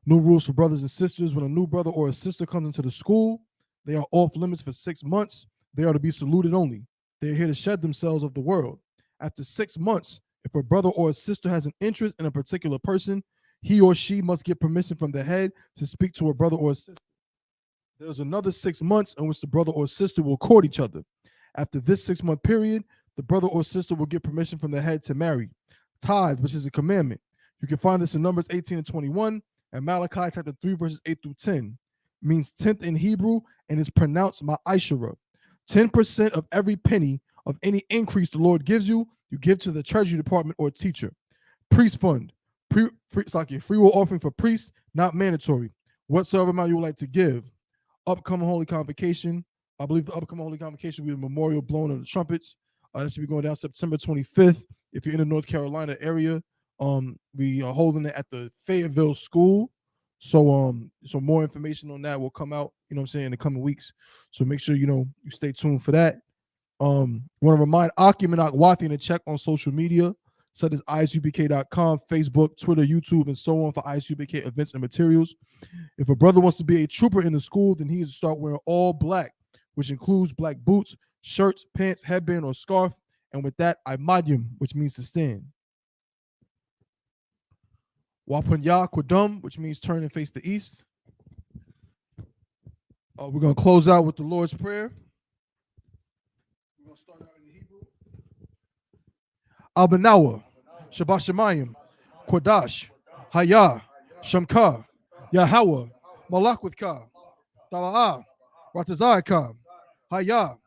New rules for brothers and sisters. When a new brother or a sister comes into the school, they are off limits for 6 months. They are to be saluted only. They are here to shed themselves of the world. After 6 months, if a brother or a sister has an interest in a particular person, he or she must get permission from the head to speak to a brother or a sister. There's another 6 months in which the brother or sister will court each other. After this 6-month period, the brother or sister will get permission from the head to marry. Tithe, which is a commandment. You can find this in Numbers 18 and 21 and Malachi chapter 3, verses 8 through 10. It means 10th in Hebrew and is pronounced ma'ashara. 10% of every penny of any increase the Lord gives you, you give to the treasury department or teacher. Priest fund. Free will offering for priests, not mandatory. Whatsoever amount you would like to give. Upcoming Holy Convocation. I believe the upcoming Holy Convocation will be a memorial blowing of the trumpets. That should be going down September 25th. If you're in the North Carolina area, we are holding it at the Fayetteville School. So more information on that will come out, you know what I'm saying, in the coming weeks. So make sure, you stay tuned for that. Want to remind Akim and Akwati to check on social media, such as isupk.com, Facebook, Twitter, YouTube, and so on for ISUPK events and materials. If a brother wants to be a trooper in the school, then he needs to start wearing all black, which includes black boots, shirts, pants, headband, or scarf. And with that, imadyum, which means to stand. Wapunya Kwadum, which means turn and face the east. We're going to close out with the Lord's Prayer. We're going to start out in the Hebrew. Albanawa, Shabbat Shemayim, Kodash, Hayah, Shamka, Yahweh, Malakwithka, Tawa'ah, Ratazayaka, Hayah,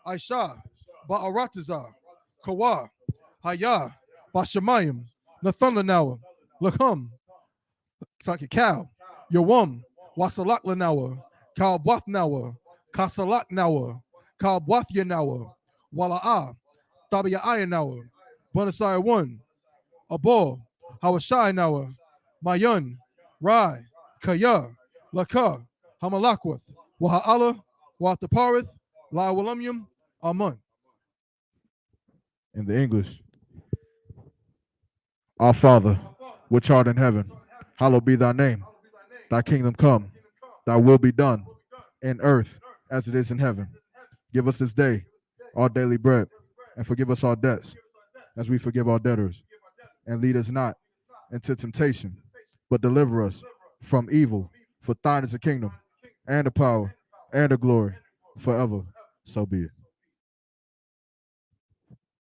Aisha, Ba'aratazah, Kawa, Hayah, Bashamayim, Nathunlanawa, Lakum, Sakikau, Yawam, Wasalak Kalbwathnawa, Kasalaknawa, Kalbwathyanawa, Wala'a, Tabia'ayanawa, Bunasai 1, Abo, Hawashayanawa, Mayun, Rai, Kaya, Laka, Hamalakwath, Waha'ala, Wataparith, La Walumyum, Amun. In the English. Our Father, which art in heaven, hallowed be thy name. Thy kingdom come, thy will be done, in earth as it is in heaven. Give us this day our daily bread, and forgive us our debts, as we forgive our debtors. And lead us not into temptation, but deliver us from evil. For thine is the kingdom, and the power, and the glory, forever. So be it.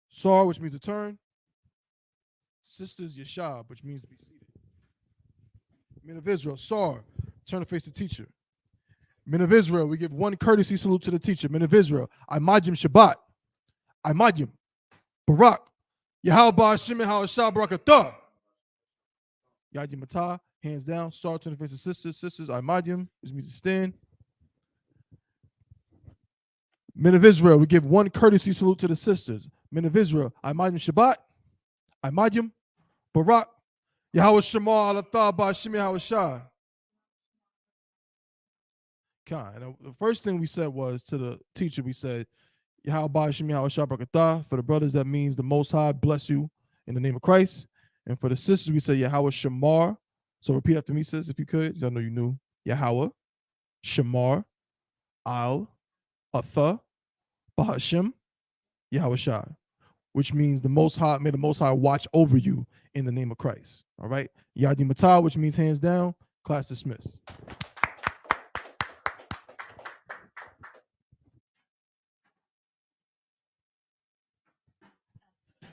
Sar, which means to turn. Sisters, Yashab, which means to be seated. Men of Israel, Sar, turn to face the teacher. Men of Israel, we give one courtesy salute to the teacher. Men of Israel, Imajim Shabbat, Imajim, Barak, Yahweh Hashem Ha'ashah Barakatah. Yadim Matah, hands down. Sar, turn to face the sisters. Sisters, Imajim, which means to stand. Men of Israel, we give one courtesy salute to the sisters. Men of Israel, Imajim Shabbat, Imajim, Barak, Yahweh Shema Alatah Ba'ashim Ha'ashah. And the first thing we said was to the teacher, we said, Yahweh Ba'ashim Ha'ashah Barakatah. For the brothers, that means the Most High bless you in the name of Christ. And for the sisters, we say Yahweh Shamar. So repeat after me, sis, if you could. I know you knew. Yahweh, Shamar, Al, Atha, Bahashim, Yahweh Shai. which means the Most High, may the Most High watch over you in the name of Christ. All right. Yadi Matah, which means hands down. Class dismissed.